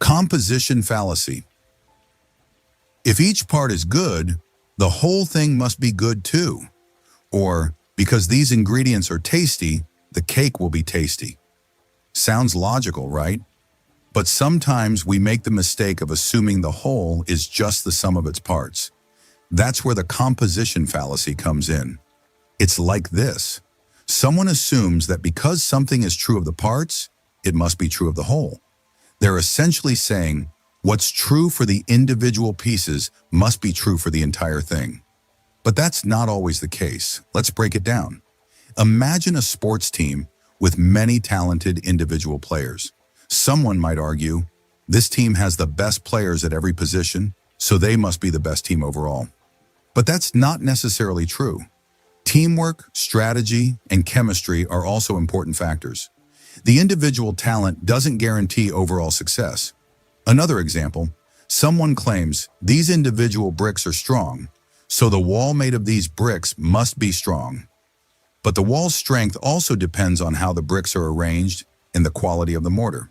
Composition fallacy. If each part is good, the whole thing must be good too. Or, because these ingredients are tasty, the cake will be tasty. Sounds logical, right? But sometimes we make the mistake of assuming the whole is just the sum of its parts. That's where the composition fallacy comes in. It's like this. Someone assumes that because something is true of the parts, it must be true of the whole. They're essentially saying, what's true for the individual pieces must be true for the entire thing. But that's not always the case. Let's break it down. Imagine a sports team with many talented individual players. Someone might argue, this team has the best players at every position, so they must be the best team overall. But that's not necessarily true. Teamwork, strategy, and chemistry are also important factors. The individual talent doesn't guarantee overall success. Another example, someone claims these individual bricks are strong, so the wall made of these bricks must be strong. But the wall's strength also depends on how the bricks are arranged and the quality of the mortar.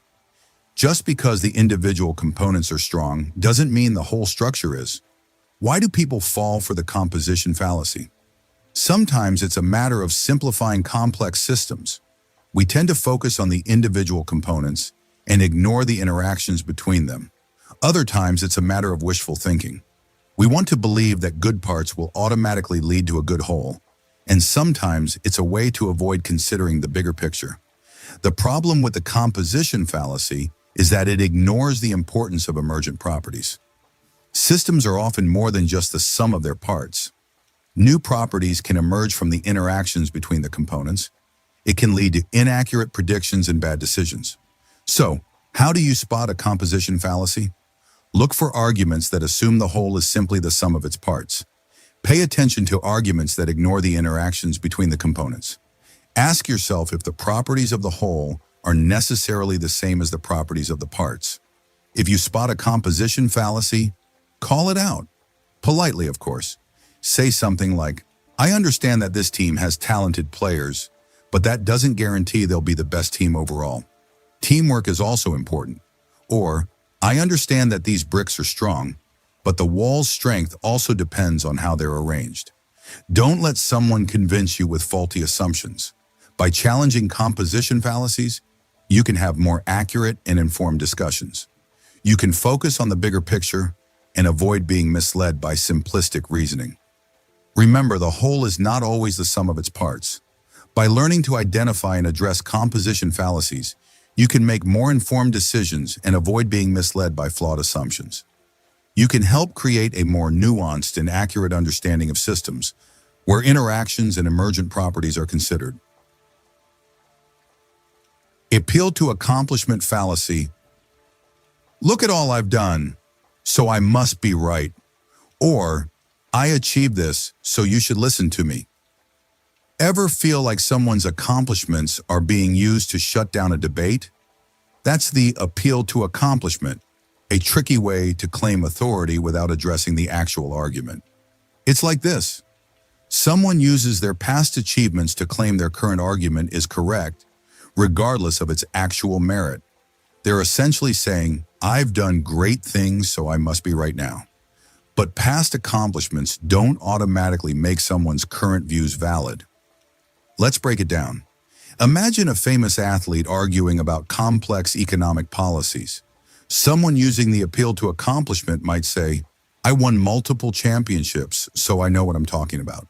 Just because the individual components are strong doesn't mean the whole structure is. Why do people fall for the composition fallacy? Sometimes it's a matter of simplifying complex systems. We tend to focus on the individual components and ignore the interactions between them. Other times it's a matter of wishful thinking. We want to believe that good parts will automatically lead to a good whole, and sometimes it's a way to avoid considering the bigger picture. The problem with the composition fallacy is that it ignores the importance of emergent properties. Systems are often more than just the sum of their parts. New properties can emerge from the interactions between the components. It can lead to inaccurate predictions and bad decisions. So, how do you spot a composition fallacy? Look for arguments that assume the whole is simply the sum of its parts. Pay attention to arguments that ignore the interactions between the components. Ask yourself if the properties of the whole are necessarily the same as the properties of the parts. If you spot a composition fallacy, call it out. Politely, of course. Say something like, I understand that this team has talented players, but that doesn't guarantee they'll be the best team overall. Teamwork is also important. Or, I understand that these bricks are strong, but the wall's strength also depends on how they're arranged. Don't let someone convince you with faulty assumptions. By challenging composition fallacies, you can have more accurate and informed discussions. You can focus on the bigger picture and avoid being misled by simplistic reasoning. Remember, the whole is not always the sum of its parts. By learning to identify and address composition fallacies, you can make more informed decisions and avoid being misled by flawed assumptions. You can help create a more nuanced and accurate understanding of systems, where interactions and emergent properties are considered. Appeal to accomplishment fallacy. Look at all I've done, so I must be right. Or, I achieved this, so you should listen to me. Ever feel like someone's accomplishments are being used to shut down a debate? That's the appeal to accomplishment, a tricky way to claim authority without addressing the actual argument. It's like this. Someone uses their past achievements to claim their current argument is correct, regardless of its actual merit. They're essentially saying, I've done great things, so I must be right now. But past accomplishments don't automatically make someone's current views valid. Let's break it down. Imagine a famous athlete arguing about complex economic policies. Someone using the appeal to accomplishment might say, I won multiple championships, so I know what I'm talking about.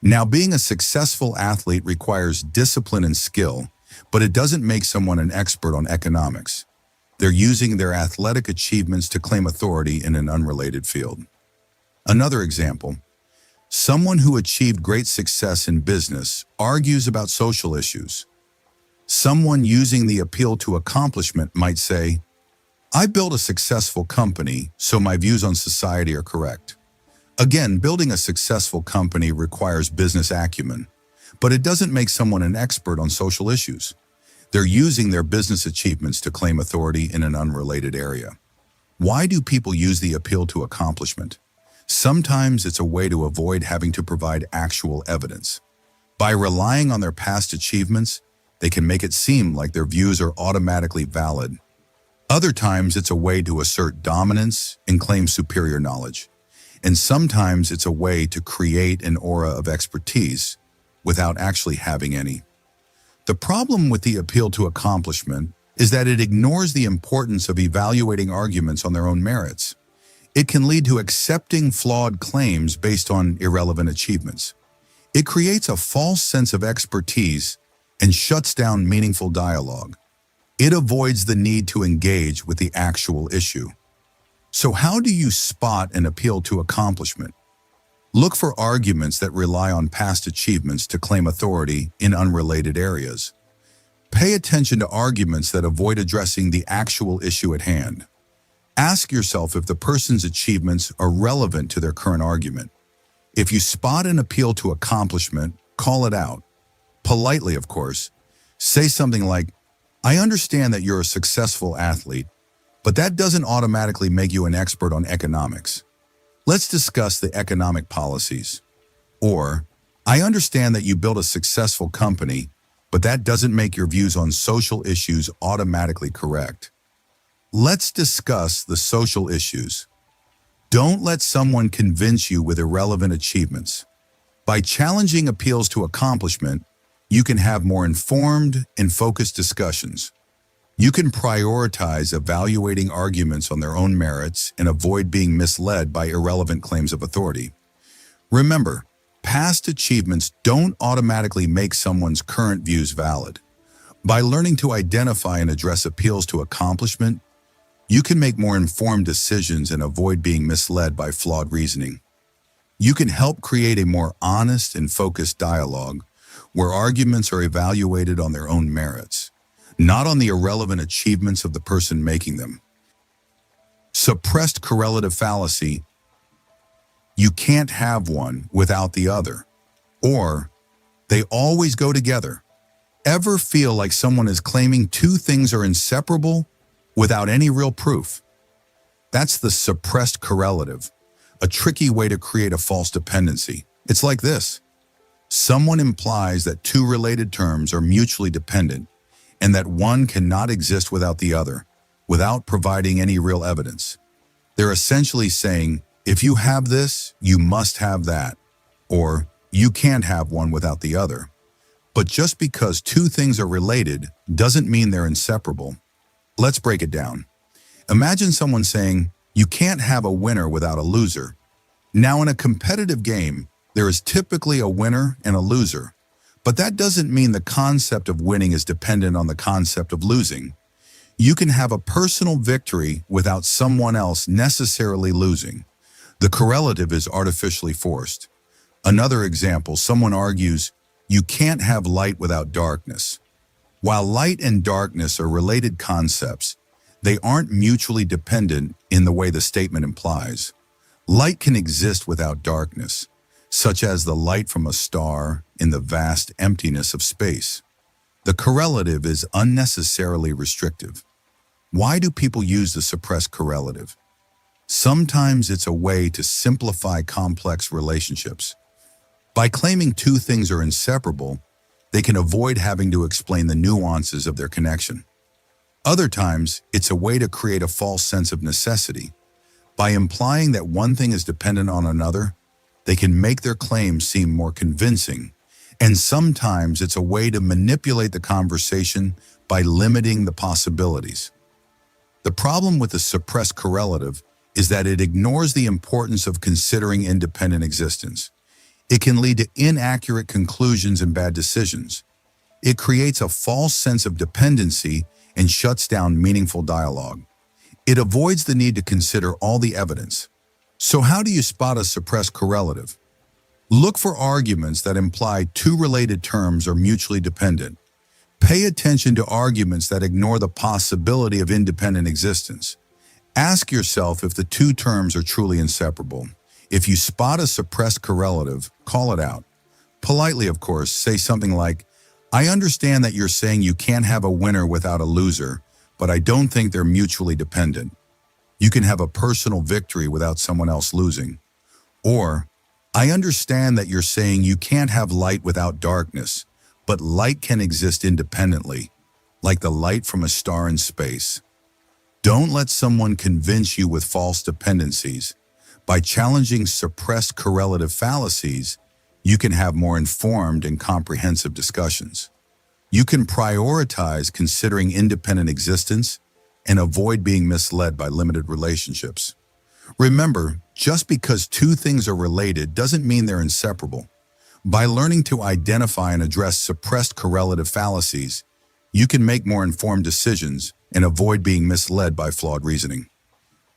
Now, being a successful athlete requires discipline and skill, but it doesn't make someone an expert on economics. They're using their athletic achievements to claim authority in an unrelated field. Another example, someone who achieved great success in business argues about social issues. Someone using the appeal to accomplishment might say, I built a successful company, so my views on society are correct. Again, building a successful company requires business acumen, but it doesn't make someone an expert on social issues. They're using their business achievements to claim authority in an unrelated area. Why do people use the appeal to accomplishment? Sometimes it's a way to avoid having to provide actual evidence. By relying on their past achievements, they can make it seem like their views are automatically valid. Other times, it's a way to assert dominance and claim superior knowledge. And sometimes it's a way to create an aura of expertise without actually having any. The problem with the appeal to accomplishment is that it ignores the importance of evaluating arguments on their own merits. It can lead to accepting flawed claims based on irrelevant achievements. It creates a false sense of expertise and shuts down meaningful dialogue. It avoids the need to engage with the actual issue. So how do you spot an appeal to accomplishment? Look for arguments that rely on past achievements to claim authority in unrelated areas. Pay attention to arguments that avoid addressing the actual issue at hand. Ask yourself if the person's achievements are relevant to their current argument. If you spot an appeal to accomplishment, call it out. Politely, of course. Say something like, "I understand that you're a successful athlete, but that doesn't automatically make you an expert on economics. Let's discuss the economic policies." Or, "I understand that you built a successful company, but that doesn't make your views on social issues automatically correct. Let's discuss the social issues." Don't let someone convince you with irrelevant achievements. By challenging appeals to accomplishment, you can have more informed and focused discussions. You can prioritize evaluating arguments on their own merits and avoid being misled by irrelevant claims of authority. Remember, past achievements don't automatically make someone's current views valid. By learning to identify and address appeals to accomplishment, you can make more informed decisions and avoid being misled by flawed reasoning. You can help create a more honest and focused dialogue where arguments are evaluated on their own merits, not on the irrelevant achievements of the person making them. Suppressed correlative fallacy. You can't have one without the other, or they always go together. Ever feel like someone is claiming two things are inseparable without any real proof? That's the suppressed correlative, a tricky way to create a false dependency. It's like this. Someone implies that two related terms are mutually dependent and that one cannot exist without the other, without providing any real evidence. They're essentially saying, if you have this, you must have that, or you can't have one without the other. But just because two things are related doesn't mean they're inseparable. Let's break it down. Imagine someone saying, you can't have a winner without a loser. Now, in a competitive game, there is typically a winner and a loser, but that doesn't mean the concept of winning is dependent on the concept of losing. You can have a personal victory without someone else necessarily losing. The correlative is artificially forced. Another example, someone argues, you can't have light without darkness. While light and darkness are related concepts, they aren't mutually dependent in the way the statement implies. Light can exist without darkness, such as the light from a star in the vast emptiness of space. The correlative is unnecessarily restrictive. Why do people use the suppressed correlative? Sometimes it's a way to simplify complex relationships. By claiming two things are inseparable, they can avoid having to explain the nuances of their connection. Other times, it's a way to create a false sense of necessity. By implying that one thing is dependent on another, they can make their claims seem more convincing. And sometimes it's a way to manipulate the conversation by limiting the possibilities. The problem with the suppressed correlative is that it ignores the importance of considering independent existence. It can lead to inaccurate conclusions and bad decisions. It creates a false sense of dependency and shuts down meaningful dialogue. It avoids the need to consider all the evidence. So how do you spot a suppressed correlative? Look for arguments that imply two related terms are mutually dependent. Pay attention to arguments that ignore the possibility of independent existence. Ask yourself if the two terms are truly inseparable. If you spot a suppressed correlative, call it out. Politely, of course, say something like, I understand that you're saying you can't have a winner without a loser, but I don't think they're mutually dependent. You can have a personal victory without someone else losing. Or, I understand that you're saying you can't have light without darkness, but light can exist independently, like the light from a star in space. Don't let someone convince you with false dependencies. By challenging suppressed correlative fallacies, you can have more informed and comprehensive discussions. You can prioritize considering independent existence and avoid being misled by limited relationships. Remember, just because two things are related doesn't mean they're inseparable. By learning to identify and address suppressed correlative fallacies, you can make more informed decisions and avoid being misled by flawed reasoning.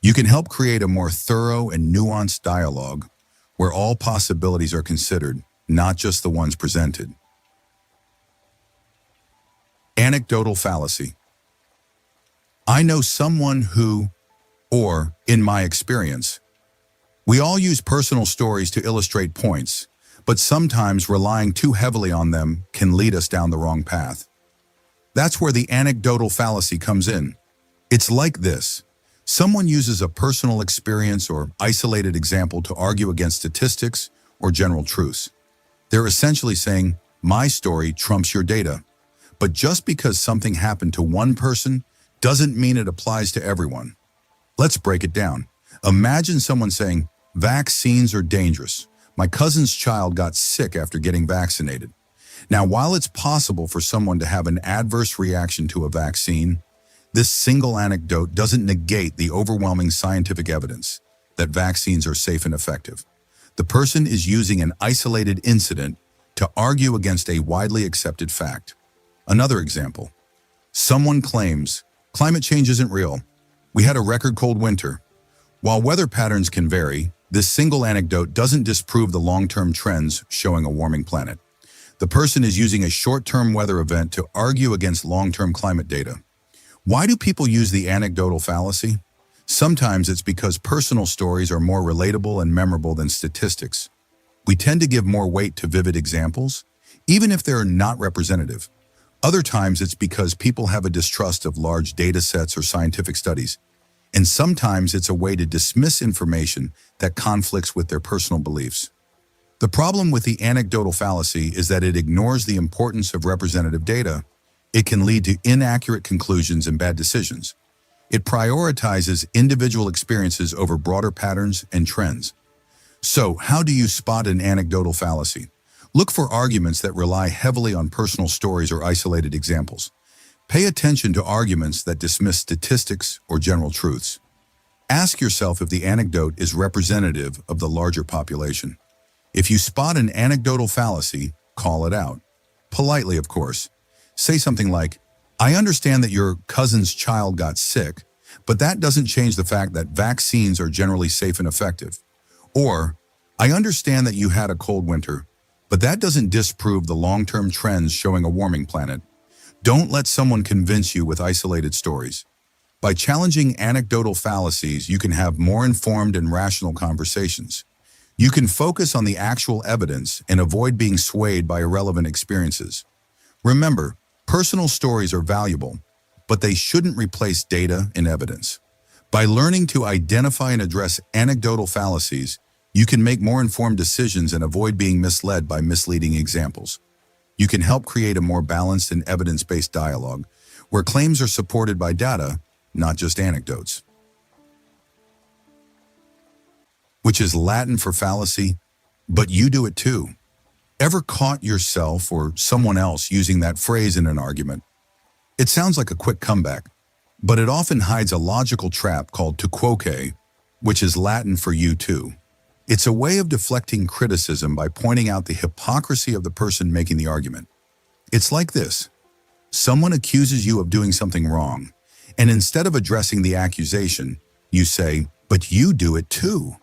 You can help create a more thorough and nuanced dialogue where all possibilities are considered, not just the ones presented. Anecdotal fallacy. I know someone who, or in my experience. We all use personal stories to illustrate points, but sometimes relying too heavily on them can lead us down the wrong path. That's where the anecdotal fallacy comes in. It's like this. Someone uses a personal experience or isolated example to argue against statistics or general truths. They're essentially saying, my story trumps your data. But just because something happened to one person doesn't mean it applies to everyone. Let's break it down. Imagine someone saying, vaccines are dangerous. My cousin's child got sick after getting vaccinated. Now, while it's possible for someone to have an adverse reaction to a vaccine, this single anecdote doesn't negate the overwhelming scientific evidence that vaccines are safe and effective. The person is using an isolated incident to argue against a widely accepted fact. Another example. Someone claims, climate change isn't real. We had a record cold winter. While weather patterns can vary, this single anecdote doesn't disprove the long-term trends showing a warming planet. The person is using a short-term weather event to argue against long-term climate data. Why do people use the anecdotal fallacy? Sometimes it's because personal stories are more relatable and memorable than statistics. We tend to give more weight to vivid examples, even if they're not representative. Other times it's because people have a distrust of large data sets or scientific studies. And sometimes it's a way to dismiss information that conflicts with their personal beliefs. The problem with the anecdotal fallacy is that it ignores the importance of representative data. It can lead to inaccurate conclusions and bad decisions. It prioritizes individual experiences over broader patterns and trends. So, how do you spot an anecdotal fallacy? Look for arguments that rely heavily on personal stories or isolated examples. Pay attention to arguments that dismiss statistics or general truths. Ask yourself if the anecdote is representative of the larger population. If you spot an anecdotal fallacy, call it out. Politely, of course. Say something like, I understand that your cousin's child got sick, but that doesn't change the fact that vaccines are generally safe and effective. Or, I understand that you had a cold winter, but that doesn't disprove the long-term trends showing a warming planet. Don't let someone convince you with isolated stories. By challenging anecdotal fallacies, you can have more informed and rational conversations. You can focus on the actual evidence and avoid being swayed by irrelevant experiences. Remember, personal stories are valuable, but they shouldn't replace data and evidence. By learning to identify and address anecdotal fallacies, you can make more informed decisions and avoid being misled by misleading examples. You can help create a more balanced and evidence-based dialogue where claims are supported by data, not just anecdotes. Which is Latin for fallacy, but you do it too. Ever caught yourself or someone else using that phrase in an argument? It sounds like a quick comeback, but it often hides a logical trap called tu quoque, which is Latin for you too. It's a way of deflecting criticism by pointing out the hypocrisy of the person making the argument. It's like this. Someone accuses you of doing something wrong, and instead of addressing the accusation, you say, but you do it too.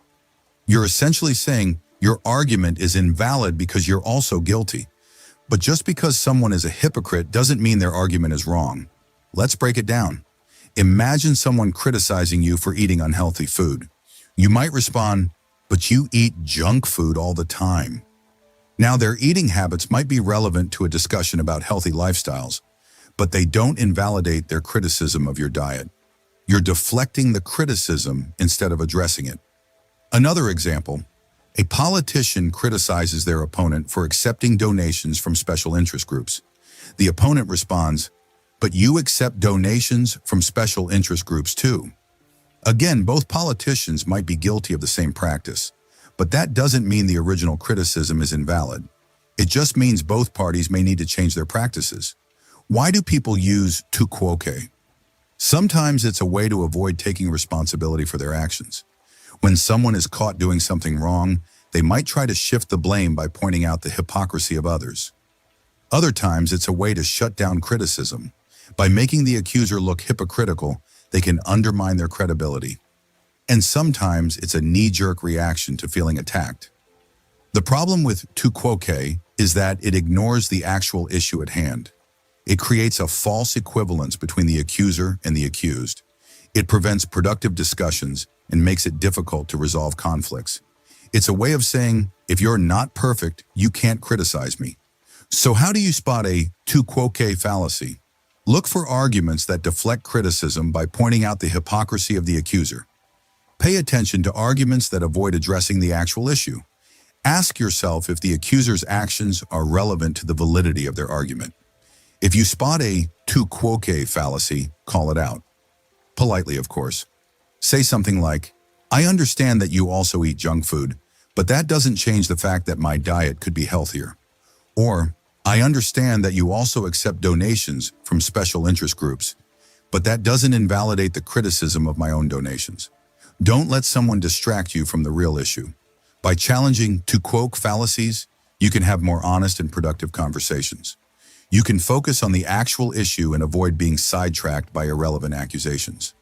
You're essentially saying your argument is invalid because you're also guilty. But just because someone is a hypocrite doesn't mean their argument is wrong. Let's break it down. Imagine someone criticizing you for eating unhealthy food. You might respond, but you eat junk food all the time. Now, their eating habits might be relevant to a discussion about healthy lifestyles, but they don't invalidate their criticism of your diet. You're deflecting the criticism instead of addressing it. Another example, a politician criticizes their opponent for accepting donations from special interest groups. The opponent responds, but you accept donations from special interest groups too. Again, both politicians might be guilty of the same practice, but that doesn't mean the original criticism is invalid. It just means both parties may need to change their practices. Why do people use tu quoque? Sometimes it's a way to avoid taking responsibility for their actions. When someone is caught doing something wrong, they might try to shift the blame by pointing out the hypocrisy of others. Other times, it's a way to shut down criticism. By making the accuser look hypocritical, they can undermine their credibility. And sometimes it's a knee-jerk reaction to feeling attacked. The problem with tu quoque is that it ignores the actual issue at hand. It creates a false equivalence between the accuser and the accused. It prevents productive discussions and makes it difficult to resolve conflicts. It's a way of saying, if you're not perfect, you can't criticize me. So how do you spot a tu quoque fallacy? Look for arguments that deflect criticism by pointing out the hypocrisy of the accuser. Pay attention to arguments that avoid addressing the actual issue. Ask yourself if the accuser's actions are relevant to the validity of their argument. If you spot a tu quoque fallacy, call it out. Politely, of course. Say something like, I understand that you also eat junk food, but that doesn't change the fact that my diet could be healthier. Or, I understand that you also accept donations from special interest groups, but that doesn't invalidate the criticism of my own donations. Don't let someone distract you from the real issue. By challenging tu quoque fallacies, you can have more honest and productive conversations. You can focus on the actual issue and avoid being sidetracked by irrelevant accusations.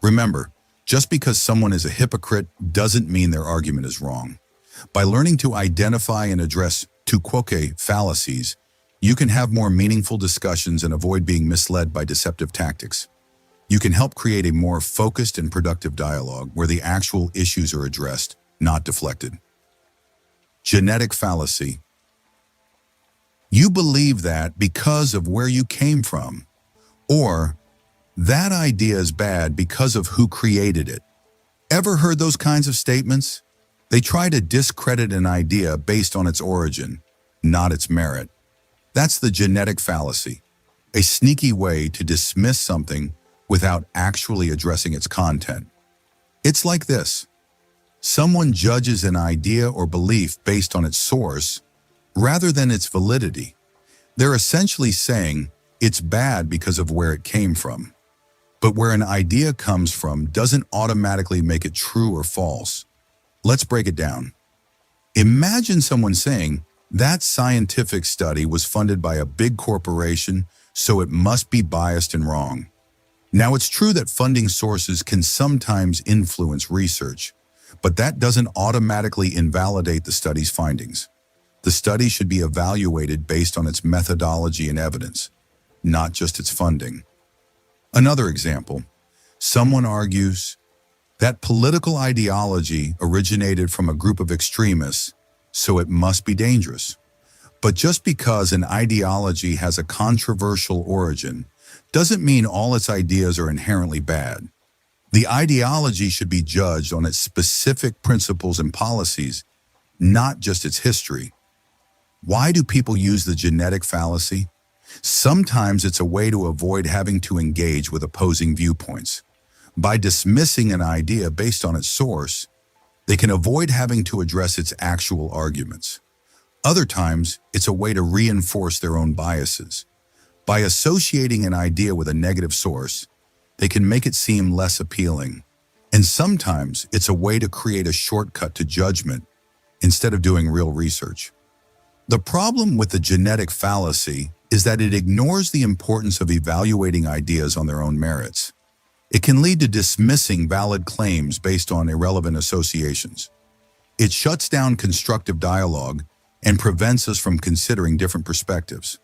Remember, just because someone is a hypocrite doesn't mean their argument is wrong. By learning to identify and address tu quoque fallacies, you can have more meaningful discussions and avoid being misled by deceptive tactics. You can help create a more focused and productive dialogue where the actual issues are addressed, not deflected. Genetic fallacy. You believe that because of where you came from, or that idea is bad because of who created it. Ever heard those kinds of statements? They try to discredit an idea based on its origin, not its merit. That's the genetic fallacy, a sneaky way to dismiss something without actually addressing its content. It's like this. Someone judges an idea or belief based on its source rather than its validity. They're essentially saying it's bad because of where it came from. But where an idea comes from doesn't automatically make it true or false. Let's break it down. Imagine someone saying, that scientific study was funded by a big corporation, so it must be biased and wrong. Now, it's true that funding sources can sometimes influence research, but that doesn't automatically invalidate the study's findings. The study should be evaluated based on its methodology and evidence, not just its funding. Another example, someone argues that political ideology originated from a group of extremists, so it must be dangerous. But just because an ideology has a controversial origin doesn't mean all its ideas are inherently bad. The ideology should be judged on its specific principles and policies, not just its history. Why do people use the genetic fallacy? Sometimes it's a way to avoid having to engage with opposing viewpoints. By dismissing an idea based on its source, they can avoid having to address its actual arguments. Other times, it's a way to reinforce their own biases. By associating an idea with a negative source, they can make it seem less appealing. And sometimes, it's a way to create a shortcut to judgment instead of doing real research. The problem with the genetic fallacy is that it ignores the importance of evaluating ideas on their own merits. It can lead to dismissing valid claims based on irrelevant associations. It shuts down constructive dialogue and prevents us from considering different perspectives.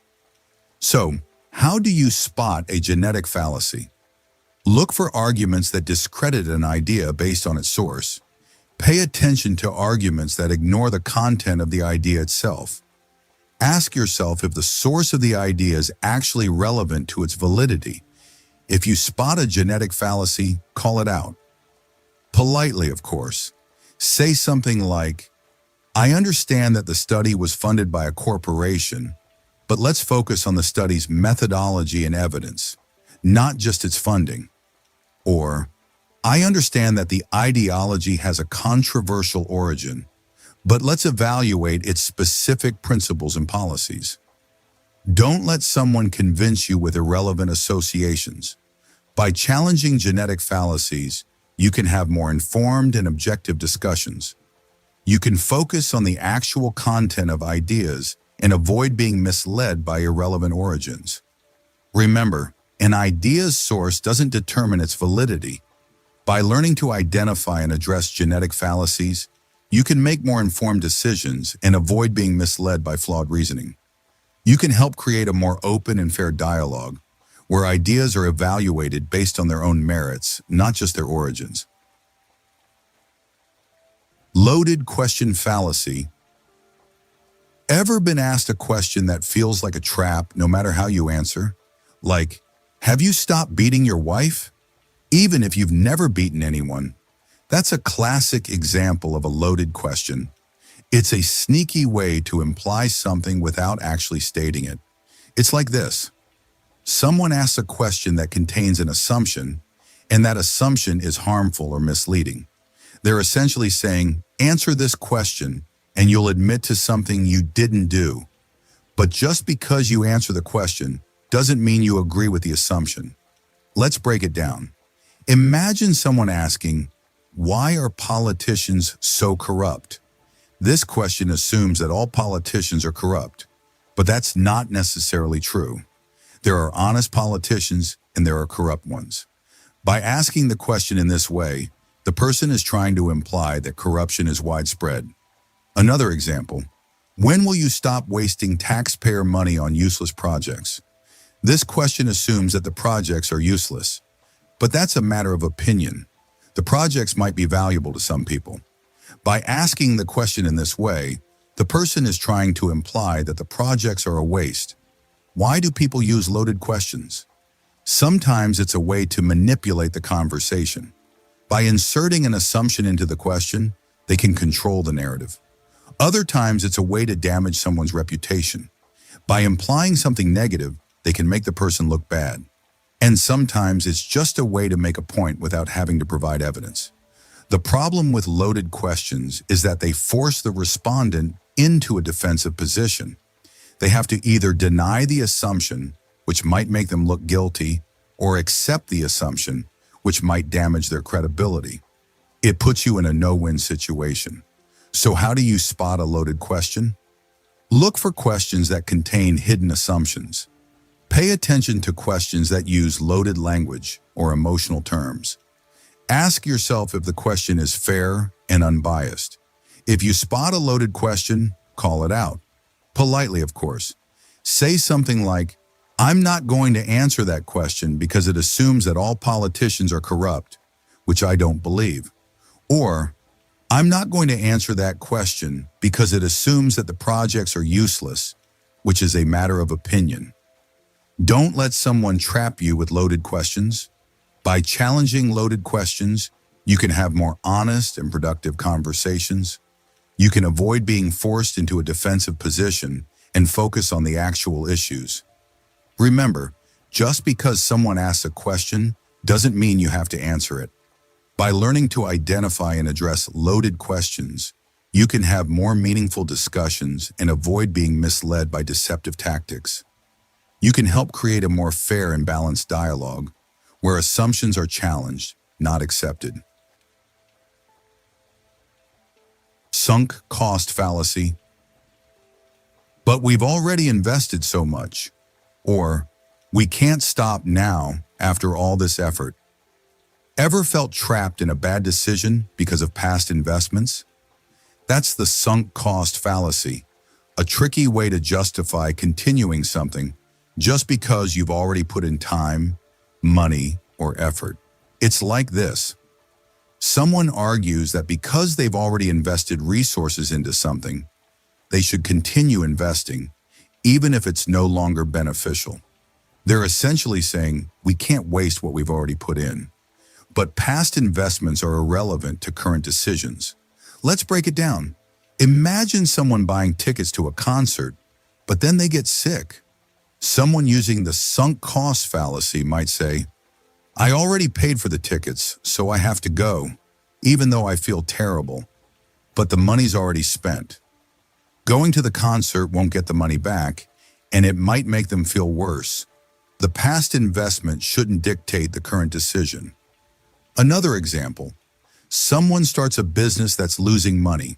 So, how do you spot a genetic fallacy? Look for arguments that discredit an idea based on its source. Pay attention to arguments that ignore the content of the idea itself. Ask yourself if the source of the idea is actually relevant to its validity. If you spot a genetic fallacy, call it out. Politely, of course. Say something like, I understand that the study was funded by a corporation, But let's focus on the study's methodology and evidence, not just its funding. Or, I understand that the ideology has a controversial origin, but let's evaluate its specific principles and policies. Don't let someone convince you with irrelevant associations. By challenging genetic fallacies, you can have more informed and objective discussions. You can focus on the actual content of ideas and avoid being misled by irrelevant origins. Remember, an idea's source doesn't determine its validity. By learning to identify and address genetic fallacies, you can make more informed decisions and avoid being misled by flawed reasoning. You can help create a more open and fair dialogue, where ideas are evaluated based on their own merits, not just their origins. Loaded question fallacy. Ever been asked a question that feels like a trap no matter how you answer? Like, have you stopped beating your wife? Even if you've never beaten anyone. That's a classic example of a loaded question. It's a sneaky way to imply something without actually stating it. It's like this. Someone asks a question that contains an assumption, and that assumption is harmful or misleading. They're essentially saying, answer this question, and you'll admit to something you didn't do. But just because you answer the question doesn't mean you agree with the assumption. Let's break it down. Imagine someone asking, why are politicians so corrupt? This question assumes that all politicians are corrupt, but that's not necessarily true. There are honest politicians and there are corrupt ones. By asking the question in this way, the person is trying to imply that corruption is widespread. Another example, when will you stop wasting taxpayer money on useless projects? This question assumes that the projects are useless, but that's a matter of opinion. The projects might be valuable to some people. By asking the question in this way, the person is trying to imply that the projects are a waste. Why do people use loaded questions? Sometimes it's a way to manipulate the conversation. By inserting an assumption into the question, they can control the narrative. Other times it's a way to damage someone's reputation. By implying something negative, they can make the person look bad. And sometimes it's just a way to make a point without having to provide evidence. The problem with loaded questions is that they force the respondent into a defensive position. They have to either deny the assumption, which might make them look guilty, or accept the assumption, which might damage their credibility. It puts you in a no-win situation. So how do you spot a loaded question? Look for questions that contain hidden assumptions. Pay attention to questions that use loaded language or emotional terms. Ask yourself if the question is fair and unbiased. If you spot a loaded question, call it out. Politely, of course. Say something like, I'm not going to answer that question because it assumes that all politicians are corrupt, which I don't believe. Or, I'm not going to answer that question because it assumes that the projects are useless, which is a matter of opinion. Don't let someone trap you with loaded questions. By challenging loaded questions, you can have more honest and productive conversations. You can avoid being forced into a defensive position and focus on the actual issues. Remember, just because someone asks a question doesn't mean you have to answer it. By learning to identify and address loaded questions, you can have more meaningful discussions and avoid being misled by deceptive tactics. You can help create a more fair and balanced dialogue where assumptions are challenged, not accepted. Sunk cost fallacy. But we've already invested so much. Or, we can't stop now after all this effort. Ever felt trapped in a bad decision because of past investments? That's the sunk cost fallacy, a tricky way to justify continuing something just because you've already put in time, money, or effort. It's like this. Someone argues that because they've already invested resources into something, they should continue investing, even if it's no longer beneficial. They're essentially saying, we can't waste what we've already put in. But past investments are irrelevant to current decisions. Let's break it down. Imagine someone buying tickets to a concert, but then they get sick. Someone using the sunk cost fallacy might say, I already paid for the tickets, so I have to go, even though I feel terrible, but the money's already spent. Going to the concert won't get the money back, and it might make them feel worse. The past investment shouldn't dictate the current decision. Another example, someone starts a business that's losing money.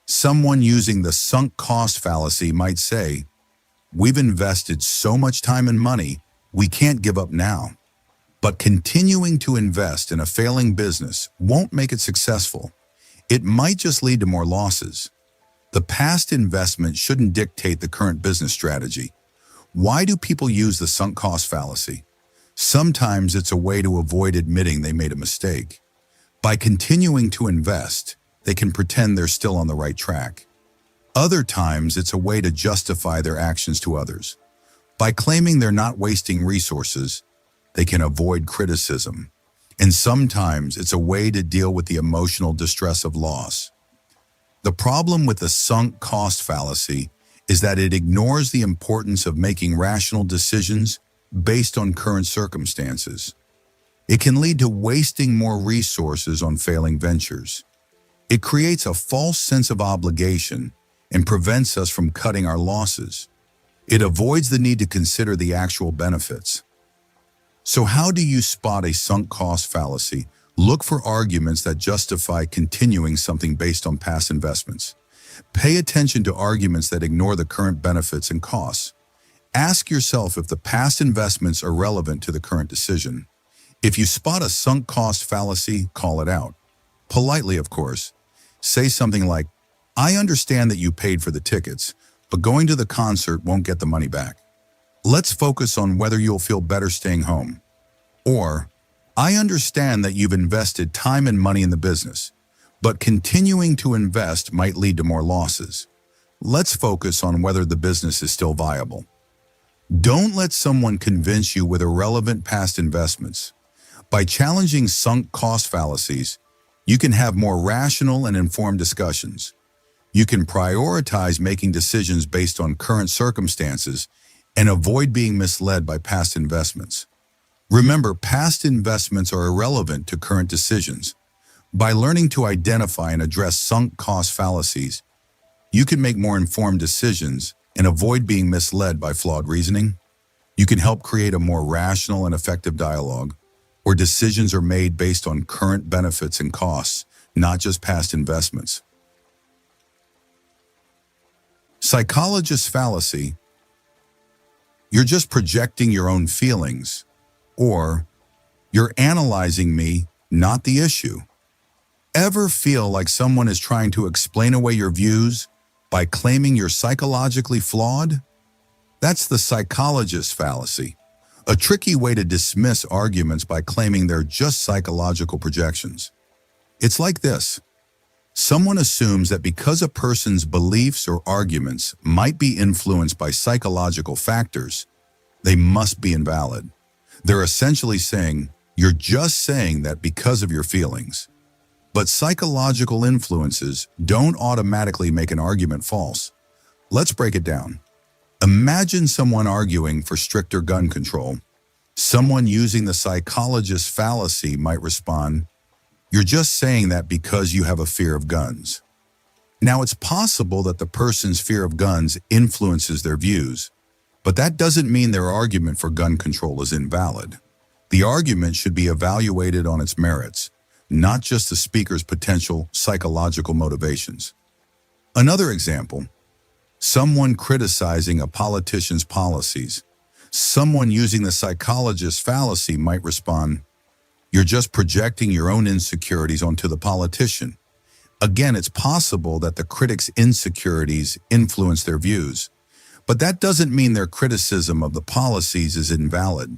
Someone using the sunk cost fallacy might say, we've invested so much time and money, we can't give up now. But continuing to invest in a failing business won't make it successful. It might just lead to more losses. The past investment shouldn't dictate the current business strategy. Why do people use the sunk cost fallacy? Sometimes it's a way to avoid admitting they made a mistake. By continuing to invest, they can pretend they're still on the right track. Other times, it's a way to justify their actions to others. By claiming they're not wasting resources, they can avoid criticism. And sometimes it's a way to deal with the emotional distress of loss. The problem with the sunk cost fallacy is that it ignores the importance of making rational decisions based on current circumstances. It can lead to wasting more resources on failing ventures. It creates a false sense of obligation and prevents us from cutting our losses. It avoids the need to consider the actual benefits. So how do you spot a sunk cost fallacy? Look for arguments that justify continuing something based on past investments. Pay attention to arguments that ignore the current benefits and costs. Ask yourself if the past investments are relevant to the current decision. If you spot a sunk cost fallacy, call it out. Politely, of course. Say something like, I understand that you paid for the tickets, but going to the concert won't get the money back. Let's focus on whether you'll feel better staying home. Or, I understand that you've invested time and money in the business, but continuing to invest might lead to more losses. Let's focus on whether the business is still viable. Don't let someone convince you with irrelevant past investments. By challenging sunk cost fallacies, you can have more rational and informed discussions. You can prioritize making decisions based on current circumstances and avoid being misled by past investments. Remember, past investments are irrelevant to current decisions. By learning to identify and address sunk cost fallacies, you can make more informed decisions and avoid being misled by flawed reasoning. You can help create a more rational and effective dialogue, where decisions are made based on current benefits and costs, not just past investments. Psychologist fallacy. You're just projecting your own feelings, or you're analyzing me, not the issue. Ever feel like someone is trying to explain away your views by claiming you're psychologically flawed? That's the psychologist fallacy, a tricky way to dismiss arguments by claiming they're just psychological projections. It's like this. Someone assumes that because a person's beliefs or arguments might be influenced by psychological factors, they must be invalid. They're essentially saying, you're just saying that because of your feelings. But psychological influences don't automatically make an argument false. Let's break it down. Imagine someone arguing for stricter gun control. Someone using the psychologist fallacy might respond, you're just saying that because you have a fear of guns. Now, it's possible that the person's fear of guns influences their views, but that doesn't mean their argument for gun control is invalid. The argument should be evaluated on its merits, not just the speaker's potential psychological motivations. Another example, someone criticizing a politician's policies. Someone using the psychologist fallacy might respond, you're just projecting your own insecurities onto the politician. Again, it's possible that the critic's insecurities influence their views, but that doesn't mean their criticism of the policies is invalid.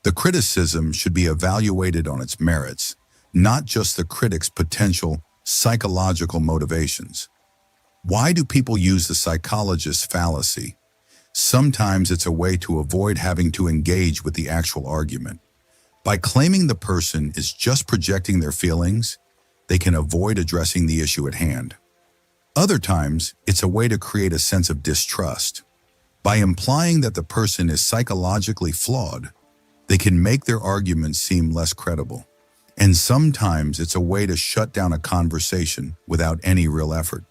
The criticism should be evaluated on its merits, not just the critic's potential psychological motivations. Why do people use the psychologist fallacy? Sometimes it's a way to avoid having to engage with the actual argument. By claiming the person is just projecting their feelings, they can avoid addressing the issue at hand. Other times, it's a way to create a sense of distrust. By implying that the person is psychologically flawed, they can make their arguments seem less credible. And sometimes it's a way to shut down a conversation without any real effort.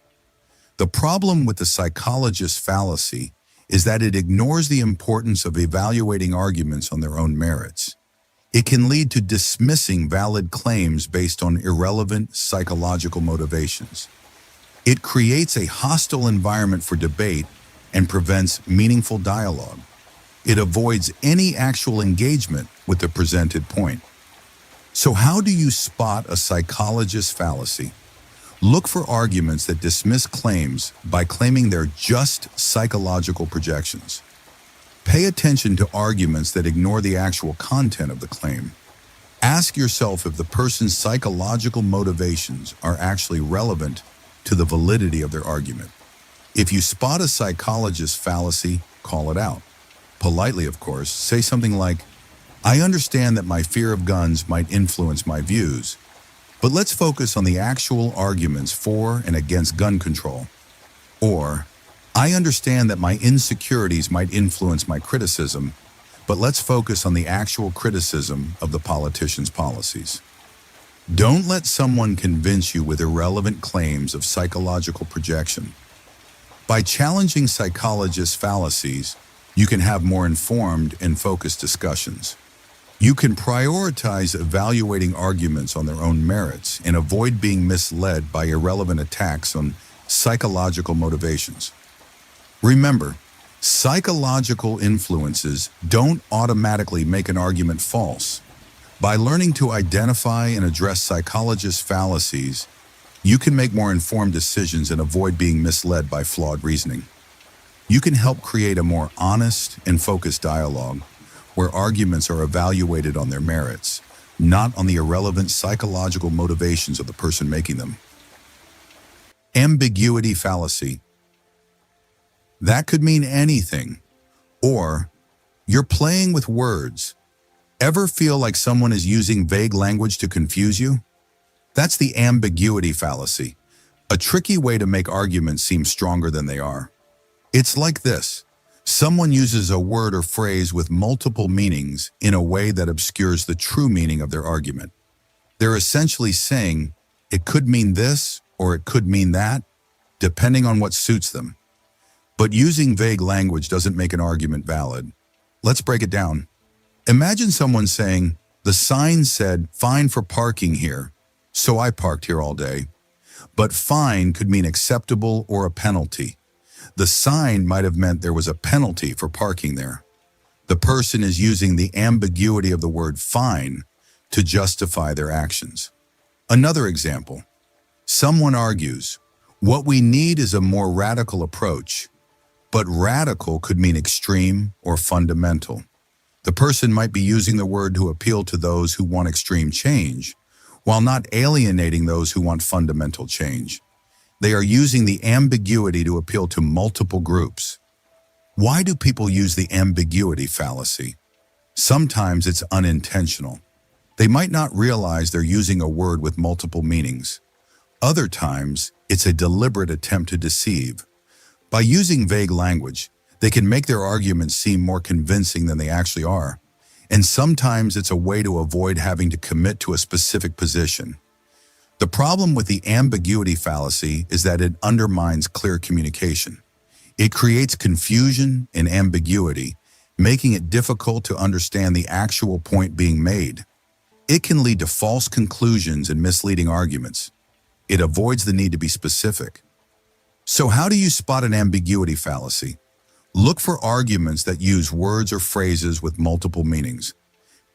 The problem with the psychologist's fallacy is that it ignores the importance of evaluating arguments on their own merits. It can lead to dismissing valid claims based on irrelevant psychological motivations. It creates a hostile environment for debate and prevents meaningful dialogue. It avoids any actual engagement with the presented point. So how do you spot a psychologist's fallacy? Look for arguments that dismiss claims by claiming they're just psychological projections. Pay attention to arguments that ignore the actual content of the claim. Ask yourself if the person's psychological motivations are actually relevant to the validity of their argument. If you spot a psychologist's fallacy, call it out. Politely, of course, say something like, "I understand that my fear of guns might influence my views, but let's focus on the actual arguments for and against gun control." Or, "I understand that my insecurities might influence my criticism, but let's focus on the actual criticism of the politician's policies." Don't let someone convince you with irrelevant claims of psychological projection. By challenging psychologists' fallacies, you can have more informed and focused discussions. You can prioritize evaluating arguments on their own merits and avoid being misled by irrelevant attacks on psychological motivations. Remember, psychological influences don't automatically make an argument false. By learning to identify and address psychologists' fallacies, you can make more informed decisions and avoid being misled by flawed reasoning. You can help create a more honest and focused dialogue where arguments are evaluated on their merits, not on the irrelevant psychological motivations of the person making them. Ambiguity fallacy. That could mean anything. Or, you're playing with words. Ever feel like someone is using vague language to confuse you? That's the ambiguity fallacy, a tricky way to make arguments seem stronger than they are. It's like this. Someone uses a word or phrase with multiple meanings in a way that obscures the true meaning of their argument. They're essentially saying, it could mean this or it could mean that, depending on what suits them. But using vague language doesn't make an argument valid. Let's break it down. Imagine someone saying, "The sign said, 'Fine for parking here,' so I parked here all day." But fine could mean acceptable or a penalty. The sign might have meant there was a penalty for parking there. The person is using the ambiguity of the word fine to justify their actions. Another example. Someone argues, "What we need is a more radical approach," but radical could mean extreme or fundamental. The person might be using the word to appeal to those who want extreme change, while not alienating those who want fundamental change. They are using the ambiguity to appeal to multiple groups. Why do people use the ambiguity fallacy? Sometimes it's unintentional. They might not realize they're using a word with multiple meanings. Other times, it's a deliberate attempt to deceive. By using vague language, they can make their arguments seem more convincing than they actually are. And sometimes it's a way to avoid having to commit to a specific position. The problem with the ambiguity fallacy is that it undermines clear communication. It creates confusion and ambiguity, making it difficult to understand the actual point being made. It can lead to false conclusions and misleading arguments. It avoids the need to be specific. So how do you spot an ambiguity fallacy? Look for arguments that use words or phrases with multiple meanings.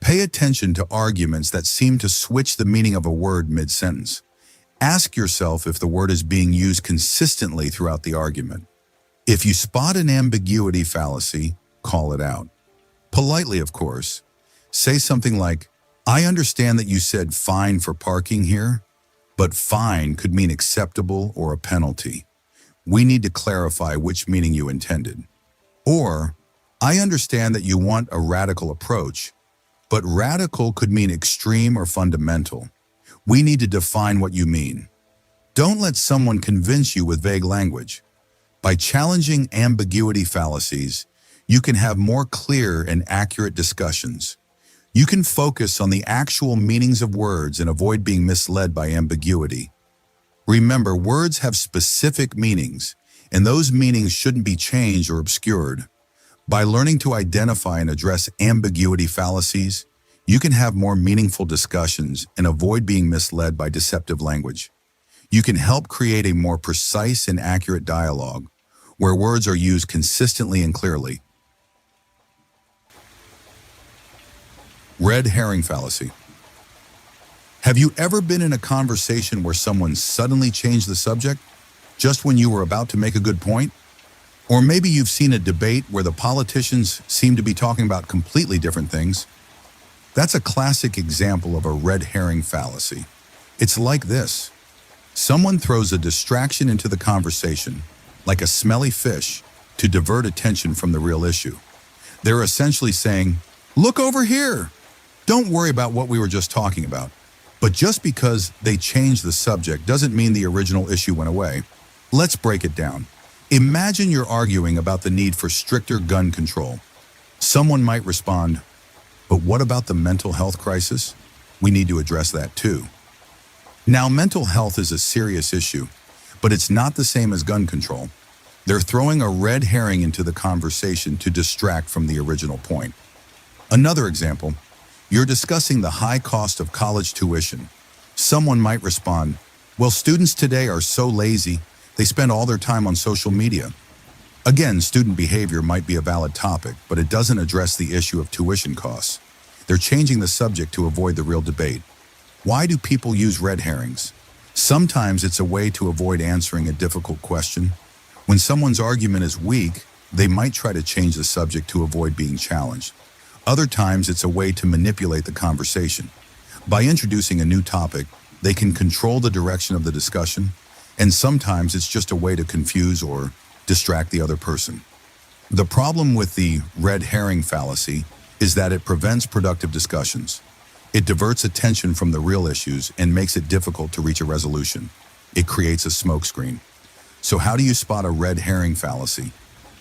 Pay attention to arguments that seem to switch the meaning of a word mid-sentence. Ask yourself if the word is being used consistently throughout the argument. If you spot an ambiguity fallacy, call it out. Politely, of course. Say something like, "I understand that you said fine for parking here, but fine could mean acceptable or a penalty. We need to clarify which meaning you intended." Or, "I understand that you want a radical approach, but radical could mean extreme or fundamental. We need to define what you mean." Don't let someone convince you with vague language. By challenging ambiguity fallacies, You can have more clear and accurate discussions. You can focus on the actual meanings of words and avoid being misled by ambiguity. Remember, words have specific meanings, and those meanings shouldn't be changed or obscured. By learning to identify and address ambiguity fallacies, you can have more meaningful discussions and avoid being misled by deceptive language. You can help create a more precise and accurate dialogue, where words are used consistently and clearly. Red herring fallacy. Have you ever been in a conversation where someone suddenly changed the subject just when you were about to make a good point? Or maybe you've seen a debate where the politicians seem to be talking about completely different things. That's a classic example of a red herring fallacy. It's like this. Someone throws a distraction into the conversation, like a smelly fish, to divert attention from the real issue. They're essentially saying, "Look over here. Don't worry about what we were just talking about." But just because they changed the subject doesn't mean the original issue went away. Let's break it down. Imagine you're arguing about the need for stricter gun control. Someone might respond, "But what about the mental health crisis? We need to address that too." Now, mental health is a serious issue, but it's not the same as gun control. They're throwing a red herring into the conversation to distract from the original point. Another example, you're discussing the high cost of college tuition. Someone might respond, "Well, students today are so lazy, they spend all their time on social media." Again, student behavior might be a valid topic, but it doesn't address the issue of tuition costs. They're changing the subject to avoid the real debate. Why do people use red herrings? Sometimes it's a way to avoid answering a difficult question. When someone's argument is weak, they might try to change the subject to avoid being challenged. Other times it's a way to manipulate the conversation. By introducing a new topic, they can control the direction of the discussion, and sometimes it's just a way to confuse or distract the other person. The problem with the red herring fallacy is that it prevents productive discussions. It diverts attention from the real issues and makes it difficult to reach a resolution. It creates a smokescreen. So how do you spot a red herring fallacy?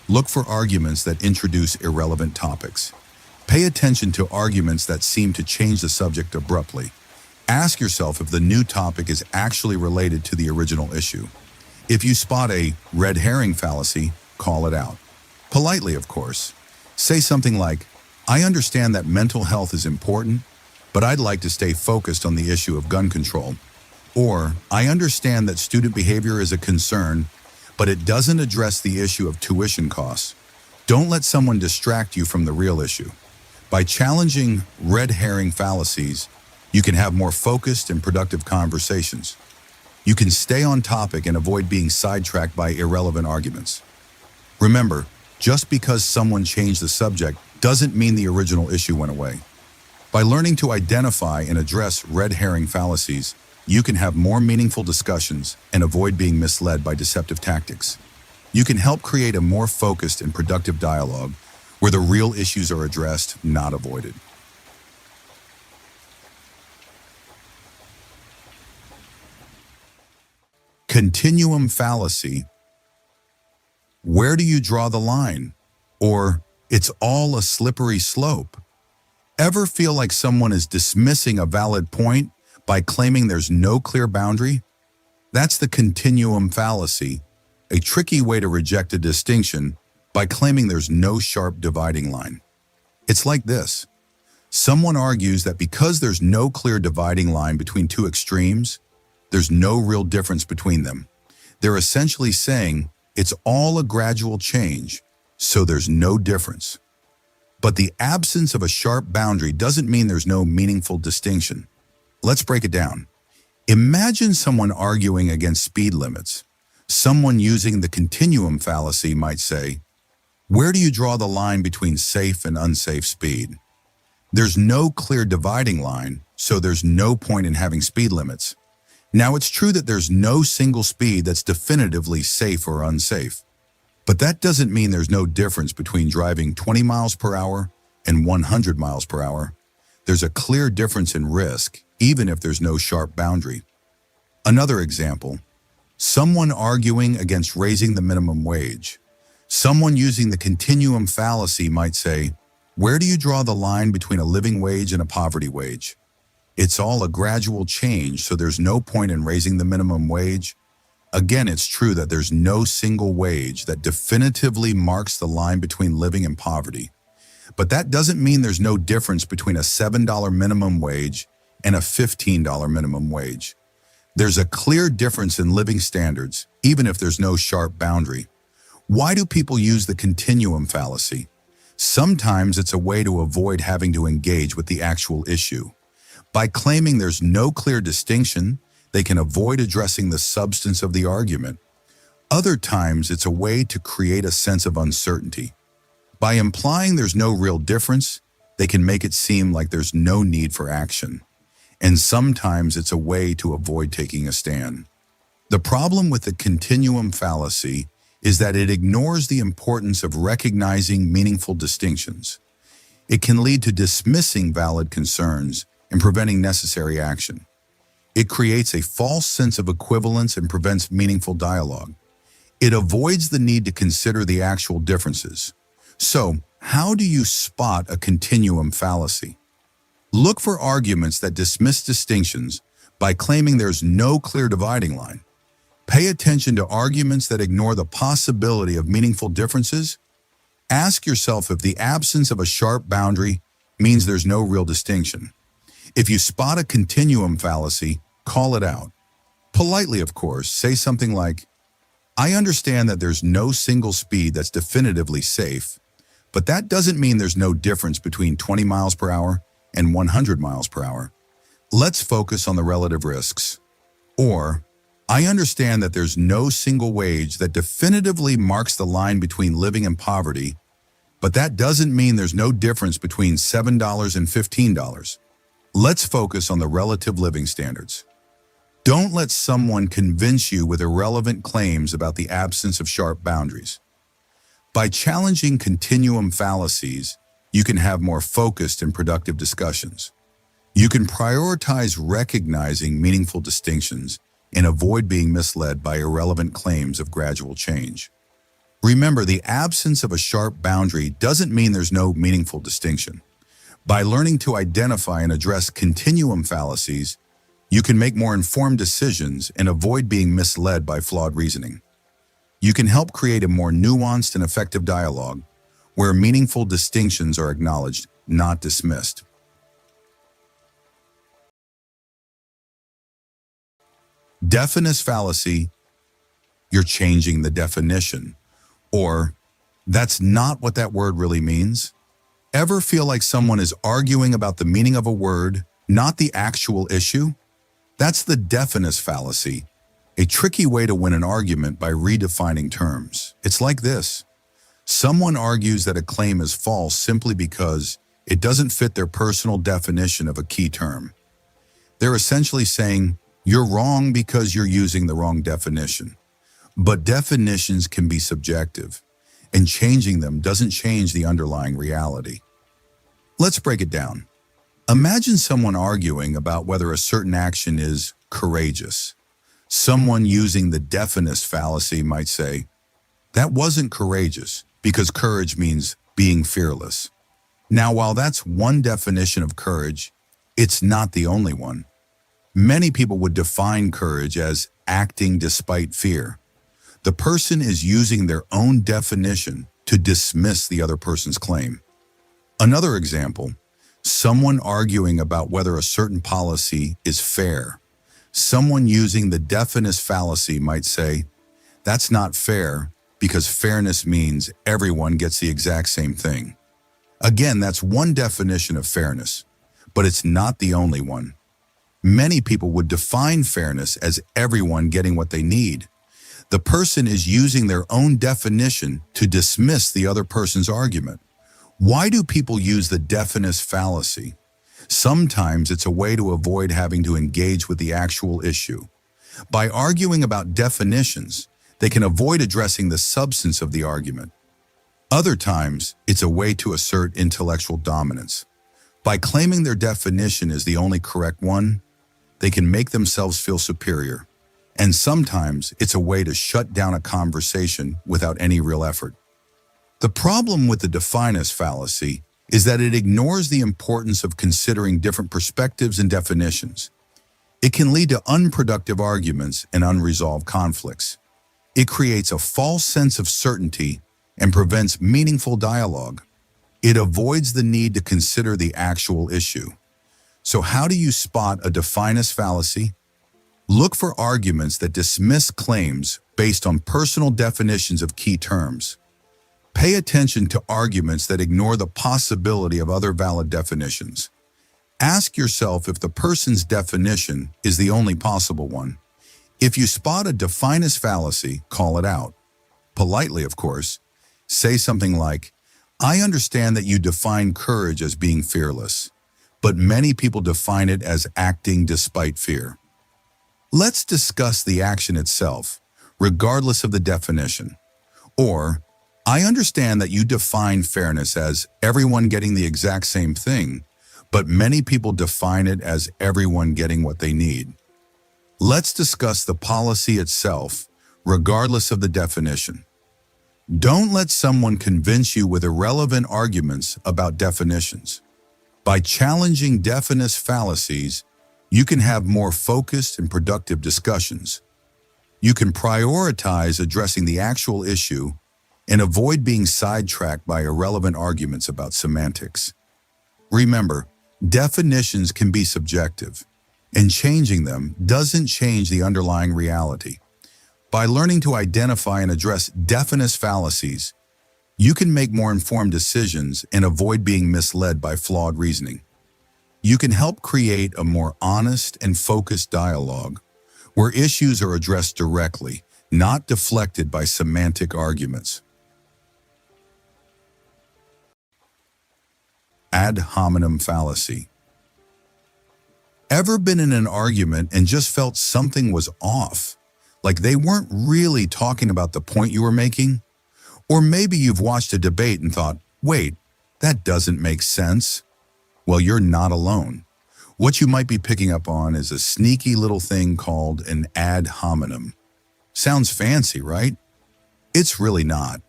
Look for arguments that introduce irrelevant topics. Pay attention to arguments that seem to change the subject abruptly. Ask yourself if the new topic is actually related to the original issue. If you spot a red herring fallacy, call it out. Politely, of course. Say something like, "I understand that mental health is important, but I'd like to stay focused on the issue of gun control." Or, "I understand that student behavior is a concern, but it doesn't address the issue of tuition costs." Don't let someone distract you from the real issue. By challenging red herring fallacies, you can have more focused and productive conversations. You can stay on topic and avoid being sidetracked by irrelevant arguments. Remember, just because someone changed the subject doesn't mean the original issue went away. By learning to identify and address red herring fallacies, you can have more meaningful discussions and avoid being misled by deceptive tactics. You can help create a more focused and productive dialogue where the real issues are addressed, not avoided. Continuum fallacy. Where do you draw the line? Or, "It's all a slippery slope." Ever feel like someone is dismissing a valid point by claiming there's no clear boundary? That's the continuum fallacy, a tricky way to reject a distinction by claiming there's no sharp dividing line. It's like this. Someone argues that because there's no clear dividing line between two extremes, there's no real difference between them. They're essentially saying it's all a gradual change, so there's no difference. But the absence of a sharp boundary doesn't mean there's no meaningful distinction. Let's break it down. Imagine someone arguing against speed limits. Someone using the continuum fallacy might say, "Where do you draw the line between safe and unsafe speed?" There's no clear dividing line, so there's no point in having speed limits. Now, it's true that there's no single speed that's definitively safe or unsafe. But that doesn't mean there's no difference between driving 20 miles per hour and 100 miles per hour. There's a clear difference in risk, even if there's no sharp boundary. Another example, someone arguing against raising the minimum wage. Someone using the continuum fallacy might say, where do you draw the line between a living wage and a poverty wage? It's all a gradual change, so there's no point in raising the minimum wage. Again, it's true that there's no single wage that definitively marks the line between living and poverty. But that doesn't mean there's no difference between a $7 minimum wage and a $15 minimum wage. There's a clear difference in living standards, even if there's no sharp boundary. Why do people use the continuum fallacy? Sometimes it's a way to avoid having to engage with the actual issue. By claiming there's no clear distinction, they can avoid addressing the substance of the argument. Other times, it's a way to create a sense of uncertainty. By implying there's no real difference, they can make it seem like there's no need for action. And sometimes it's a way to avoid taking a stand. The problem with the continuum fallacy is that it ignores the importance of recognizing meaningful distinctions. It can lead to dismissing valid concerns and preventing necessary action. It creates a false sense of equivalence and prevents meaningful dialogue. It avoids the need to consider the actual differences. So, how do you spot a continuum fallacy? Look for arguments that dismiss distinctions by claiming there's no clear dividing line. Pay attention to arguments that ignore the possibility of meaningful differences. Ask yourself if the absence of a sharp boundary means there's no real distinction. If you spot a continuum fallacy, call it out. Politely, of course, say something like, I understand that there's no single speed that's definitively safe, but that doesn't mean there's no difference between 20 miles per hour and 100 miles per hour. Let's focus on the relative risks. Or, I understand that there's no single wage that definitively marks the line between living and poverty, but that doesn't mean there's no difference between $7 and $15. Let's focus on the relative living standards. Don't let someone convince you with irrelevant claims about the absence of sharp boundaries. By challenging continuum fallacies, you can have more focused and productive discussions. You can prioritize recognizing meaningful distinctions and avoid being misled by irrelevant claims of gradual change. Remember, the absence of a sharp boundary doesn't mean there's no meaningful distinction. By learning to identify and address continuum fallacies, you can make more informed decisions and avoid being misled by flawed reasoning. You can help create a more nuanced and effective dialogue where meaningful distinctions are acknowledged, not dismissed. Definest fallacy, you're changing the definition. Or, that's not what that word really means. Ever feel like someone is arguing about the meaning of a word, not the actual issue? That's the definest fallacy, a tricky way to win an argument by redefining terms. It's like this. Someone argues that a claim is false simply because it doesn't fit their personal definition of a key term. They're essentially saying, you're wrong because you're using the wrong definition. But definitions can be subjective, and changing them doesn't change the underlying reality. Let's break it down. Imagine someone arguing about whether a certain action is courageous. Someone using the definest fallacy might say, that wasn't courageous because courage means being fearless. Now, while that's one definition of courage, it's not the only one. Many people would define courage as acting despite fear. The person is using their own definition to dismiss the other person's claim. Another example, someone arguing about whether a certain policy is fair. Someone using the definest fallacy might say, that's not fair because fairness means everyone gets the exact same thing. Again, that's one definition of fairness, but it's not the only one. Many people would define fairness as everyone getting what they need. The person is using their own definition to dismiss the other person's argument. Why do people use the definest fallacy? Sometimes it's a way to avoid having to engage with the actual issue. By arguing about definitions, they can avoid addressing the substance of the argument. Other times, it's a way to assert intellectual dominance. By claiming their definition is the only correct one, they can make themselves feel superior. And sometimes it's a way to shut down a conversation without any real effort. The problem with the definest fallacy is that it ignores the importance of considering different perspectives and definitions. It can lead to unproductive arguments and unresolved conflicts. It creates a false sense of certainty and prevents meaningful dialogue. It avoids the need to consider the actual issue. So how do you spot a definest fallacy? Look for arguments that dismiss claims based on personal definitions of key terms. Pay attention to arguments that ignore the possibility of other valid definitions. Ask yourself if the person's definition is the only possible one. If you spot a definest fallacy, call it out. Politely, of course. Say something like, "I understand that you define courage as being fearless, but many people define it as acting despite fear. Let's discuss the action itself, regardless of the definition." Or, "I understand that you define fairness as everyone getting the exact same thing, but many people define it as everyone getting what they need." Let's discuss the policy itself, regardless of the definition. Don't let someone convince you with irrelevant arguments about definitions. By challenging definest fallacies, you can have more focused and productive discussions. You can prioritize addressing the actual issue and avoid being sidetracked by irrelevant arguments about semantics. Remember, definitions can be subjective, and changing them doesn't change the underlying reality. By learning to identify and address definest fallacies, you can make more informed decisions and avoid being misled by flawed reasoning. You can help create a more honest and focused dialogue where issues are addressed directly, not deflected by semantic arguments. Adhomonym fallacy. Ever been in an argument and just felt something was off? Like they weren't really talking about the point you were making? Or maybe you've watched a debate and thought, "Wait, that doesn't make sense." Well, you're not alone. What you might be picking up on is a sneaky little thing called an adhomonym. Sounds fancy, right? It's really not.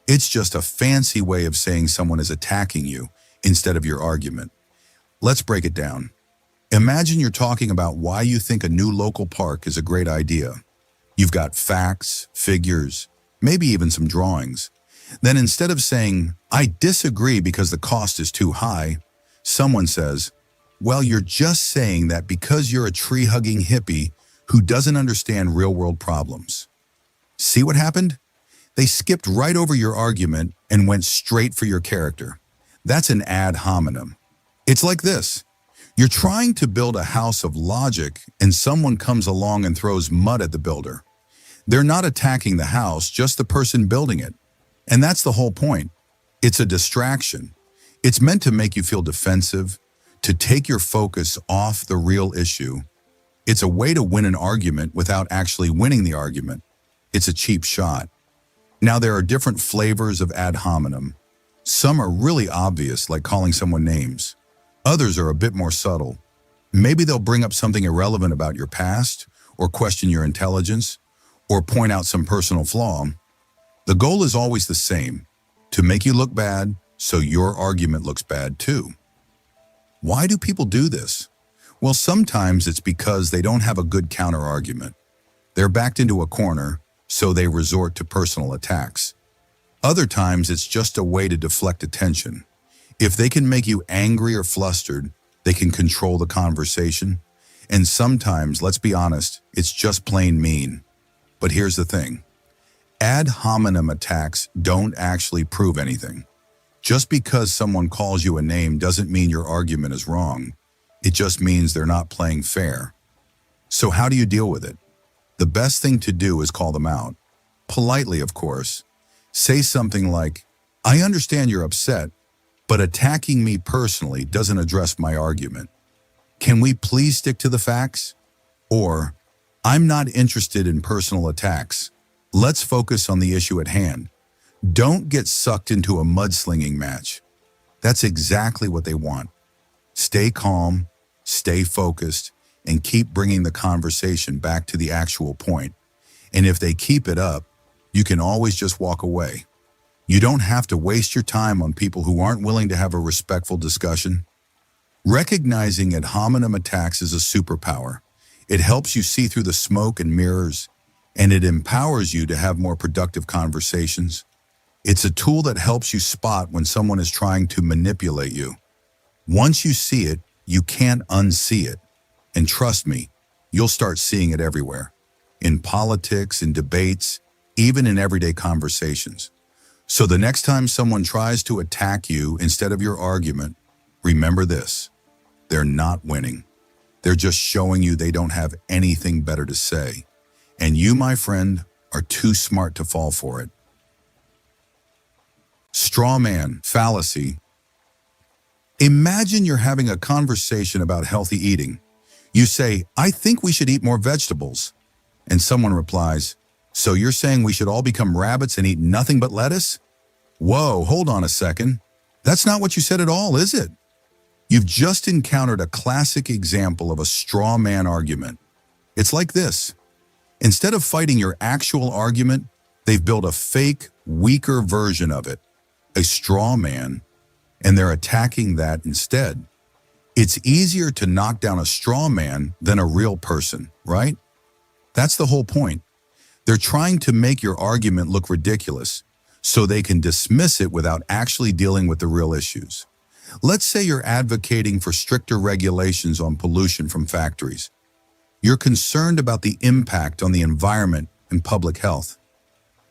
It's just a fancy way of saying someone is attacking you instead of your argument. Let's break it down. Imagine you're talking about why you think a new local park is a great idea. You've got facts, figures, maybe even some drawings. Then instead of saying, "I disagree because the cost is too high," someone says, "Well, you're just saying that because you're a tree-hugging hippie who doesn't understand real-world problems." See what happened? They skipped right over your argument and went straight for your character. That's an adhomonym. It's like this. You're trying to build a house of logic and someone comes along and throws mud at the builder. They're not attacking the house, just the person building it. And that's the whole point. It's a distraction. It's meant to make you feel defensive, to take your focus off the real issue. It's a way to win an argument without actually winning the argument. It's a cheap shot. Now, there are different flavors of adhomonym. Some are really obvious, like calling someone names. Others are a bit more subtle. Maybe they'll bring up something irrelevant about your past, or question your intelligence, or point out some personal flaw. The goal is always the same, to make you look bad so your argument looks bad too. Why do people do this? Well, sometimes it's because they don't have a good counter-argument. They're backed into a corner, so they resort to personal attacks. Other times it's just a way to deflect attention. If they can make you angry or flustered, they can control the conversation. And sometimes, let's be honest, it's just plain mean. But here's the thing. Ad hominem attacks don't actually prove anything. Just because someone calls you a name doesn't mean your argument is wrong. It just means they're not playing fair. So how do you deal with it? The best thing to do is call them out. Politely, of course. Say something like, "I understand you're upset, but attacking me personally doesn't address my argument. Can we please stick to the facts?" Or, "I'm not interested in personal attacks. Let's focus on the issue at hand." Don't get sucked into a mudslinging match. That's exactly what they want. Stay calm, stay focused, and keep bringing the conversation back to the actual point. And if they keep it up, you can always just walk away. You don't have to waste your time on people who aren't willing to have a respectful discussion. Recognizing adhomonym attacks is a superpower. It helps you see through the smoke and mirrors, and it empowers you to have more productive conversations. It's a tool that helps you spot when someone is trying to manipulate you. Once you see it, you can't unsee it. And trust me, you'll start seeing it everywhere. In politics, in debates, even in everyday conversations. So the next time someone tries to attack you instead of your argument, remember this: they're not winning. They're just showing you they don't have anything better to say. And you, my friend, are too smart to fall for it. Straw man, fallacy. Imagine you're having a conversation about healthy eating. You say, "I think we should eat more vegetables." And someone replies, "So you're saying we should all become rabbits and eat nothing but lettuce?" Whoa, hold on a second. That's not what you said at all, is it? You've just encountered a classic example of a straw man argument. It's like this. Instead of fighting your actual argument, they've built a fake, weaker version of it, a straw man, and they're attacking that instead. It's easier to knock down a straw man than a real person, right? That's the whole point. They're trying to make your argument look ridiculous so they can dismiss it without actually dealing with the real issues. Let's say you're advocating for stricter regulations on pollution from factories. You're concerned about the impact on the environment and public health.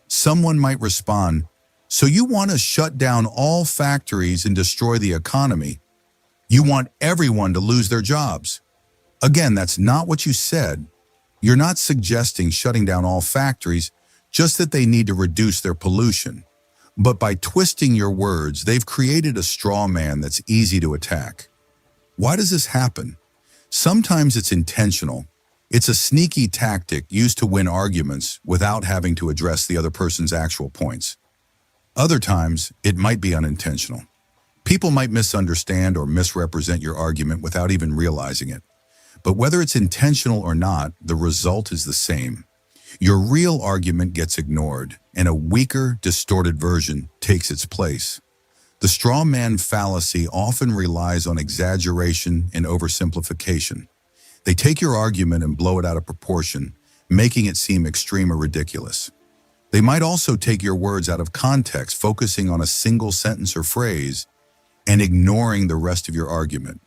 Someone might respond, "So you want to shut down all factories and destroy the economy? You want everyone to lose their jobs?" Again, that's not what you said. You're not suggesting shutting down all factories, just that they need to reduce their pollution. But by twisting your words, they've created a straw man that's easy to attack. Why does this happen? Sometimes it's intentional. It's a sneaky tactic used to win arguments without having to address the other person's actual points. Other times, it might be unintentional. People might misunderstand or misrepresent your argument without even realizing it. But whether it's intentional or not, the result is the same. Your real argument gets ignored, and a weaker, distorted version takes its place. The straw man fallacy often relies on exaggeration and oversimplification. They take your argument and blow it out of proportion, making it seem extreme or ridiculous. They might also take your words out of context, focusing on a single sentence or phrase and ignoring the rest of your argument.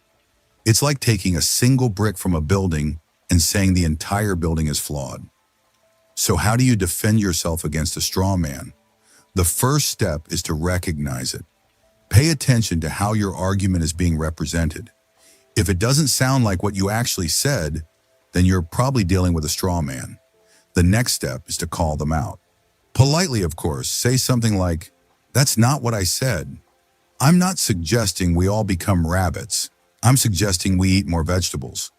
It's like taking a single brick from a building and saying the entire building is flawed. So how do you defend yourself against a straw man? The first step is to recognize it. Pay attention to how your argument is being represented. If it doesn't sound like what you actually said, then you're probably dealing with a straw man. The next step is to call them out. Politely, of course, say something like, "That's not what I said. I'm not suggesting we all become rabbits. I'm suggesting we eat more vegetables."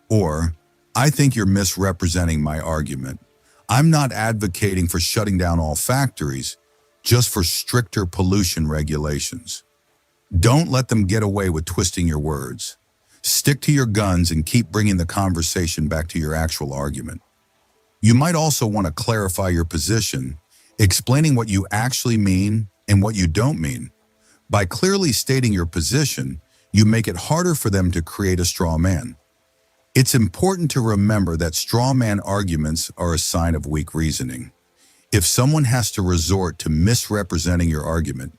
Or, "I think you're misrepresenting my argument. I'm not advocating for shutting down all factories, just for stricter pollution regulations." Don't let them get away with twisting your words. Stick to your guns and keep bringing the conversation back to your actual argument. You might also want to clarify your position, explaining what you actually mean and what you don't mean. By clearly stating your position, you make it harder for them to create a straw man. It's important to remember that straw man arguments are a sign of weak reasoning. If someone has to resort to misrepresenting your argument,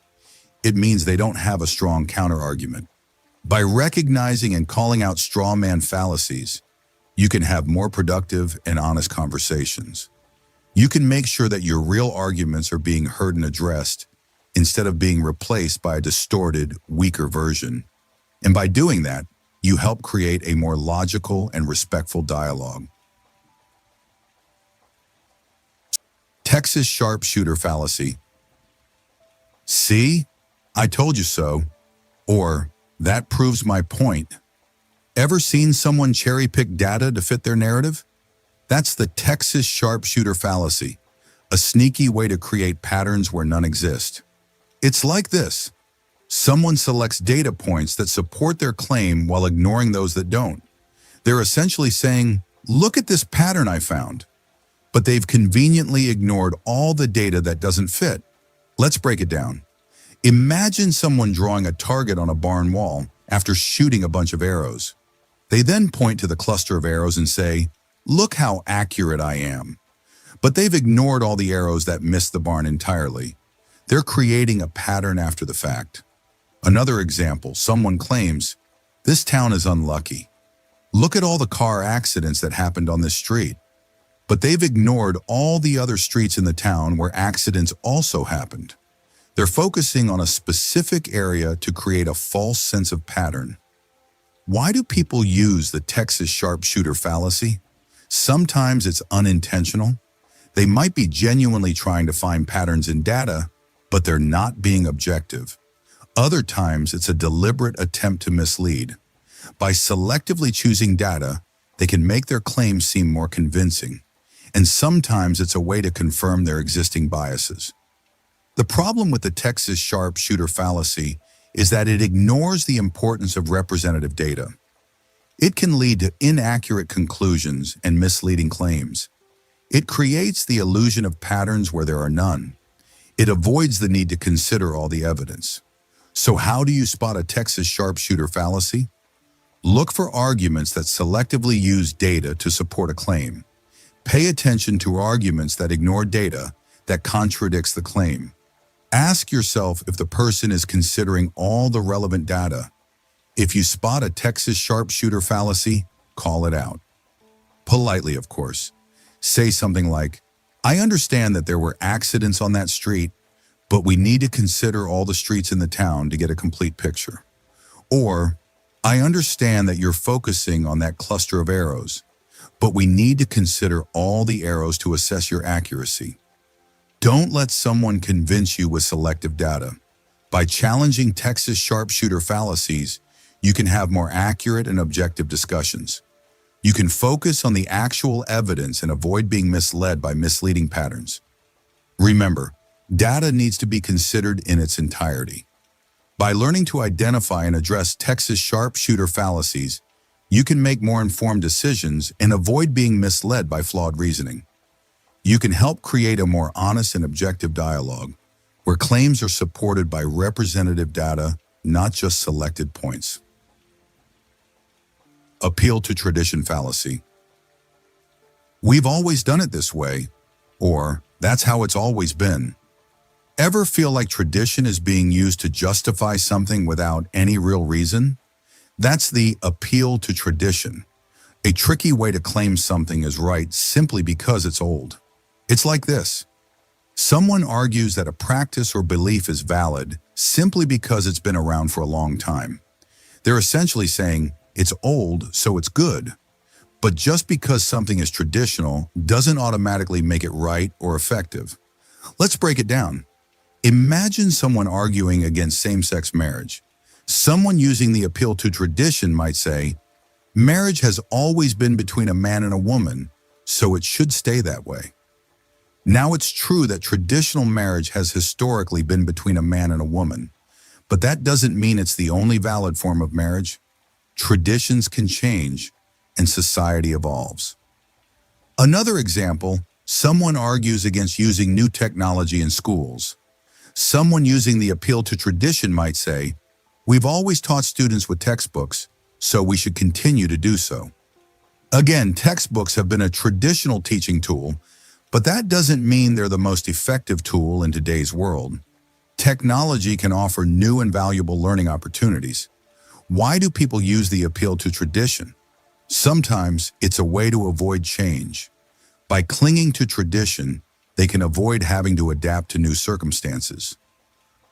it means they don't have a strong counterargument. By recognizing and calling out straw man fallacies, you can have more productive and honest conversations. You can make sure that your real arguments are being heard and addressed instead of being replaced by a distorted, weaker version. And by doing that, you help create a more logical and respectful dialogue. Texas sharpshooter fallacy. "See? I told you so." Or, "That proves my point." Ever seen someone cherry-pick data to fit their narrative? That's the Texas sharpshooter fallacy, a sneaky way to create patterns where none exist. It's like this. Someone selects data points that support their claim while ignoring those that don't. They're essentially saying, "Look at this pattern I found." But they've conveniently ignored all the data that doesn't fit. Let's break it down. Imagine someone drawing a target on a barn wall after shooting a bunch of arrows. They then point to the cluster of arrows and say, "Look how accurate I am." But they've ignored all the arrows that missed the barn entirely. They're creating a pattern after the fact. Another example, someone claims, "This town is unlucky. Look at all the car accidents that happened on this street." But they've ignored all the other streets in the town where accidents also happened. They're focusing on a specific area to create a false sense of pattern. Why do people use the Texas sharpshooter fallacy? Sometimes it's unintentional. They might be genuinely trying to find patterns in data, but they're not being objective. Other times it's a deliberate attempt to mislead. By selectively choosing data, they can make their claims seem more convincing. And sometimes it's a way to confirm their existing biases. The problem with the Texas sharpshooter fallacy is that it ignores the importance of representative data. It can lead to inaccurate conclusions and misleading claims. It creates the illusion of patterns where there are none. It avoids the need to consider all the evidence. So how do you spot a Texas sharpshooter fallacy? Look for arguments that selectively use data to support a claim. Pay attention to arguments that ignore data that contradicts the claim. Ask yourself if the person is considering all the relevant data. If you spot a Texas sharpshooter fallacy, call it out. Politely, of course. Say something like, "I understand that there were accidents on that street, but we need to consider all the streets in the town to get a complete picture." Or, "I understand that you're focusing on that cluster of arrows, but we need to consider all the arrows to assess your accuracy." Don't let someone convince you with selective data. By challenging Texas sharpshooter fallacies, you can have more accurate and objective discussions. You can focus on the actual evidence and avoid being misled by misleading patterns. Remember, data needs to be considered in its entirety. By learning to identify and address Texas sharpshooter fallacies, you can make more informed decisions and avoid being misled by flawed reasoning. You can help create a more honest and objective dialogue, where claims are supported by representative data, not just selected points. Appeal to tradition fallacy. "We've always done it this way," or "That's how it's always been." Ever feel like tradition is being used to justify something without any real reason? That's the appeal to tradition, a tricky way to claim something is right simply because it's old. It's like this. Someone argues that a practice or belief is valid simply because it's been around for a long time. They're essentially saying, it's old, so it's good. But just because something is traditional doesn't automatically make it right or effective. Let's break it down. Imagine someone arguing against same-sex marriage. Someone using the appeal to tradition might say, "Marriage has always been between a man and a woman, so it should stay that way." Now, it's true that traditional marriage has historically been between a man and a woman, but that doesn't mean it's the only valid form of marriage. Traditions can change, and society evolves. Another example, someone argues against using new technology in schools. Someone using the appeal to tradition might say, "We've always taught students with textbooks, so we should continue to do so." Again, textbooks have been a traditional teaching tool, but that doesn't mean they're the most effective tool in today's world. Technology can offer new and valuable learning opportunities. Why do people use the appeal to tradition? Sometimes it's a way to avoid change. By clinging to tradition, they can avoid having to adapt to new circumstances.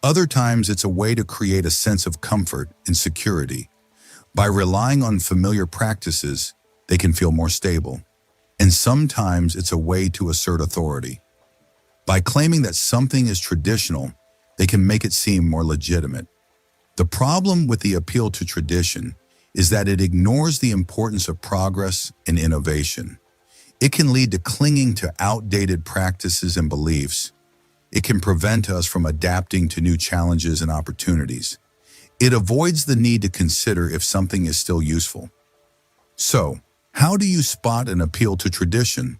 Other times it's a way to create a sense of comfort and security. By relying on familiar practices, they can feel more stable. And sometimes it's a way to assert authority. By claiming that something is traditional, they can make it seem more legitimate. The problem with the appeal to tradition is that it ignores the importance of progress and innovation. It can lead to clinging to outdated practices and beliefs. It can prevent us from adapting to new challenges and opportunities. It avoids the need to consider if something is still useful. So, how do you spot an appeal to tradition?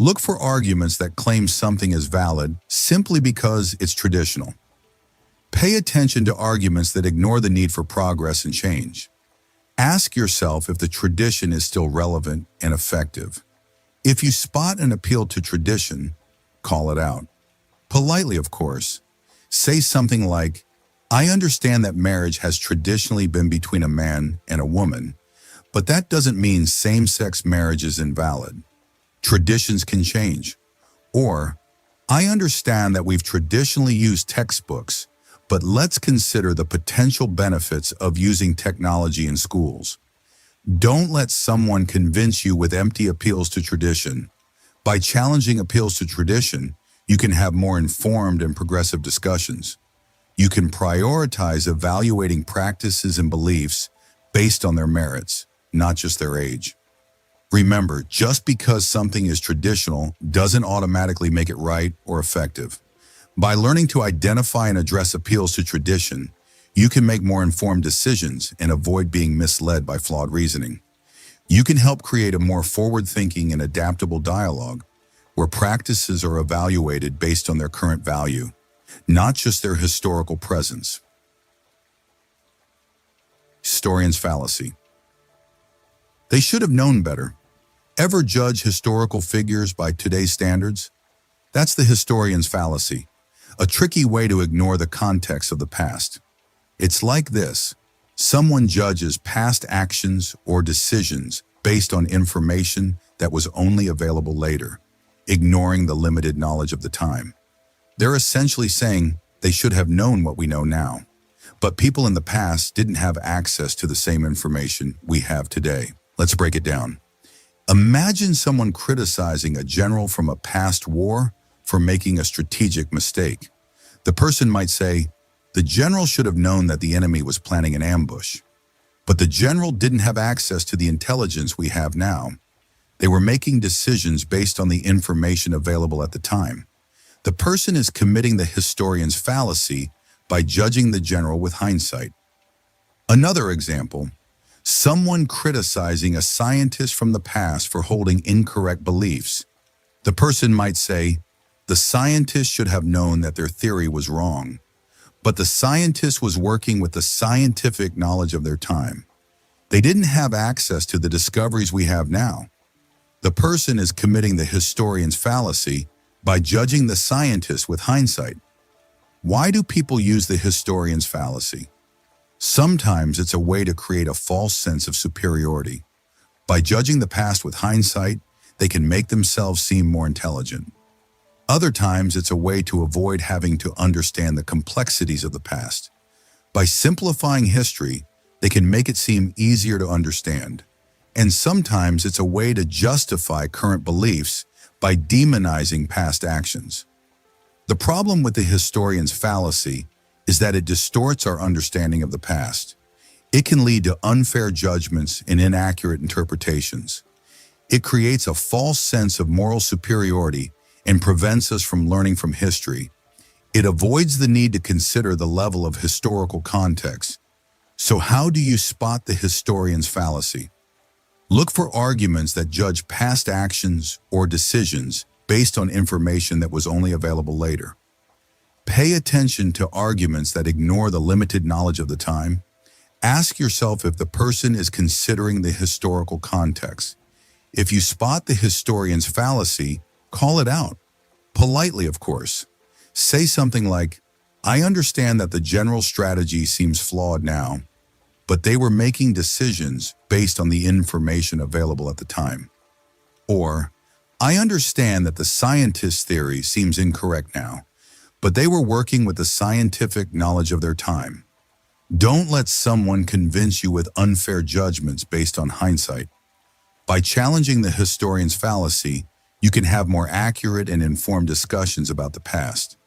Look for arguments that claim something is valid simply because it's traditional. Pay attention to arguments that ignore the need for progress and change. Ask yourself if the tradition is still relevant and effective. If you spot an appeal to tradition, call it out. Politely, of course. Say something like, "I understand that marriage has traditionally been between a man and a woman, but that doesn't mean same-sex marriage is invalid. Traditions can change." Or, "I understand that we've traditionally used textbooks, but let's consider the potential benefits of using technology in schools." Don't let someone convince you with empty appeals to tradition. By challenging appeals to tradition, you can have more informed and progressive discussions. You can prioritize evaluating practices and beliefs based on their merits, not just their age. Remember, just because something is traditional doesn't automatically make it right or effective. By learning to identify and address appeals to tradition, you can make more informed decisions and avoid being misled by flawed reasoning. You can help create a more forward-thinking and adaptable dialogue where practices are evaluated based on their current value, not just their historical presence. Historian's fallacy. They should have known better. Ever judge historical figures by today's standards? That's the historian's fallacy, a tricky way to ignore the context of the past. It's like this: someone judges past actions or decisions based on information that was only available later, ignoring the limited knowledge of the time. They're essentially saying they should have known what we know now, but people in the past didn't have access to the same information we have today. Let's break it down. Imagine someone criticizing a general from a past war for making a strategic mistake. The person might say, "The general should have known that the enemy was planning an ambush." But the general didn't have access to the intelligence we have now. They were making decisions based on the information available at the time. The person is committing the historian's fallacy by judging the general with hindsight. Another example, someone criticizing a scientist from the past for holding incorrect beliefs. The person might say, "The scientist should have known that their theory was wrong." But the scientist was working with the scientific knowledge of their time. They didn't have access to the discoveries we have now. The person is committing the historian's fallacy by judging the scientist with hindsight. Why do people use the historian's fallacy? Sometimes it's a way to create a false sense of superiority. By judging the past with hindsight, they can make themselves seem more intelligent. Other times, it's a way to avoid having to understand the complexities of the past. By simplifying history, they can make it seem easier to understand. And sometimes it's a way to justify current beliefs by demonizing past actions. The problem with the historian's fallacy is that it distorts our understanding of the past. It can lead to unfair judgments and inaccurate interpretations. It creates a false sense of moral superiority and prevents us from learning from history. It avoids the need to consider the level of historical context. So how do you spot the historian's fallacy? Look for arguments that judge past actions or decisions based on information that was only available later. Pay attention to arguments that ignore the limited knowledge of the time. Ask yourself if the person is considering the historical context. If you spot the historian's fallacy, call it out. Politely, of course. Say something like, "I understand that the general strategy seems flawed now, but they were making decisions based on the information available at the time." Or, "I understand that the scientist's theory seems incorrect now, but they were working with the scientific knowledge of their time." Don't let someone convince you with unfair judgments based on hindsight. By challenging the historian's fallacy, you can have more accurate and informed discussions about the past.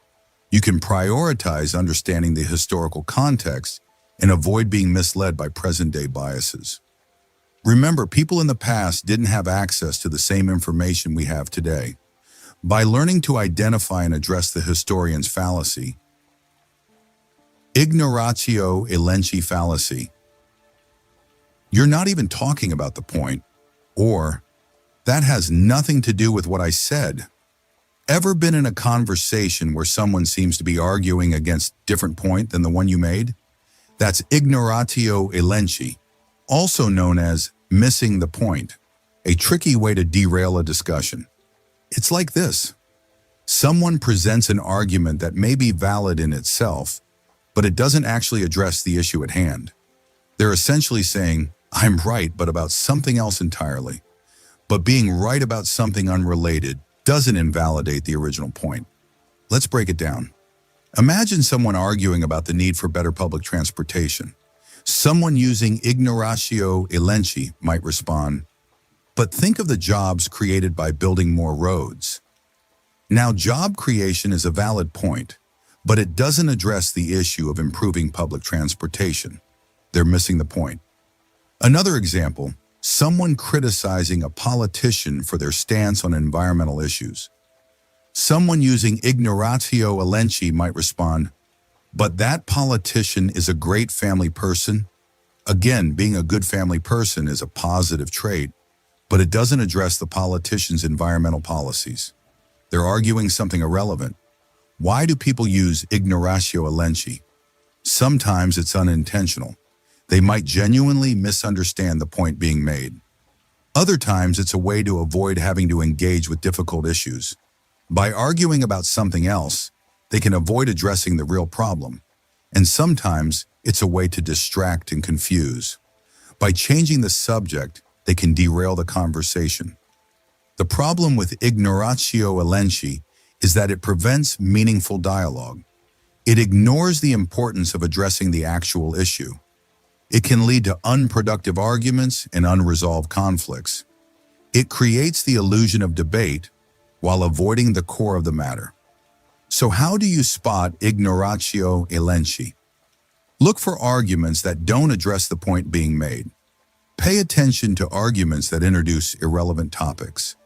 You can prioritize understanding the historical context and avoid being misled by present-day biases. Remember, people in the past didn't have access to the same information we have today. By learning to identify and address the historian's fallacy, ignoratio elenchi fallacy, you're not even talking about the point, or That has nothing to do with what I said. Ever been in a conversation where someone seems to be arguing against a different point than the one you made? That's ignoratio elenchi, also known as missing the point, a tricky way to derail a discussion. It's like this. Someone presents an argument that may be valid in itself, but it doesn't actually address the issue at hand. They're essentially saying, I'm right, but about something else entirely. But being right about something unrelated doesn't invalidate the original point. Let's break it down. Imagine someone arguing about the need for better public transportation. Someone using ignoratio elenchi might respond, but think of the jobs created by building more roads. Now, job creation is a valid point, but it doesn't address the issue of improving public transportation. They're missing the point. Another example, someone criticizing a politician for their stance on environmental issues. Someone using ignoratio elenchi might respond, but that politician is a great family person. Again, being a good family person is a positive trait, but it doesn't address the politician's environmental policies. They're arguing something irrelevant. Why do people use ignoratio elenchi? Sometimes it's unintentional. They might genuinely misunderstand the point being made. Other times it's a way to avoid having to engage with difficult issues. By arguing about something else, they can avoid addressing the real problem. And sometimes it's a way to distract and confuse. By changing the subject, they can derail the conversation. The problem with ignoratio elenchi is that it prevents meaningful dialogue. It ignores the importance of addressing the actual issue. It can lead to unproductive arguments and unresolved conflicts. It creates the illusion of debate while avoiding the core of the matter. So how do you spot ignoratio elenchi? Look for arguments that don't address the point being made. Pay attention to arguments that introduce irrelevant topics.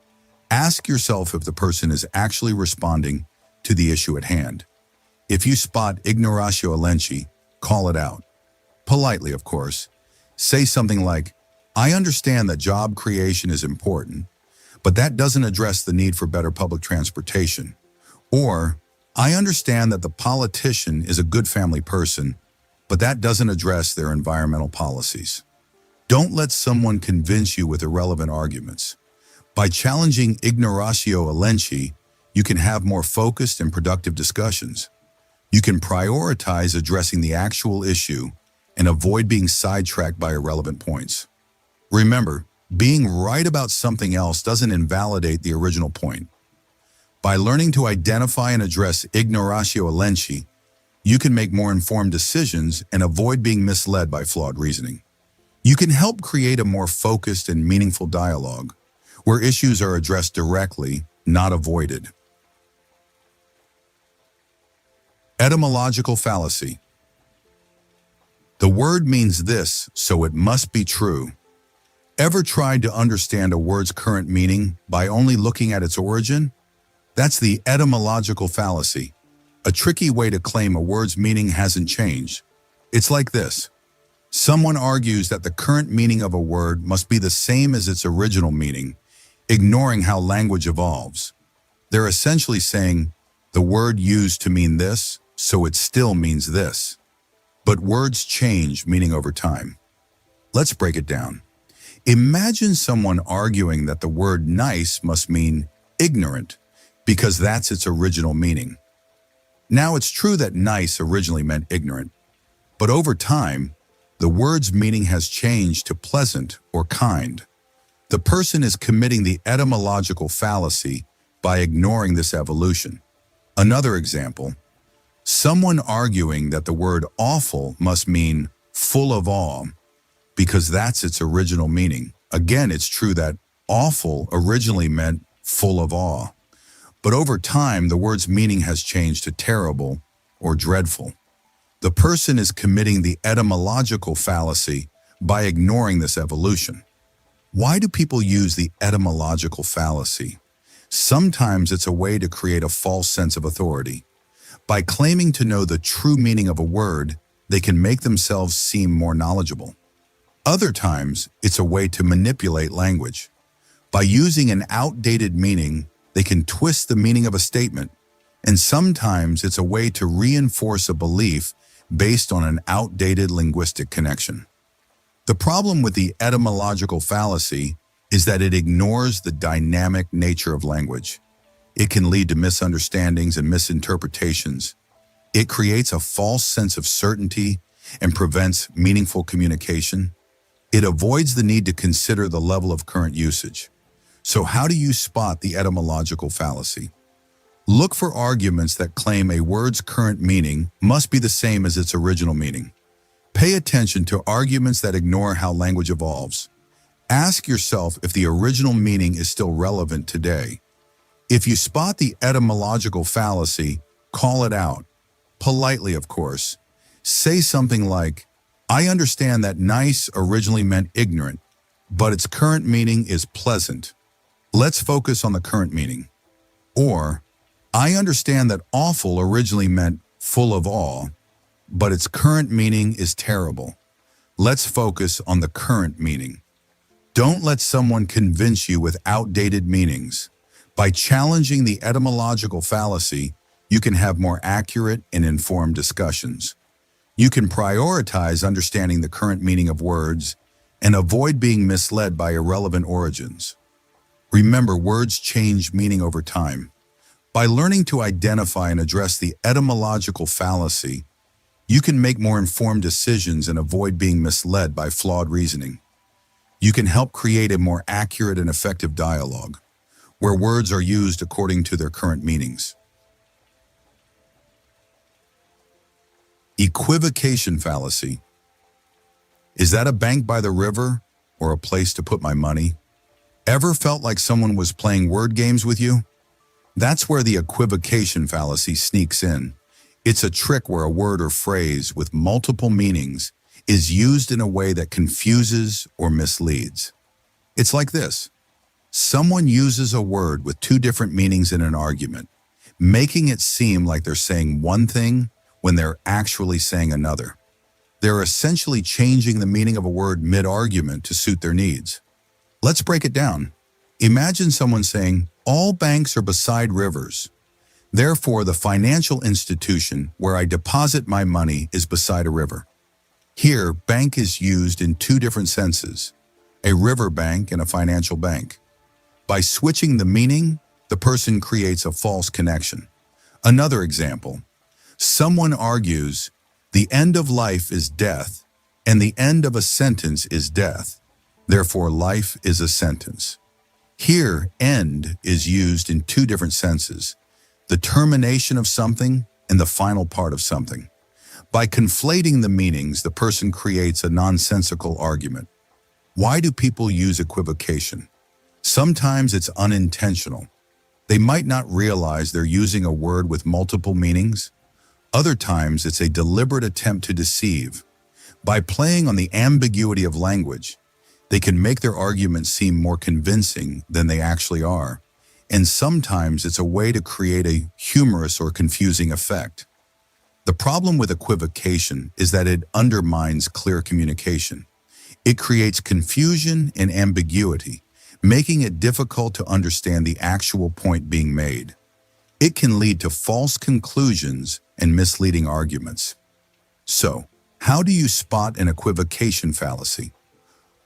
Ask yourself if the person is actually responding to the issue at hand. If you spot ignoratio elenchi, call it out. Politely, of course. Say something like, I understand that job creation is important, but that doesn't address the need for better public transportation. Or, I understand that the politician is a good family person, but that doesn't address their environmental policies. Don't let someone convince you with irrelevant arguments. By challenging ignoratio elenchi, you can have more focused and productive discussions. You can prioritize addressing the actual issue and avoid being sidetracked by irrelevant points. Remember, being right about something else doesn't invalidate the original point. By learning to identify and address ignoratio elenchi, you can make more informed decisions and avoid being misled by flawed reasoning. You can help create a more focused and meaningful dialogue, where issues are addressed directly, not avoided. Etymological fallacy. The word means this, so it must be true. Ever tried to understand a word's current meaning by only looking at its origin? That's the etymological fallacy, a tricky way to claim a word's meaning hasn't changed. It's like this. Someone argues that the current meaning of a word must be the same as its original meaning, ignoring how language evolves. They're essentially saying, the word used to mean this, so it still means this. But words change meaning over time. Let's break it down. Imagine someone arguing that the word nice must mean ignorant, because that's its original meaning. Now, it's true that nice originally meant ignorant, but over time, the word's meaning has changed to pleasant or kind. The person is committing the etymological fallacy by ignoring this evolution. Another example, someone arguing that the word awful must mean full of awe, because that's its original meaning. Again, it's true that awful originally meant full of awe, but over time, the word's meaning has changed to terrible or dreadful. The person is committing the etymological fallacy by ignoring this evolution. Why do people use the etymological fallacy? Sometimes it's a way to create a false sense of authority. By claiming to know the true meaning of a word, they can make themselves seem more knowledgeable. Other times, it's a way to manipulate language. By using an outdated meaning, they can twist the meaning of a statement, and sometimes it's a way to reinforce a belief based on an outdated linguistic connection. The problem with the etymological fallacy is that it ignores the dynamic nature of language. It can lead to misunderstandings and misinterpretations. It creates a false sense of certainty and prevents meaningful communication. It avoids the need to consider the level of current usage. So how do you spot the etymological fallacy? Look for arguments that claim a word's current meaning must be the same as its original meaning. Pay attention to arguments that ignore how language evolves. Ask yourself if the original meaning is still relevant today. If you spot the etymological fallacy, call it out. Politely, of course. Say something like, I understand that nice originally meant ignorant, but its current meaning is pleasant. Let's focus on the current meaning. Or, I understand that awful originally meant full of awe, but its current meaning is terrible. Let's focus on the current meaning. Don't let someone convince you with outdated meanings. By challenging the etymological fallacy, you can have more accurate and informed discussions. You can prioritize understanding the current meaning of words and avoid being misled by irrelevant origins. Remember, words change meaning over time. By learning to identify and address the etymological fallacy, you can make more informed decisions and avoid being misled by flawed reasoning. You can help create a more accurate and effective dialogue, where words are used according to their current meanings. Equivocation fallacy. Is that a bank by the river or a place to put my money? Ever felt like someone was playing word games with you? That's where the equivocation fallacy sneaks in. It's a trick where a word or phrase with multiple meanings is used in a way that confuses or misleads. It's like this. Someone uses a word with two different meanings in an argument, making it seem like they're saying one thing when they're actually saying another. They're essentially changing the meaning of a word mid-argument to suit their needs. Let's break it down. Imagine someone saying, all banks are beside rivers. Therefore, the financial institution where I deposit my money is beside a river. Here, bank is used in two different senses, a river bank and a financial bank. By switching the meaning, the person creates a false connection. Another example. Someone argues, the end of life is death, and the end of a sentence is death. Therefore, life is a sentence. Here, end is used in two different senses, the termination of something and the final part of something. By conflating the meanings, the person creates a nonsensical argument. Why do people use equivocation? Sometimes it's unintentional. They might not realize they're using a word with multiple meanings. Other times, it's a deliberate attempt to deceive. By playing on the ambiguity of language, they can make their arguments seem more convincing than they actually are. And sometimes it's a way to create a humorous or confusing effect. The problem with equivocation is that it undermines clear communication. It creates confusion and ambiguity, making it difficult to understand the actual point being made. It can lead to false conclusions and misleading arguments. So, how do you spot an equivocation fallacy?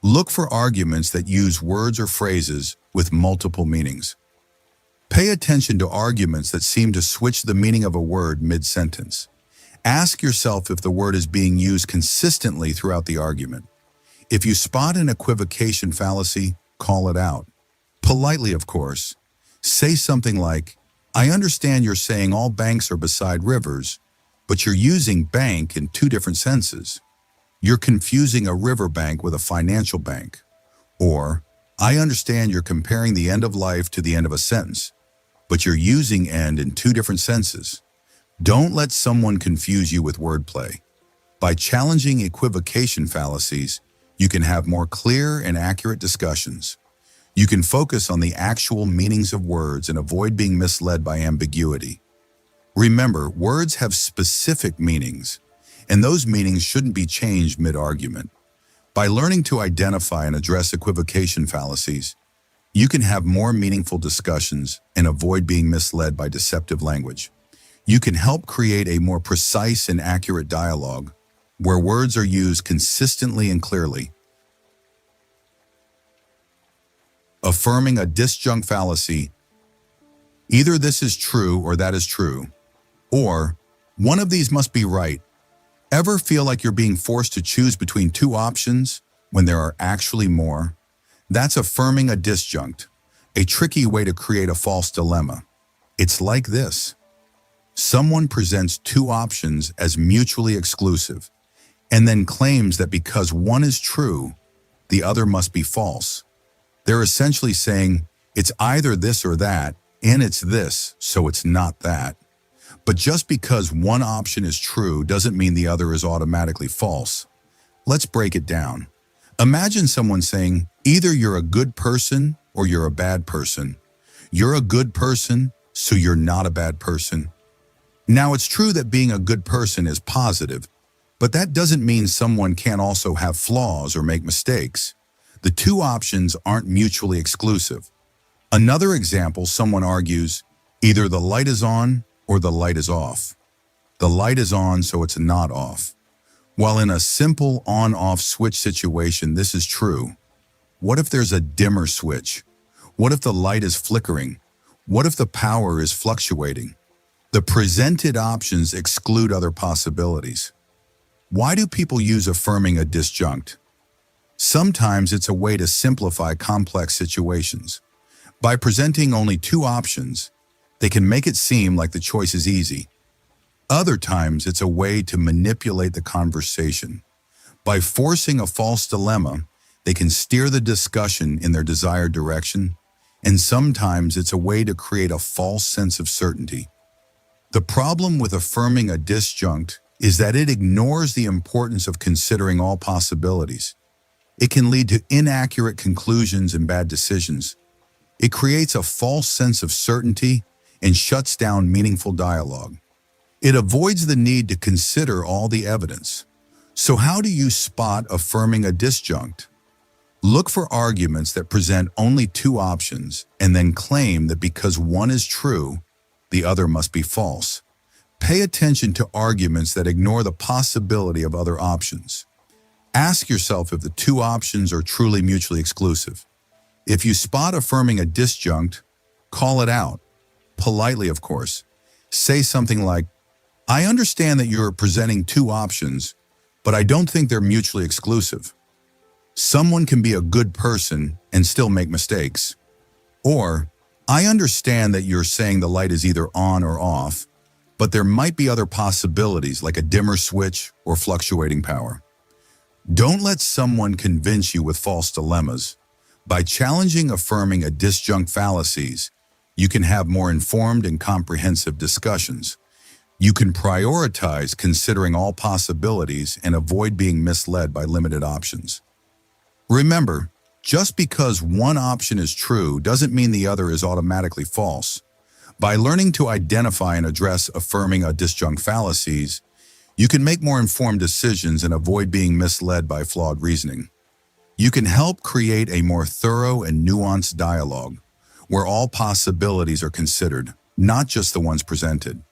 Look for arguments that use words or phrases with multiple meanings. Pay attention to arguments that seem to switch the meaning of a word mid-sentence. Ask yourself if the word is being used consistently throughout the argument. If you spot an equivocation fallacy, call it out. Politely, of course. Say something like, I understand you're saying all banks are beside rivers, but you're using bank in two different senses. You're confusing a river bank with a financial bank. Or, I understand you're comparing the end of life to the end of a sentence, but you're using end in two different senses. Don't let someone confuse you with wordplay. By challenging equivocation fallacies, you can have more clear and accurate discussions. You can focus on the actual meanings of words and avoid being misled by ambiguity. Remember, words have specific meanings, and those meanings shouldn't be changed mid-argument. By learning to identify and address equivocation fallacies, You can have more meaningful discussions and avoid being misled by deceptive language. You can help create a more precise and accurate dialogue where words are used consistently and clearly. Affirming a disjunct fallacy. Either this is true or that is true, or one of these must be right. Ever feel like you're being forced to choose between two options when there are actually more? That's affirming a disjunct, a tricky way to create a false dilemma. It's like this. Someone presents two options as mutually exclusive, and then claims that because one is true, the other must be false. They're essentially saying, it's either this or that, and it's this, so it's not that. But just because one option is true doesn't mean the other is automatically false. Let's break it down. Imagine someone saying, either you're a good person or you're a bad person. You're a good person, so you're not a bad person. Now, it's true that being a good person is positive, but that doesn't mean someone can't also have flaws or make mistakes. The two options aren't mutually exclusive. Another example, someone argues, either the light is on or the light is off. The light is on, so it's not off. While in a simple on-off switch situation, this is true. What if there's a dimmer switch? What if the light is flickering? What if the power is fluctuating? The presented options exclude other possibilities. Why do people use affirming a disjunct? Sometimes it's a way to simplify complex situations. By presenting only two options, they can make it seem like the choice is easy. Other times, it's a way to manipulate the conversation. By forcing a false dilemma, they can steer the discussion in their desired direction, and sometimes it's a way to create a false sense of certainty. The problem with affirming a disjunct is that it ignores the importance of considering all possibilities. It can lead to inaccurate conclusions and bad decisions. It creates a false sense of certainty and shuts down meaningful dialogue. It avoids the need to consider all the evidence. So how do you spot affirming a disjunct? Look for arguments that present only two options and then claim that because one is true, the other must be false. Pay attention to arguments that ignore the possibility of other options. Ask yourself if the two options are truly mutually exclusive. If you spot affirming a disjunct, call it out. Politely, of course. Say something like, I understand that you're presenting two options, but I don't think they're mutually exclusive. Someone can be a good person and still make mistakes. Or, I understand that you're saying the light is either on or off, but there might be other possibilities like a dimmer switch or fluctuating power. Don't let someone convince you with false dilemmas. By challenging affirming a disjunct fallacies, you can have more informed and comprehensive discussions. You can prioritize considering all possibilities and avoid being misled by limited options. Remember, just because one option is true doesn't mean the other is automatically false. By learning to identify and address affirming a disjunct fallacies, you can make more informed decisions and avoid being misled by flawed reasoning. You can help create a more thorough and nuanced dialogue where all possibilities are considered, not just the ones presented.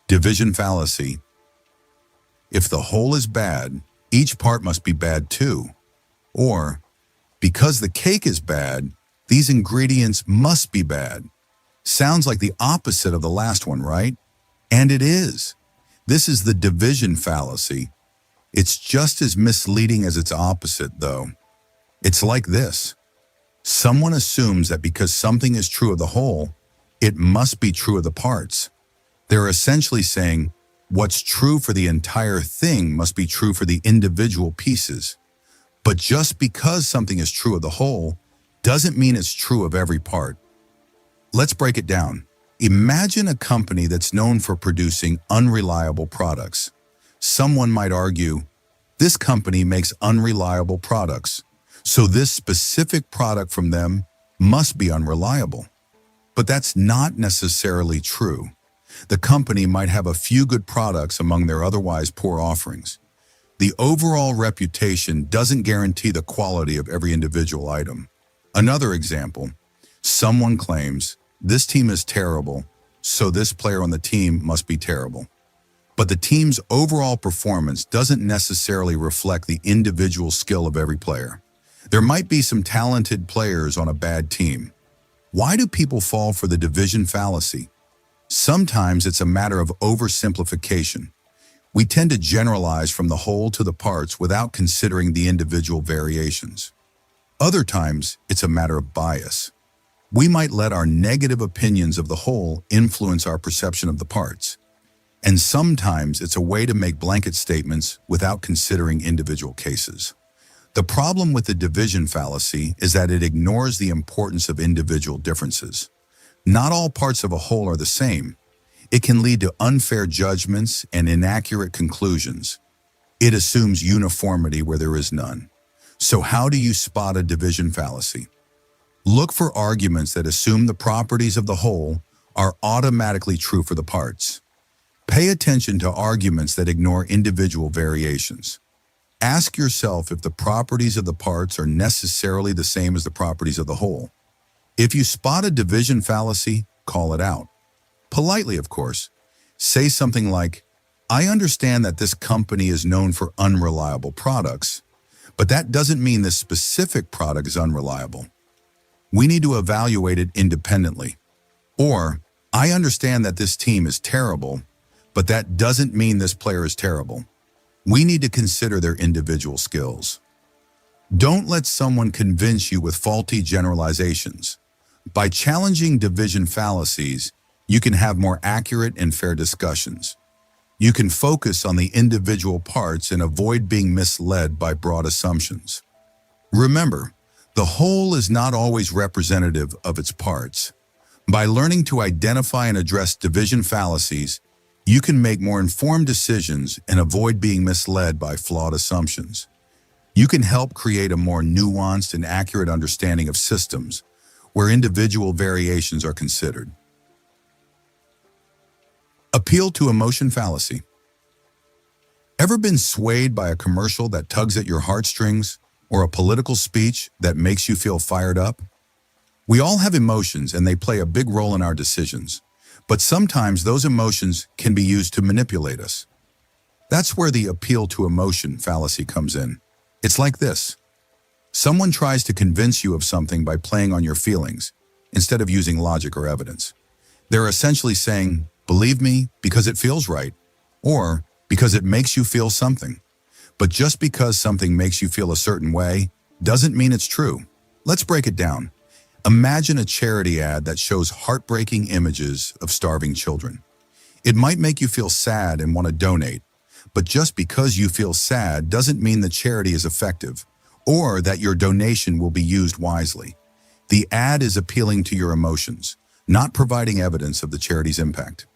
Division fallacy. If the whole is bad, each part must be bad too. Or, because the cake is bad, these ingredients must be bad. Sounds like the opposite of the last one, right? And it is. This is the division fallacy. It's just as misleading as its opposite, though. It's like this. Someone assumes that because something is true of the whole, it must be true of the parts. They're essentially saying, what's true for the entire thing must be true for the individual pieces. But just because something is true of the whole doesn't mean it's true of every part. Let's break it down. Imagine a company that's known for producing unreliable products. Someone might argue, this company makes unreliable products, so this specific product from them must be unreliable. But that's not necessarily true. The company might have a few good products among their otherwise poor offerings. The overall reputation doesn't guarantee the quality of every individual item. Another example, someone claims, this team is terrible, so this player on the team must be terrible. But the team's overall performance doesn't necessarily reflect the individual skill of every player. There might be some talented players on a bad team. Why do people fall for the division fallacy? Sometimes it's a matter of oversimplification. We tend to generalize from the whole to the parts without considering the individual variations. Other times, it's a matter of bias. We might let our negative opinions of the whole influence our perception of the parts. And sometimes it's a way to make blanket statements without considering individual cases. The problem with the division fallacy is that it ignores the importance of individual differences. Not all parts of a whole are the same. It can lead to unfair judgments and inaccurate conclusions. It assumes uniformity where there is none. So how do you spot a division fallacy? Look for arguments that assume the properties of the whole are automatically true for the parts. Pay attention to arguments that ignore individual variations. Ask yourself if the properties of the parts are necessarily the same as the properties of the whole. If you spot a division fallacy, call it out. Politely, of course. Say something like, I understand that this company is known for unreliable products, but that doesn't mean this specific product is unreliable. We need to evaluate it independently. Or, I understand that this team is terrible, but that doesn't mean this player is terrible. We need to consider their individual skills. Don't let someone convince you with faulty generalizations. By challenging division fallacies, you can have more accurate and fair discussions. You can focus on the individual parts and avoid being misled by broad assumptions. Remember, the whole is not always representative of its parts. By learning to identify and address division fallacies, you can make more informed decisions and avoid being misled by flawed assumptions. You can help create a more nuanced and accurate understanding of systems where individual variations are considered. Appeal to emotion fallacy. Ever been swayed by a commercial that tugs at your heartstrings or a political speech that makes you feel fired up? We all have emotions and they play a big role in our decisions, but sometimes those emotions can be used to manipulate us. That's where the appeal to emotion fallacy comes in. It's like this. Someone tries to convince you of something by playing on your feelings instead of using logic or evidence. They're essentially saying, believe me because it feels right, or because it makes you feel something. But just because something makes you feel a certain way doesn't mean it's true. Let's break it down. Imagine a charity ad that shows heartbreaking images of starving children. It might make you feel sad and want to donate, but just because you feel sad doesn't mean the charity is effective or that your donation will be used wisely. The ad is appealing to your emotions, not providing evidence of the charity's impact.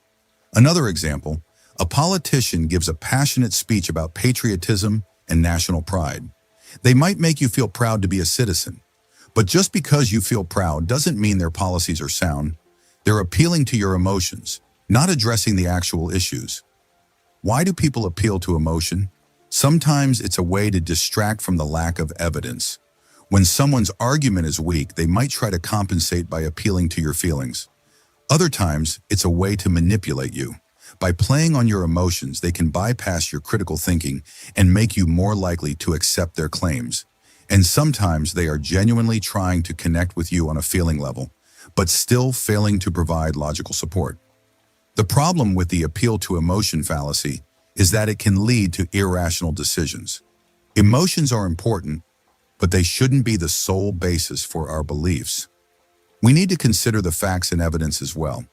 Another example, a politician gives a passionate speech about patriotism and national pride. They might make you feel proud to be a citizen, but just because you feel proud doesn't mean their policies are sound. They're appealing to your emotions, not addressing the actual issues. Why do people appeal to emotion? Sometimes it's a way to distract from the lack of evidence. When someone's argument is weak, they might try to compensate by appealing to your feelings. Other times, it's a way to manipulate you. By playing on your emotions, they can bypass your critical thinking and make you more likely to accept their claims. And sometimes they are genuinely trying to connect with you on a feeling level, but still failing to provide logical support. The problem with the appeal to emotion fallacy is that it can lead to irrational decisions. Emotions are important, but they shouldn't be the sole basis for our beliefs. We need to consider the facts and evidence as well.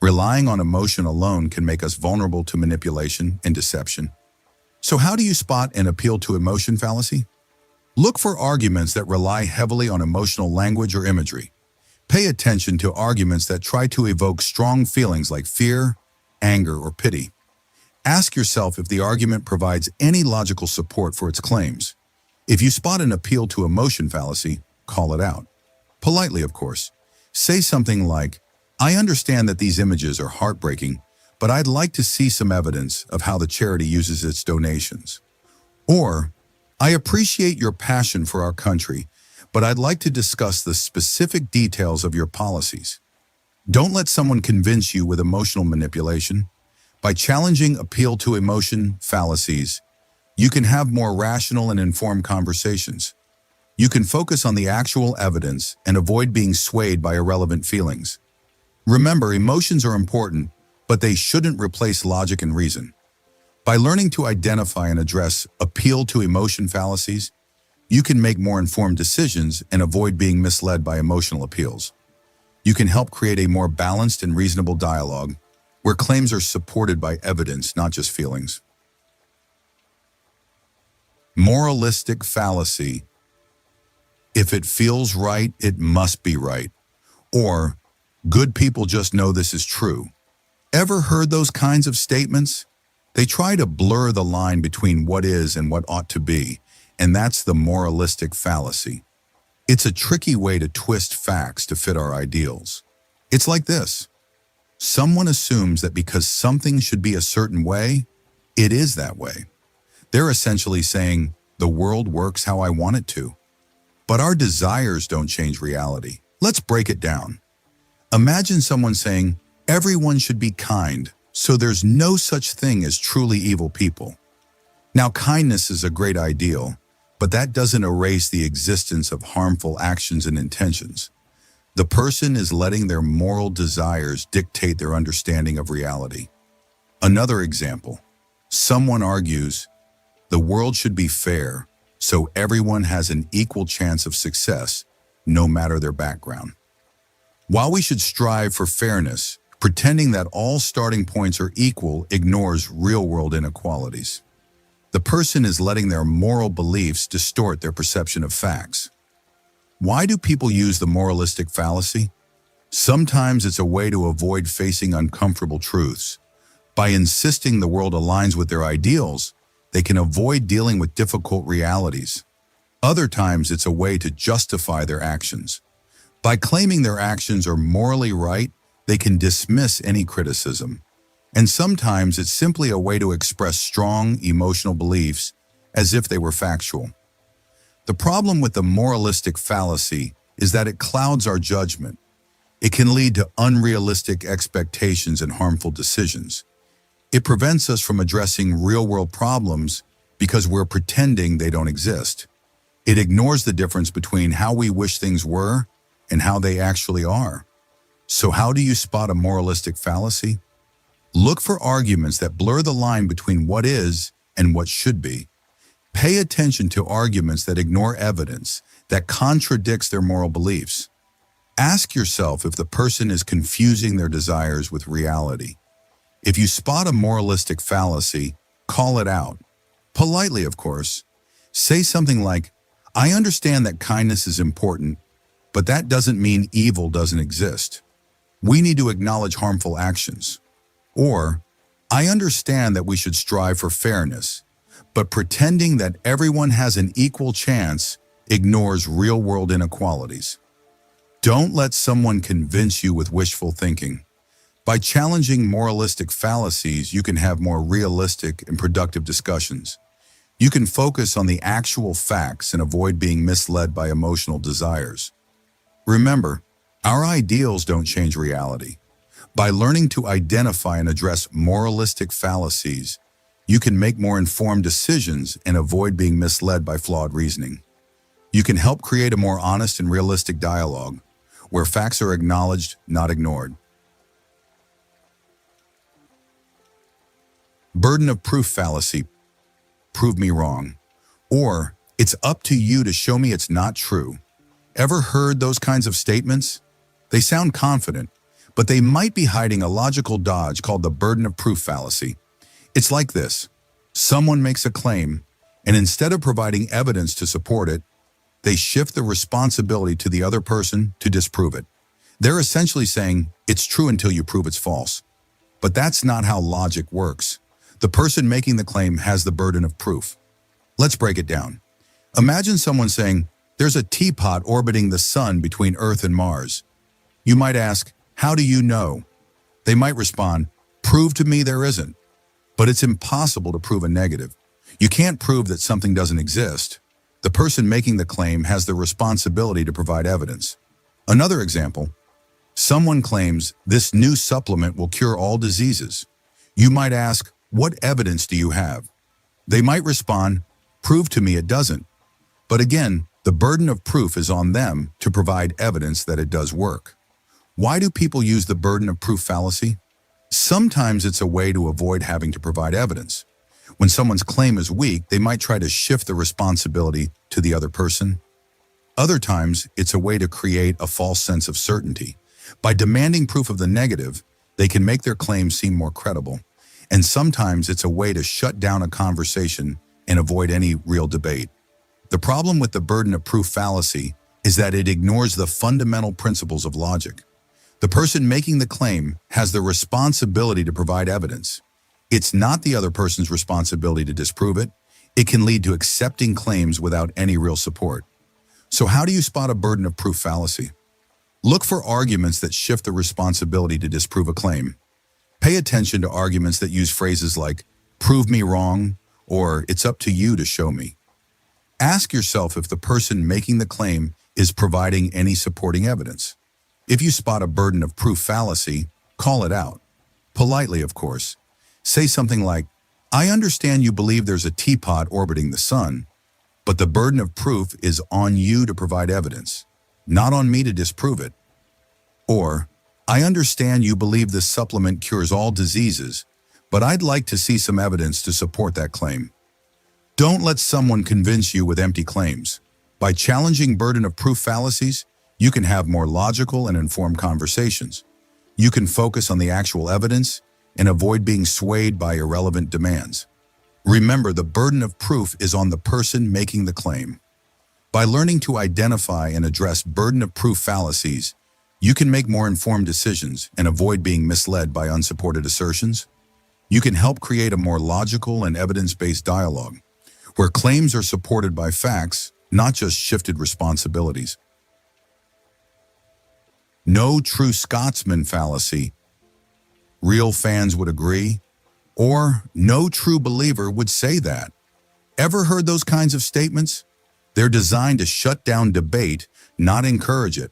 Relying on emotion alone can make us vulnerable to manipulation and deception. So how do you spot an appeal to emotion fallacy? Look for arguments that rely heavily on emotional language or imagery. Pay attention to arguments that try to evoke strong feelings like fear, anger, or pity. Ask yourself if the argument provides any logical support for its claims. If you spot an appeal to emotion fallacy, call it out. Politely, of course. Say something like, I understand that these images are heartbreaking, but I'd like to see some evidence of how the charity uses its donations. Or, I appreciate your passion for our country, but I'd like to discuss the specific details of your policies. Don't let someone convince you with emotional manipulation. By challenging appeal to emotion fallacies, you can have more rational and informed conversations. You can focus on the actual evidence and avoid being swayed by irrelevant feelings. Remember, emotions are important, but they shouldn't replace logic and reason. By learning to identify and address appeal to emotion fallacies, you can make more informed decisions and avoid being misled by emotional appeals. You can help create a more balanced and reasonable dialogue where claims are supported by evidence, not just feelings. Moralistic fallacy. If it feels right, it must be right. Or, good people just know this is true. Ever heard those kinds of statements? They try to blur the line between what is and what ought to be, and that's the moralistic fallacy. It's a tricky way to twist facts to fit our ideals. It's like this. Someone assumes that because something should be a certain way, it is that way. They're essentially saying, the world works how I want it to. But our desires don't change reality. Let's break it down. Imagine someone saying, everyone should be kind, so there's no such thing as truly evil people. Now, kindness is a great ideal, but that doesn't erase the existence of harmful actions and intentions. The person is letting their moral desires dictate their understanding of reality. Another example, someone argues, the world should be fair, so everyone has an equal chance of success, no matter their background. While we should strive for fairness, pretending that all starting points are equal ignores real-world inequalities. The person is letting their moral beliefs distort their perception of facts. Why do people use the moralistic fallacy? Sometimes it's a way to avoid facing uncomfortable truths. By insisting the world aligns with their ideals, they can avoid dealing with difficult realities. Other times it's a way to justify their actions. By claiming their actions are morally right, they can dismiss any criticism. And sometimes it's simply a way to express strong emotional beliefs as if they were factual. The problem with the moralistic fallacy is that it clouds our judgment. It can lead to unrealistic expectations and harmful decisions. It prevents us from addressing real-world problems because we're pretending they don't exist. It ignores the difference between how we wish things were and how they actually are. So how do you spot a moralistic fallacy? Look for arguments that blur the line between what is and what should be. Pay attention to arguments that ignore evidence that contradicts their moral beliefs. Ask yourself if the person is confusing their desires with reality. If you spot a moralistic fallacy, call it out. Politely, of course. Say something like, I understand that kindness is important, but that doesn't mean evil doesn't exist. We need to acknowledge harmful actions. Or, I understand that we should strive for fairness, but pretending that everyone has an equal chance ignores real-world inequalities. Don't let someone convince you with wishful thinking. By challenging moralistic fallacies, you can have more realistic and productive discussions. You can focus on the actual facts and avoid being misled by emotional desires. Remember, our ideals don't change reality. By learning to identify and address moralistic fallacies, you can make more informed decisions and avoid being misled by flawed reasoning. You can help create a more honest and realistic dialogue, where facts are acknowledged, not ignored. Burden of proof fallacy. Prove me wrong. Or, it's up to you to show me it's not true. Ever heard those kinds of statements? They sound confident, but they might be hiding a logical dodge called the burden of proof fallacy. It's like this. Someone makes a claim, and instead of providing evidence to support it, they shift the responsibility to the other person to disprove it. They're essentially saying, it's true until you prove it's false. But that's not how logic works. The person making the claim has the burden of proof. Let's break it down. Imagine someone saying, there's a teapot orbiting the sun between Earth and Mars. You might ask, how do you know? They might respond, prove to me there isn't. But it's impossible to prove a negative. You can't prove that something doesn't exist. The person making the claim has the responsibility to provide evidence. Another example, someone claims this new supplement will cure all diseases. You might ask, what evidence do you have? They might respond, prove to me it doesn't. But again, the burden of proof is on them to provide evidence that it does work. Why do people use the burden of proof fallacy? Sometimes it's a way to avoid having to provide evidence. When someone's claim is weak, they might try to shift the responsibility to the other person. Other times, it's a way to create a false sense of certainty. By demanding proof of the negative, they can make their claim seem more credible. And sometimes it's a way to shut down a conversation and avoid any real debate. The problem with the burden of proof fallacy is that it ignores the fundamental principles of logic. The person making the claim has the responsibility to provide evidence. It's not the other person's responsibility to disprove it. It can lead to accepting claims without any real support. So how do you spot a burden of proof fallacy? Look for arguments that shift the responsibility to disprove a claim. Pay attention to arguments that use phrases like, prove me wrong, or it's up to you to show me. Ask yourself if the person making the claim is providing any supporting evidence. If you spot a burden of proof fallacy, call it out. Politely, of course. Say something like, I understand you believe there's a teapot orbiting the sun, but the burden of proof is on you to provide evidence, not on me to disprove it. Or, I understand you believe this supplement cures all diseases, but I'd like to see some evidence to support that claim. Don't let someone convince you with empty claims. By challenging burden of proof fallacies, you can have more logical and informed conversations. You can focus on the actual evidence and avoid being swayed by irrelevant demands. Remember, the burden of proof is on the person making the claim. By learning to identify and address burden of proof fallacies, you can make more informed decisions and avoid being misled by unsupported assertions. You can help create a more logical and evidence-based dialogue, where claims are supported by facts, not just shifted responsibilities. No true Scotsman fallacy. Real fans would agree, or no true believer would say that. Ever heard those kinds of statements? They're designed to shut down debate, not encourage it.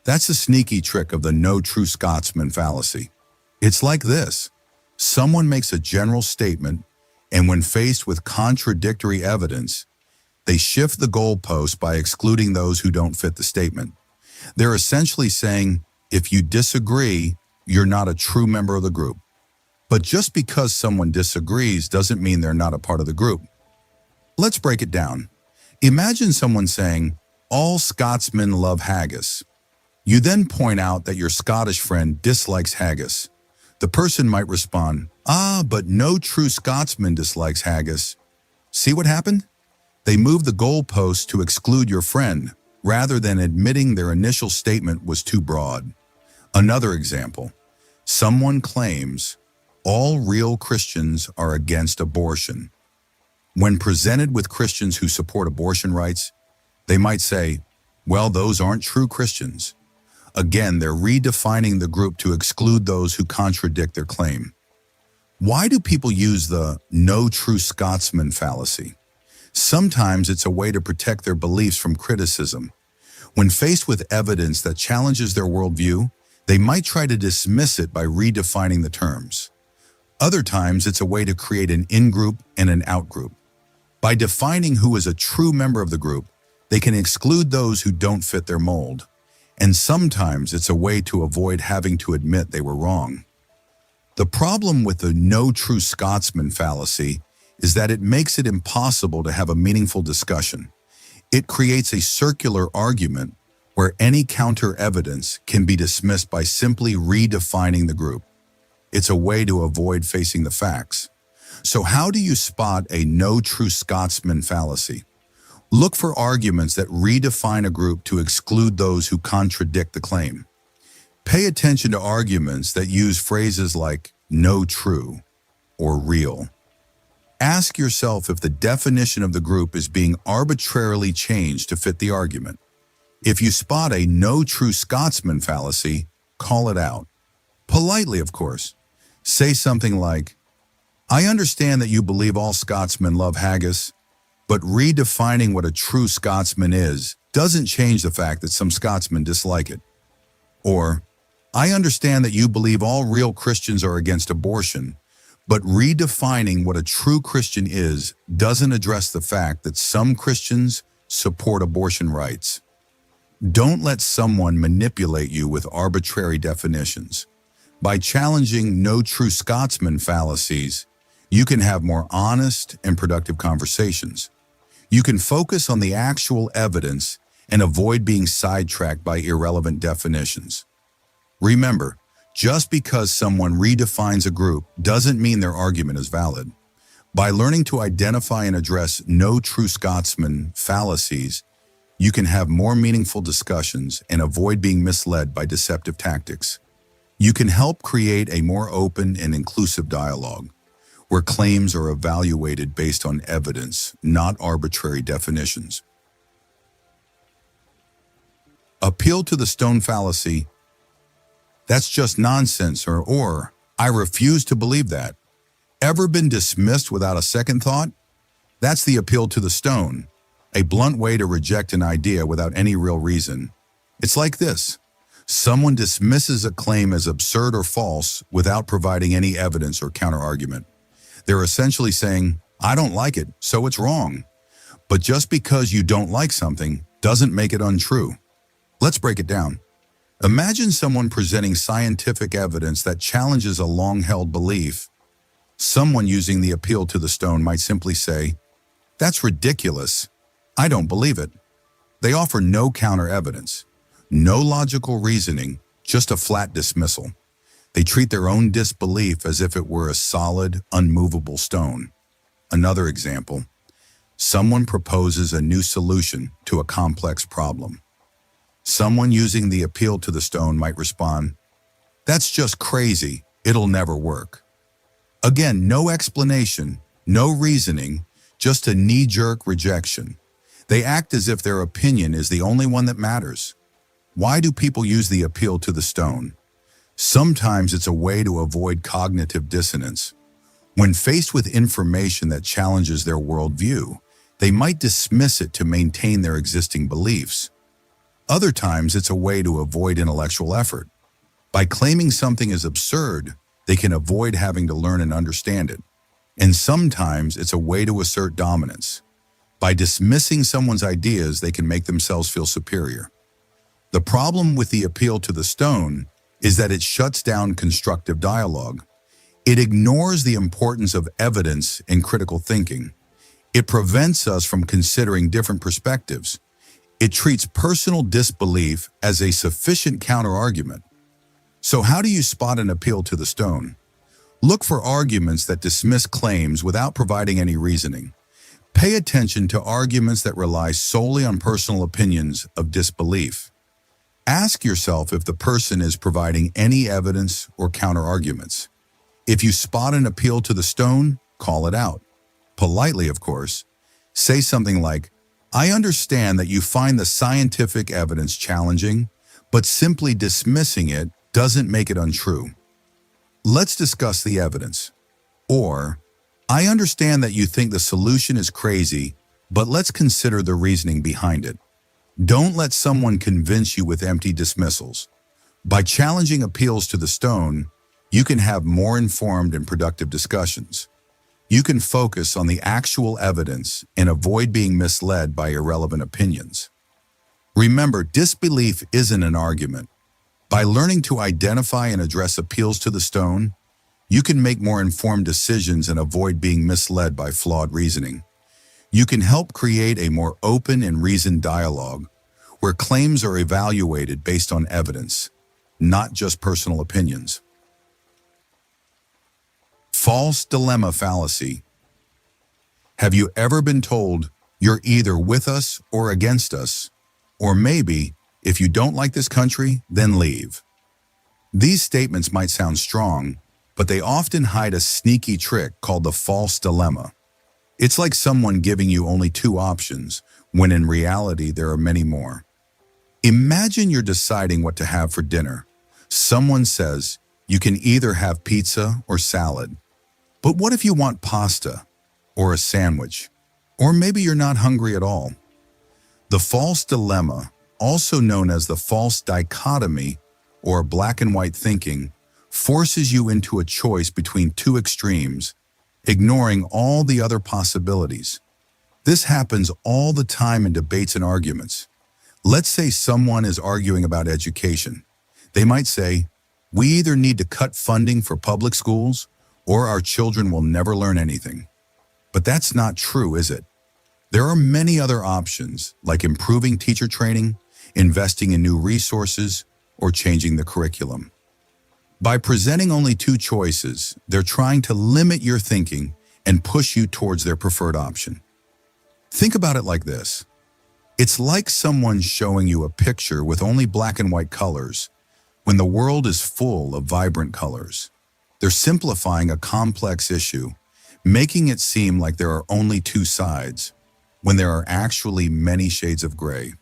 That's a sneaky trick of the no true Scotsman fallacy. It's like this. Someone makes a general statement, and when faced with contradictory evidence, they shift the goalpost by excluding those who don't fit the statement. They're essentially saying, if you disagree, you're not a true member of the group. But just because someone disagrees doesn't mean they're not a part of the group. Let's break it down. Imagine someone saying, all Scotsmen love haggis. You then point out that your Scottish friend dislikes haggis. The person might respond, but no true Scotsman dislikes haggis. See what happened? They moved the goalpost to exclude your friend, rather than admitting their initial statement was too broad. Another example, someone claims all real Christians are against abortion. When presented with Christians who support abortion rights, they might say, well, those aren't true Christians. Again, they're redefining the group to exclude those who contradict their claim. Why do people use the no true Scotsman fallacy? Sometimes it's a way to protect their beliefs from criticism. When faced with evidence that challenges their worldview, they might try to dismiss it by redefining the terms. Other times, it's a way to create an in-group and an out-group. By defining who is a true member of the group, they can exclude those who don't fit their mold. And sometimes it's a way to avoid having to admit they were wrong. The problem with the no true Scotsman fallacy is that it makes it impossible to have a meaningful discussion. It creates a circular argument where any counter-evidence can be dismissed by simply redefining the group. It's a way to avoid facing the facts. So how do you spot a no true Scotsman fallacy? Look for arguments that redefine a group to exclude those who contradict the claim. Pay attention to arguments that use phrases like no true or real. Ask yourself if the definition of the group is being arbitrarily changed to fit the argument. If you spot a no true Scotsman fallacy, call it out. Politely, of course. Say something like, I understand that you believe all Scotsmen love haggis, but redefining what a true Scotsman is doesn't change the fact that some Scotsmen dislike it. Or, I understand that you believe all real Christians are against abortion, but redefining what a true Christian is doesn't address the fact that some Christians support abortion rights. Don't let someone manipulate you with arbitrary definitions. By challenging no true Scotsman fallacies, you can have more honest and productive conversations. You can focus on the actual evidence and avoid being sidetracked by irrelevant definitions. Remember, just because someone redefines a group doesn't mean their argument is valid. By learning to identify and address no true Scotsman fallacies, you can have more meaningful discussions and avoid being misled by deceptive tactics. You can help create a more open and inclusive dialogue, where claims are evaluated based on evidence, not arbitrary definitions. Appeal to the stone fallacy. That's just nonsense, or I refuse to believe that. Ever been dismissed without a second thought? That's the appeal to the stone, a blunt way to reject an idea without any real reason. It's like this. Someone dismisses a claim as absurd or false without providing any evidence or counterargument. They're essentially saying, I don't like it, so it's wrong. But just because you don't like something doesn't make it untrue. Let's break it down. Imagine someone presenting scientific evidence that challenges a long-held belief. Someone using the appeal to the stone might simply say, that's ridiculous. I don't believe it. They offer no counter-evidence, no logical reasoning, just a flat dismissal. They treat their own disbelief as if it were a solid, unmovable stone. Another example, someone proposes a new solution to a complex problem. Someone using the appeal to the stone might respond, that's just crazy, it'll never work. Again, no explanation, no reasoning, just a knee-jerk rejection. They act as if their opinion is the only one that matters. Why do people use the appeal to the stone? Sometimes it's a way to avoid cognitive dissonance. When faced with information that challenges their worldview, they might dismiss it to maintain their existing beliefs. Other times, it's a way to avoid intellectual effort. By claiming something is absurd, they can avoid having to learn and understand it. And sometimes, it's a way to assert dominance. By dismissing someone's ideas, they can make themselves feel superior. The problem with the appeal to the stone is that it shuts down constructive dialogue. It ignores the importance of evidence and critical thinking. It prevents us from considering different perspectives. It treats personal disbelief as a sufficient counterargument. So how do you spot an appeal to the stone? Look for arguments that dismiss claims without providing any reasoning. Pay attention to arguments that rely solely on personal opinions of disbelief. Ask yourself if the person is providing any evidence or counterarguments. If you spot an appeal to the stone, call it out. Politely, of course. Say something like, I understand that you find the scientific evidence challenging, but simply dismissing it doesn't make it untrue. Let's discuss the evidence. Or, I understand that you think the solution is crazy, but let's consider the reasoning behind it. Don't let someone convince you with empty dismissals. By challenging appeals to the stone, you can have more informed and productive discussions. You can focus on the actual evidence and avoid being misled by irrelevant opinions. Remember, disbelief isn't an argument. By learning to identify and address appeals to the stone, you can make more informed decisions and avoid being misled by flawed reasoning. You can help create a more open and reasoned dialogue where claims are evaluated based on evidence, not just personal opinions. False dilemma fallacy. Have you ever been told you're either with us or against us? Or maybe, if you don't like this country, then leave. These statements might sound strong, but they often hide a sneaky trick called the false dilemma. It's like someone giving you only two options, when in reality there are many more. Imagine you're deciding what to have for dinner. Someone says, you can either have pizza or salad. But what if you want pasta or a sandwich? Or maybe you're not hungry at all. The false dilemma, also known as the false dichotomy or black and white thinking, forces you into a choice between two extremes, ignoring all the other possibilities. This happens all the time in debates and arguments. Let's say someone is arguing about education. They might say, we either need to cut funding for public schools or our children will never learn anything. But that's not true, is it? There are many other options, like improving teacher training, investing in new resources, or changing the curriculum. By presenting only two choices, they're trying to limit your thinking and push you towards their preferred option. Think about it like this. It's like someone showing you a picture with only black and white colors when the world is full of vibrant colors. They're simplifying a complex issue, making it seem like there are only two sides, when there are actually many shades of gray.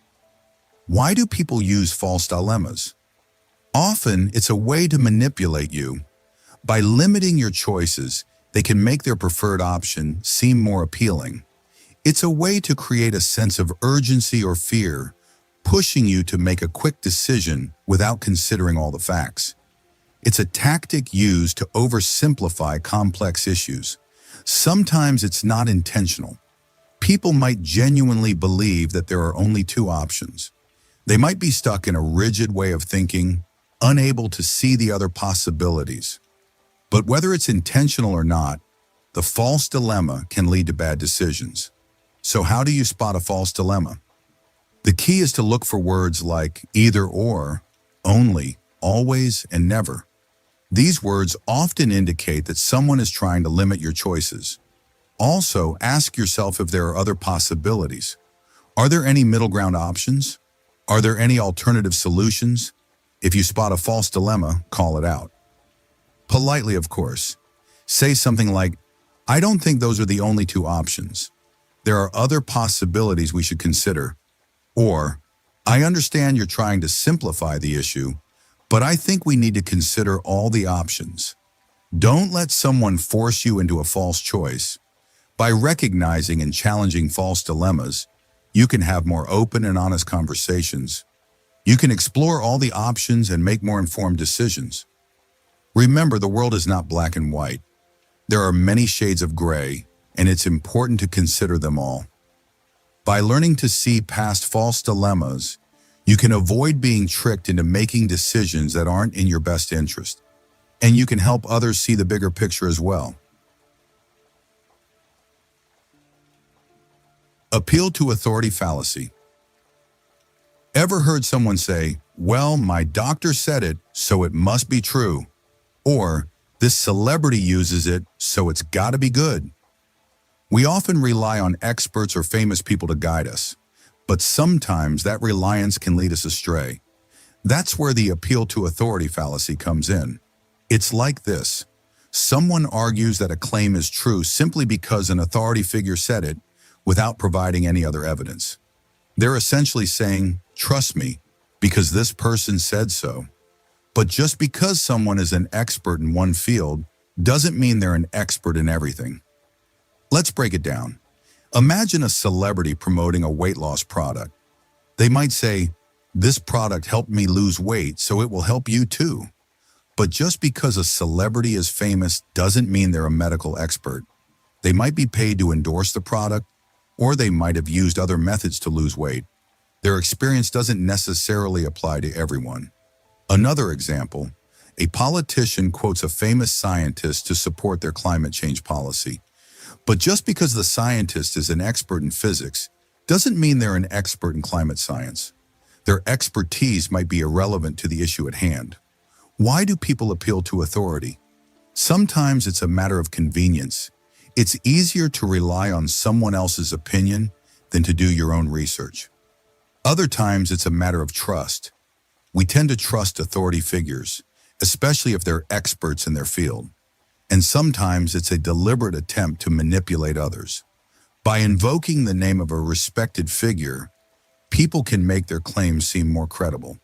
Why do people use false dilemmas? Often, it's a way to manipulate you. By limiting your choices, they can make their preferred option seem more appealing. It's a way to create a sense of urgency or fear, pushing you to make a quick decision without considering all the facts. It's a tactic used to oversimplify complex issues. Sometimes it's not intentional. People might genuinely believe that there are only two options. They might be stuck in a rigid way of thinking, unable to see the other possibilities. But whether it's intentional or not, the false dilemma can lead to bad decisions. So how do you spot a false dilemma? The key is to look for words like either or, only, always, and never. These words often indicate that someone is trying to limit your choices. Also, ask yourself if there are other possibilities. Are there any middle ground options? Are there any alternative solutions? If you spot a false dilemma, call it out. Politely, of course. Say something like, I don't think those are the only two options. There are other possibilities we should consider. Or, I understand you're trying to simplify the issue, but I think we need to consider all the options. Don't let someone force you into a false choice. By recognizing and challenging false dilemmas, you can have more open and honest conversations. You can explore all the options and make more informed decisions. Remember, the world is not black and white. There are many shades of gray, and it's important to consider them all. By learning to see past false dilemmas, you can avoid being tricked into making decisions that aren't in your best interest, and you can help others see the bigger picture as well. Appeal to authority fallacy. Ever heard someone say, well, my doctor said it, so it must be true, or this celebrity uses it, so it's got to be good? We often rely on experts or famous people to guide us, but sometimes that reliance can lead us astray. That's where the appeal to authority fallacy comes in. It's like this. Someone argues that a claim is true simply because an authority figure said it without providing any other evidence. They're essentially saying, trust me, because this person said so. But just because someone is an expert in one field doesn't mean they're an expert in everything. Let's break it down. Imagine a celebrity promoting a weight loss product. They might say, this product helped me lose weight, so it will help you too. But just because a celebrity is famous doesn't mean they're a medical expert. They might be paid to endorse the product, or they might have used other methods to lose weight. Their experience doesn't necessarily apply to everyone. Another example, a politician quotes a famous scientist to support their climate change policy. But just because the scientist is an expert in physics doesn't mean they're an expert in climate science. Their expertise might be irrelevant to the issue at hand. Why do people appeal to authority? Sometimes it's a matter of convenience. It's easier to rely on someone else's opinion than to do your own research. Other times it's a matter of trust. We tend to trust authority figures, especially if they're experts in their field. And sometimes it's a deliberate attempt to manipulate others. By invoking the name of a respected figure, people can make their claims seem more credible.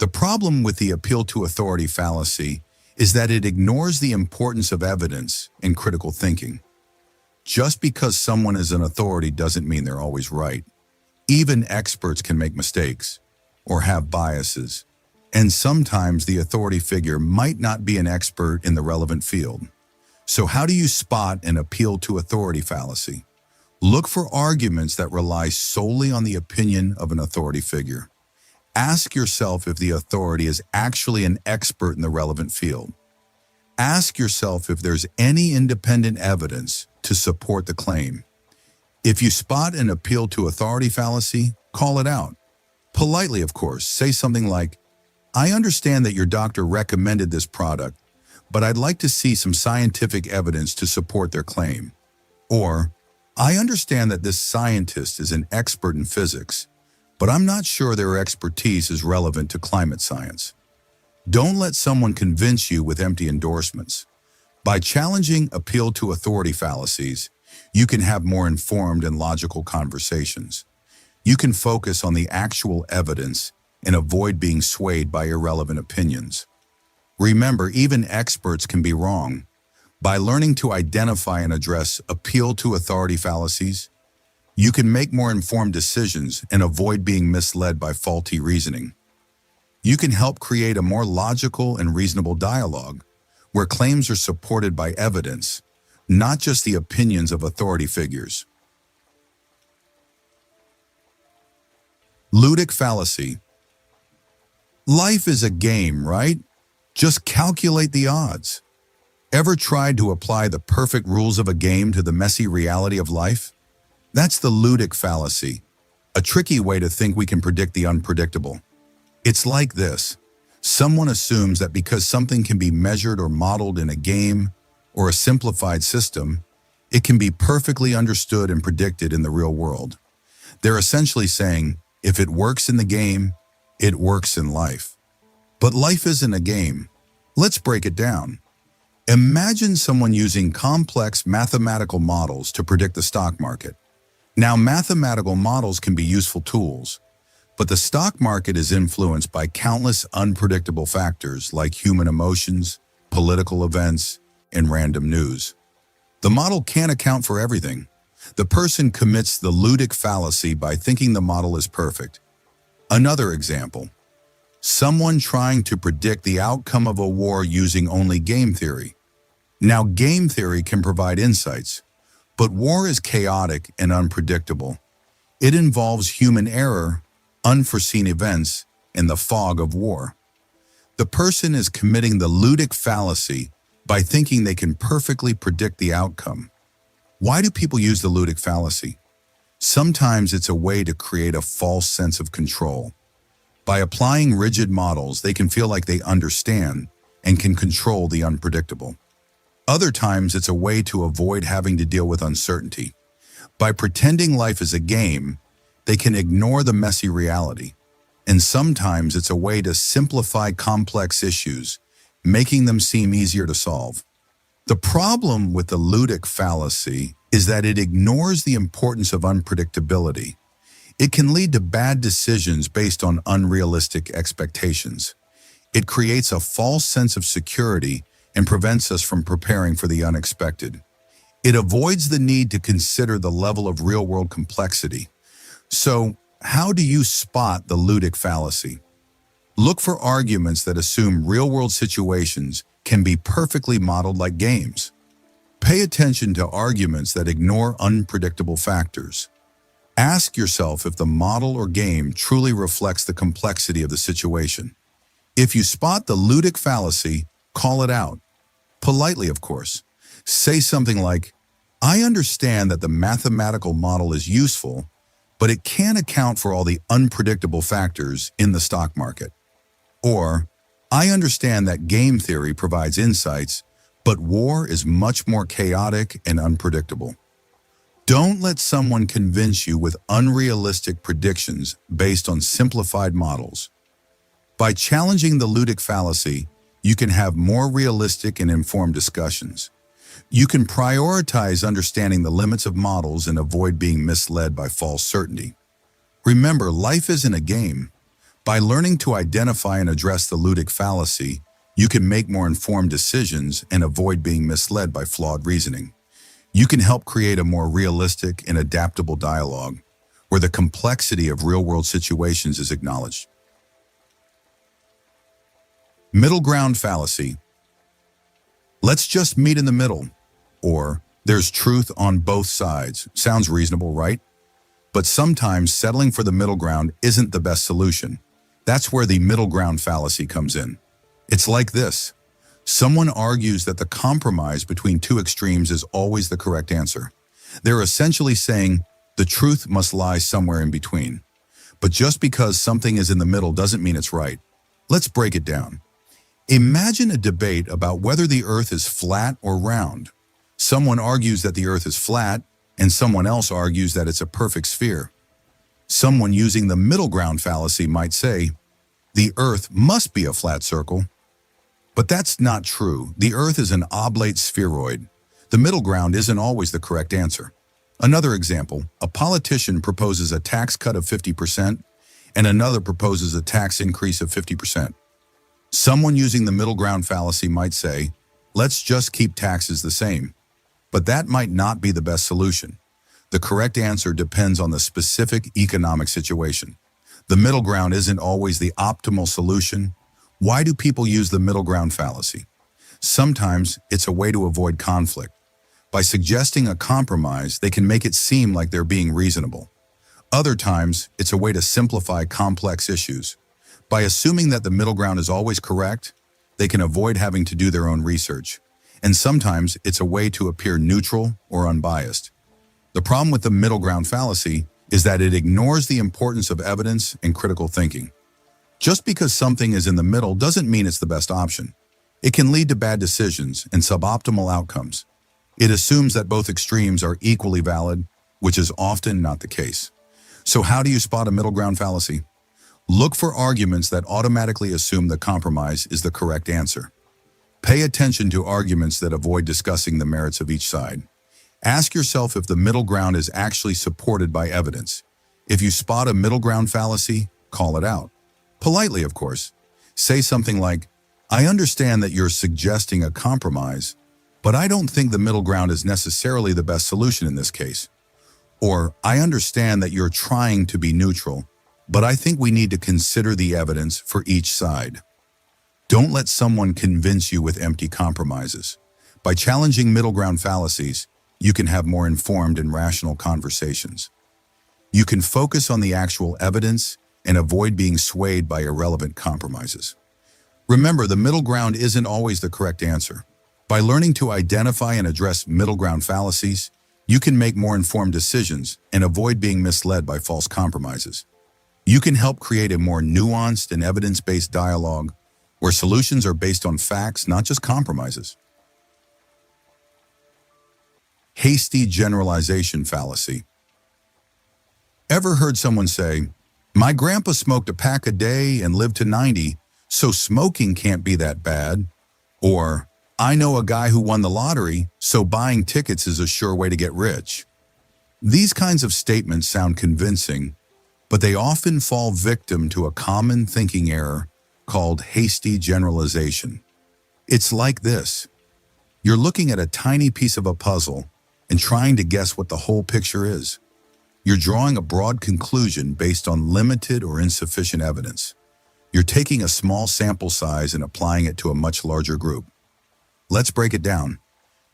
The problem with the appeal to authority fallacy is that it ignores the importance of evidence in critical thinking. Just because someone is an authority doesn't mean they're always right. Even experts can make mistakes or have biases, and sometimes the authority figure might not be an expert in the relevant field. So how do you spot an appeal to authority fallacy? Look for arguments that rely solely on the opinion of an authority figure. Ask yourself if the authority is actually an expert in the relevant field. Ask yourself if there's any independent evidence to support the claim. If you spot an appeal to authority fallacy, call it out. Politely, of course, say something like, "I understand that your doctor recommended this product, but I'd like to see some scientific evidence to support their claim." Or, "I understand that this scientist is an expert in physics, but I'm not sure their expertise is relevant to climate science." Don't let someone convince you with empty endorsements. By challenging appeal to authority fallacies, you can have more informed and logical conversations. You can focus on the actual evidence and avoid being swayed by irrelevant opinions. Remember, even experts can be wrong. By learning to identify and address appeal to authority fallacies, you can make more informed decisions and avoid being misled by faulty reasoning. You can help create a more logical and reasonable dialogue where claims are supported by evidence, not just the opinions of authority figures. Ludic fallacy. Life is a game, right? Just calculate the odds. Ever tried to apply the perfect rules of a game to the messy reality of life? That's the ludic fallacy, a tricky way to think we can predict the unpredictable. It's like this. Someone assumes that because something can be measured or modeled in a game or a simplified system, it can be perfectly understood and predicted in the real world. They're essentially saying, if it works in the game, it works in life. But life isn't a game. Let's break it down. Imagine someone using complex mathematical models to predict the stock market. Now, mathematical models can be useful tools, but the stock market is influenced by countless unpredictable factors like human emotions, political events, and random news. The model can't account for everything. The person commits the ludic fallacy by thinking the model is perfect. Another example. Someone trying to predict the outcome of a war using only game theory. Now, game theory can provide insights, but war is chaotic and unpredictable. It involves human error, unforeseen events, and the fog of war. The person is committing the ludic fallacy by thinking they can perfectly predict the outcome. Why do people use the ludic fallacy? Sometimes it's a way to create a false sense of control. By applying rigid models, they can feel like they understand and can control the unpredictable. Other times, it's a way to avoid having to deal with uncertainty. By pretending life is a game, they can ignore the messy reality. And sometimes it's a way to simplify complex issues, making them seem easier to solve. The problem with the ludic fallacy is that it ignores the importance of unpredictability. It can lead to bad decisions based on unrealistic expectations. It creates a false sense of security and prevents us from preparing for the unexpected. It avoids the need to consider the level of real-world complexity. So, how do you spot the ludic fallacy? Look for arguments that assume real-world situations can be perfectly modeled like games. Pay attention to arguments that ignore unpredictable factors. Ask yourself if the model or game truly reflects the complexity of the situation. If you spot the ludic fallacy, call it out. Politely, of course. Say something like, "I understand that the mathematical model is useful, but it can't account for all the unpredictable factors in the stock market." Or, "I understand that game theory provides insights, but war is much more chaotic and unpredictable." Don't let someone convince you with unrealistic predictions based on simplified models. By challenging the ludic fallacy, you can have more realistic and informed discussions. You can prioritize understanding the limits of models and avoid being misled by false certainty. Remember, life isn't a game. By learning to identify and address the ludic fallacy, You can make more informed decisions and avoid being misled by flawed reasoning. You can help create a more realistic and adaptable dialogue where the complexity of real-world situations is acknowledged. Middle ground fallacy. Let's just meet in the middle. Or, there's truth on both sides. Sounds reasonable, right? But sometimes settling for the middle ground isn't the best solution. That's where the middle ground fallacy comes in. It's like this. Someone argues that the compromise between two extremes is always the correct answer. They're essentially saying the truth must lie somewhere in between. But just because something is in the middle doesn't mean it's right. Let's break it down. Imagine a debate about whether the earth is flat or round. Someone argues that the earth is flat, and someone else argues that it's a perfect sphere. Someone using the middle ground fallacy might say, the earth must be a flat circle. But that's not true. The earth is an oblate spheroid. The middle ground isn't always the correct answer. Another example, a politician proposes a tax cut of 50%, and another proposes a tax increase of 50%. Someone using the middle ground fallacy might say, let's just keep taxes the same. But that might not be the best solution. The correct answer depends on the specific economic situation. The middle ground isn't always the optimal solution. Why do people use the middle ground fallacy? Sometimes it's a way to avoid conflict. By suggesting a compromise, they can make it seem like they're being reasonable. Other times, it's a way to simplify complex issues. By assuming that the middle ground is always correct, they can avoid having to do their own research. And sometimes it's a way to appear neutral or unbiased. The problem with the middle ground fallacy is that it ignores the importance of evidence and critical thinking. Just because something is in the middle doesn't mean it's the best option. It can lead to bad decisions and suboptimal outcomes. It assumes that both extremes are equally valid, which is often not the case. So how do you spot a middle ground fallacy? Look for arguments that automatically assume the compromise is the correct answer. Pay attention to arguments that avoid discussing the merits of each side. Ask yourself if the middle ground is actually supported by evidence. If you spot a middle ground fallacy, call it out. Politely, of course. Say something like, I understand that you're suggesting a compromise, but I don't think the middle ground is necessarily the best solution in this case. Or, I understand that you're trying to be neutral, but I think we need to consider the evidence for each side. Don't let someone convince you with empty compromises. By challenging middle ground fallacies, you can have more informed and rational conversations. You can focus on the actual evidence and avoid being swayed by irrelevant compromises. Remember, the middle ground isn't always the correct answer. By learning to identify and address middle ground fallacies, you can make more informed decisions and avoid being misled by false compromises. You can help create a more nuanced and evidence-based dialogue where solutions are based on facts, not just compromises. Hasty generalization fallacy. Ever heard someone say, my grandpa smoked a pack a day and lived to 90, so smoking can't be that bad? Or, I know a guy who won the lottery, so buying tickets is a sure way to get rich. These kinds of statements sound convincing, but they often fall victim to a common thinking error called hasty generalization. It's like this. You're looking at a tiny piece of a puzzle and trying to guess what the whole picture is. You're drawing a broad conclusion based on limited or insufficient evidence. You're taking a small sample size and applying it to a much larger group. Let's break it down.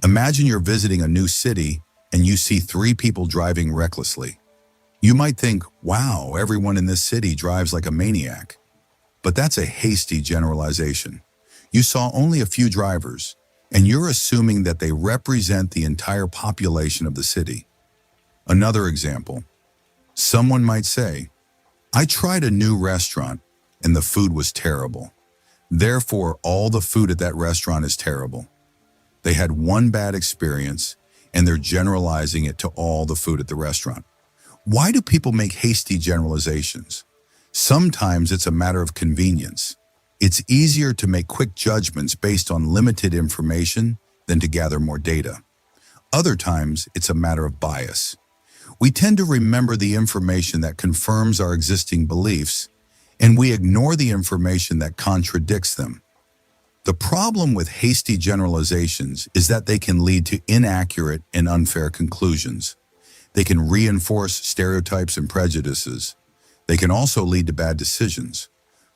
Imagine you're visiting a new city and you see 3 people driving recklessly. You might think, wow, everyone in this city drives like a maniac. But that's a hasty generalization. You saw only a few drivers, and you're assuming that they represent the entire population of the city. Another example, someone might say, I tried a new restaurant and the food was terrible. Therefore, all the food at that restaurant is terrible. They had one bad experience and they're generalizing it to all the food at the restaurant. Why do people make hasty generalizations? Sometimes it's a matter of convenience. It's easier to make quick judgments based on limited information than to gather more data. Other times, it's a matter of bias. We tend to remember the information that confirms our existing beliefs, and we ignore the information that contradicts them. The problem with hasty generalizations is that they can lead to inaccurate and unfair conclusions. They can reinforce stereotypes and prejudices. They can also lead to bad decisions.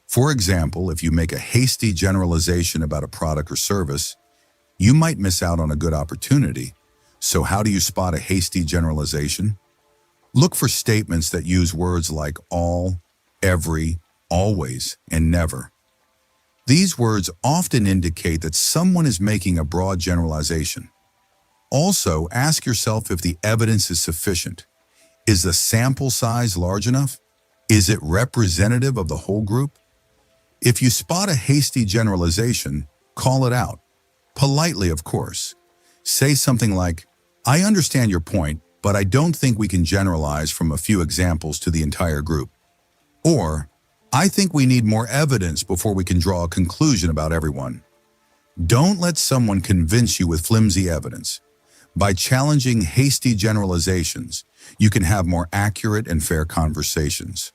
For example, if you make a hasty generalization about a product or service, you might miss out on a good opportunity. So how do you spot a hasty generalization? Look for statements that use words like all, every, always, and never. These words often indicate that someone is making a broad generalization. Also, ask yourself if the evidence is sufficient. Is the sample size large enough? Is it representative of the whole group? If you spot a hasty generalization, call it out. Politely, of course. Say something like, I understand your point, but I don't think we can generalize from a few examples to the entire group. Or, I think we need more evidence before we can draw a conclusion about everyone. Don't let someone convince you with flimsy evidence. By challenging hasty generalizations, you can have more accurate and fair conversations.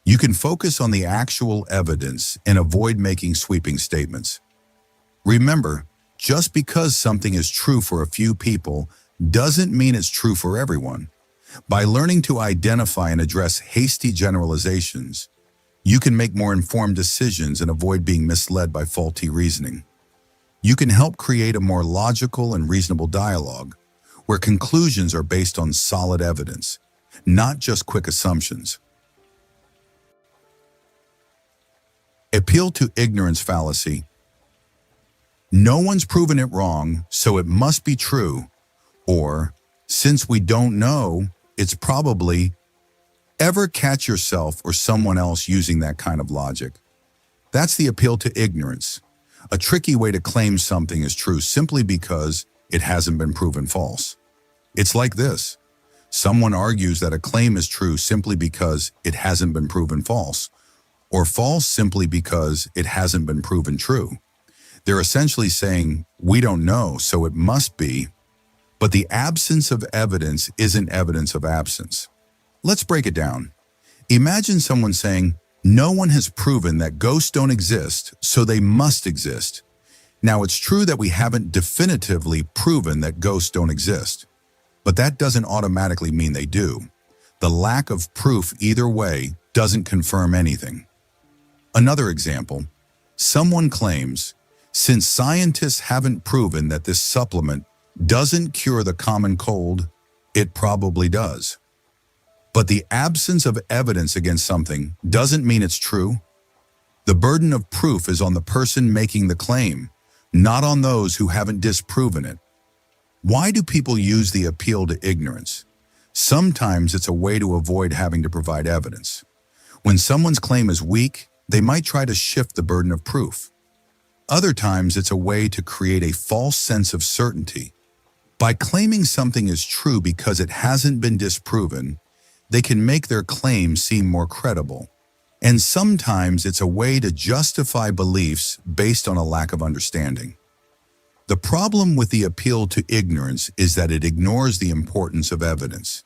You can focus on the actual evidence and avoid making sweeping statements. Remember, just because something is true for a few people doesn't mean it's true for everyone. By learning to identify and address hasty generalizations, you can make more informed decisions and avoid being misled by faulty reasoning. You can help create a more logical and reasonable dialogue, where conclusions are based on solid evidence, not just quick assumptions. Appeal to ignorance fallacy. No one's proven it wrong, so it must be true. Or, since we don't know, it's probably. Ever catch yourself or someone else using that kind of logic? That's the appeal to ignorance, a tricky way to claim something is true simply because it hasn't been proven false. It's like this. Someone argues that a claim is true simply because it hasn't been proven false, or false simply because it hasn't been proven true. They're essentially saying, we don't know, so it must be. But the absence of evidence isn't evidence of absence. Let's break it down. Imagine someone saying, no one has proven that ghosts don't exist, so they must exist. Now, it's true that we haven't definitively proven that ghosts don't exist, but that doesn't automatically mean they do. The lack of proof either way doesn't confirm anything. Another example, someone claims, since scientists haven't proven that this supplement doesn't cure the common cold, it probably does. But the absence of evidence against something doesn't mean it's true. The burden of proof is on the person making the claim, not on those who haven't disproven it. Why do people use the appeal to ignorance? Sometimes it's a way to avoid having to provide evidence. When someone's claim is weak, they might try to shift the burden of proof. Other times it's a way to create a false sense of certainty. By claiming something is true because it hasn't been disproven, they can make their claim seem more credible. And sometimes it's a way to justify beliefs based on a lack of understanding. The problem with the appeal to ignorance is that it ignores the importance of evidence.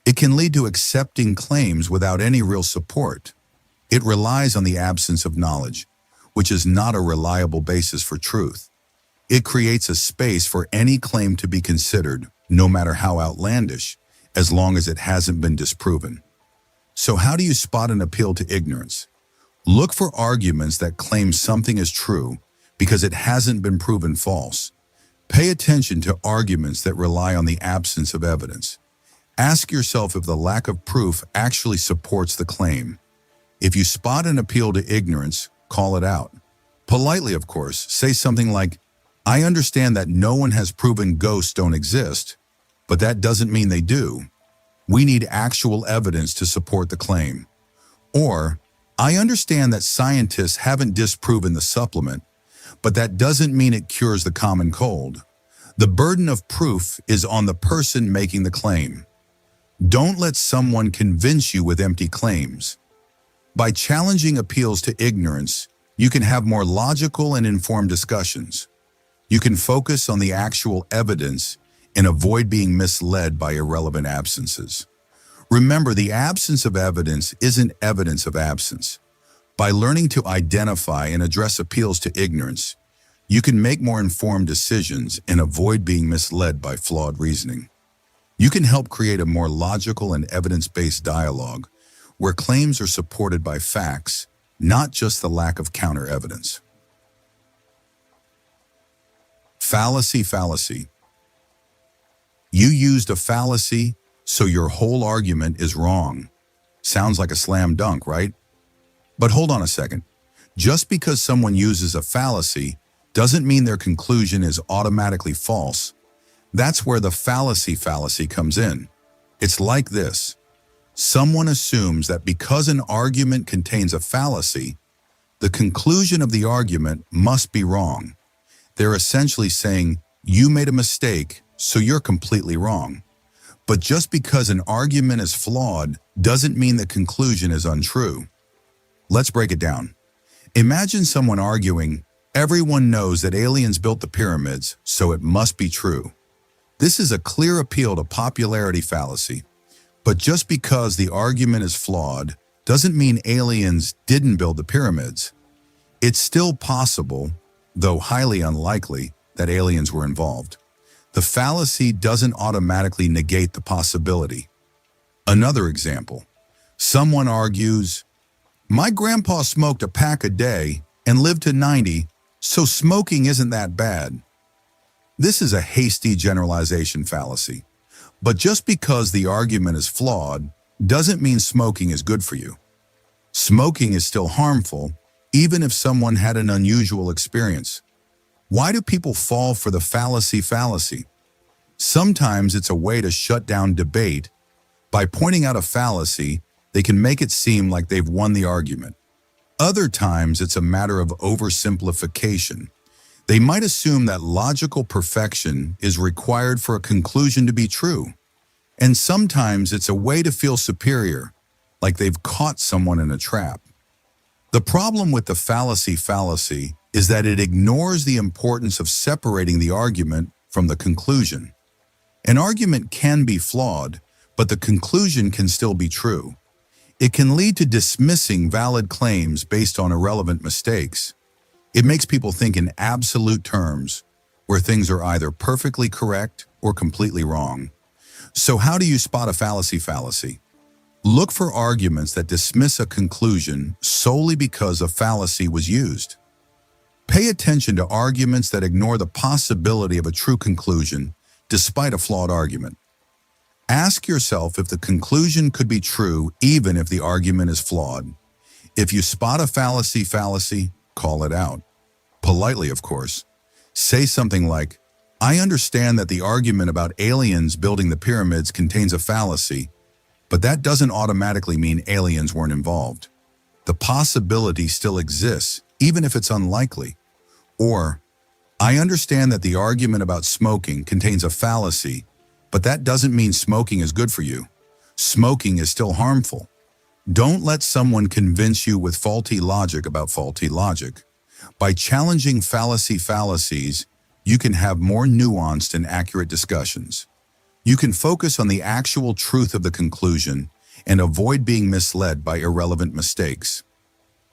It can lead to accepting claims without any real support. It relies on the absence of knowledge, which is not a reliable basis for truth. It creates a space for any claim to be considered, no matter how outlandish, as long as it hasn't been disproven. So how do you spot an appeal to ignorance? Look for arguments that claim something is true because it hasn't been proven false. Pay attention to arguments that rely on the absence of evidence. Ask yourself if the lack of proof actually supports the claim. If you spot an appeal to ignorance, call it out. Politely, of course, say something like, I understand that no one has proven ghosts don't exist, but that doesn't mean they do. We need actual evidence to support the claim. Or, I understand that scientists haven't disproven the supplement, but that doesn't mean it cures the common cold. The burden of proof is on the person making the claim. Don't let someone convince you with empty claims. By challenging appeals to ignorance, you can have more logical and informed discussions. You can focus on the actual evidence and avoid being misled by irrelevant absences. Remember, the absence of evidence isn't evidence of absence. By learning to identify and address appeals to ignorance, You can make more informed decisions and avoid being misled by flawed reasoning. You can help create a more logical and evidence-based dialogue where claims are supported by facts, not just the lack of counter-evidence. Fallacy. You used a fallacy, so your whole argument is wrong. Sounds like a slam dunk, right? But hold on a second. Just because someone uses a fallacy doesn't mean their conclusion is automatically false. That's where the fallacy comes in. It's like this. Someone assumes that because an argument contains a fallacy, the conclusion of the argument must be wrong. They're essentially saying, you made a mistake, so you're completely wrong. But just because an argument is flawed doesn't mean the conclusion is untrue. Let's break it down. Imagine someone arguing, everyone knows that aliens built the pyramids, so it must be true. This is a clear appeal to popularity fallacy. But just because the argument is flawed doesn't mean aliens didn't build the pyramids. It's still possible, though highly unlikely, that aliens were involved. The fallacy doesn't automatically negate the possibility. Another example. Someone argues, my grandpa smoked a pack a day and lived to 90, so smoking isn't that bad. This is a hasty generalization fallacy. But just because the argument is flawed doesn't mean smoking is good for you. Smoking is still harmful, even if someone had an unusual experience. Why do people fall for the fallacy? Sometimes it's a way to shut down debate. By pointing out a fallacy, they can make it seem like they've won the argument. Other times it's a matter of oversimplification. They might assume that logical perfection is required for a conclusion to be true. And sometimes it's a way to feel superior, like they've caught someone in a trap. The problem with the fallacy is that it ignores the importance of separating the argument from the conclusion. An argument can be flawed, but the conclusion can still be true. It can lead to dismissing valid claims based on irrelevant mistakes. It makes people think in absolute terms, where things are either perfectly correct or completely wrong. So how do you spot a fallacy? Look for arguments that dismiss a conclusion solely because a fallacy was used. Pay attention to arguments that ignore the possibility of a true conclusion despite a flawed argument. Ask yourself if the conclusion could be true even if the argument is flawed. If you spot a fallacy, call it out. Politely, of course. Say something like, I understand that the argument about aliens building the pyramids contains a fallacy, but that doesn't automatically mean aliens weren't involved. The possibility still exists, even if it's unlikely. Or, I understand that the argument about smoking contains a fallacy, but that doesn't mean smoking is good for you. Smoking is still harmful. Don't let someone convince you with faulty logic about faulty logic. By challenging fallacies, you can have more nuanced and accurate discussions. You can focus on the actual truth of the conclusion and avoid being misled by irrelevant mistakes.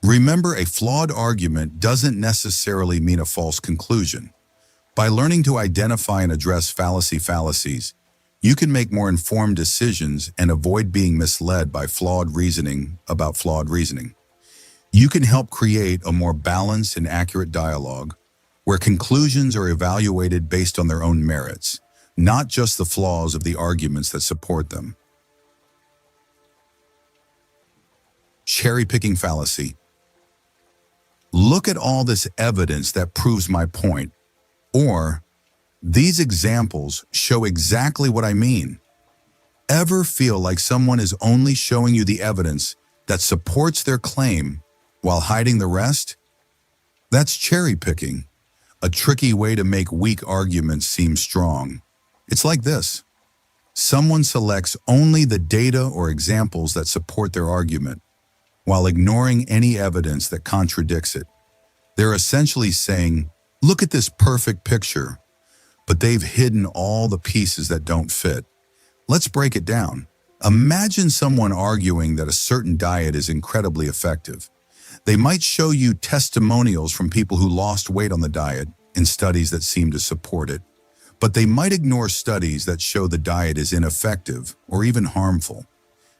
Remember, a flawed argument doesn't necessarily mean a false conclusion. By learning to identify and address fallacies, you can make more informed decisions and avoid being misled by flawed reasoning about flawed reasoning. You can help create a more balanced and accurate dialogue where conclusions are evaluated based on their own merits, not just the flaws of the arguments that support them. Cherry-picking fallacy. Look at all this evidence that proves my point, or these examples show exactly what I mean. Ever feel like someone is only showing you the evidence that supports their claim while hiding the rest? That's cherry-picking, a tricky way to make weak arguments seem strong. It's like this. Someone selects only the data or examples that support their argument, while ignoring any evidence that contradicts it. They're essentially saying, look at this perfect picture, but they've hidden all the pieces that don't fit. Let's break it down. Imagine someone arguing that a certain diet is incredibly effective. They might show you testimonials from people who lost weight on the diet, in studies that seem to support it, but they might ignore studies that show the diet is ineffective or even harmful.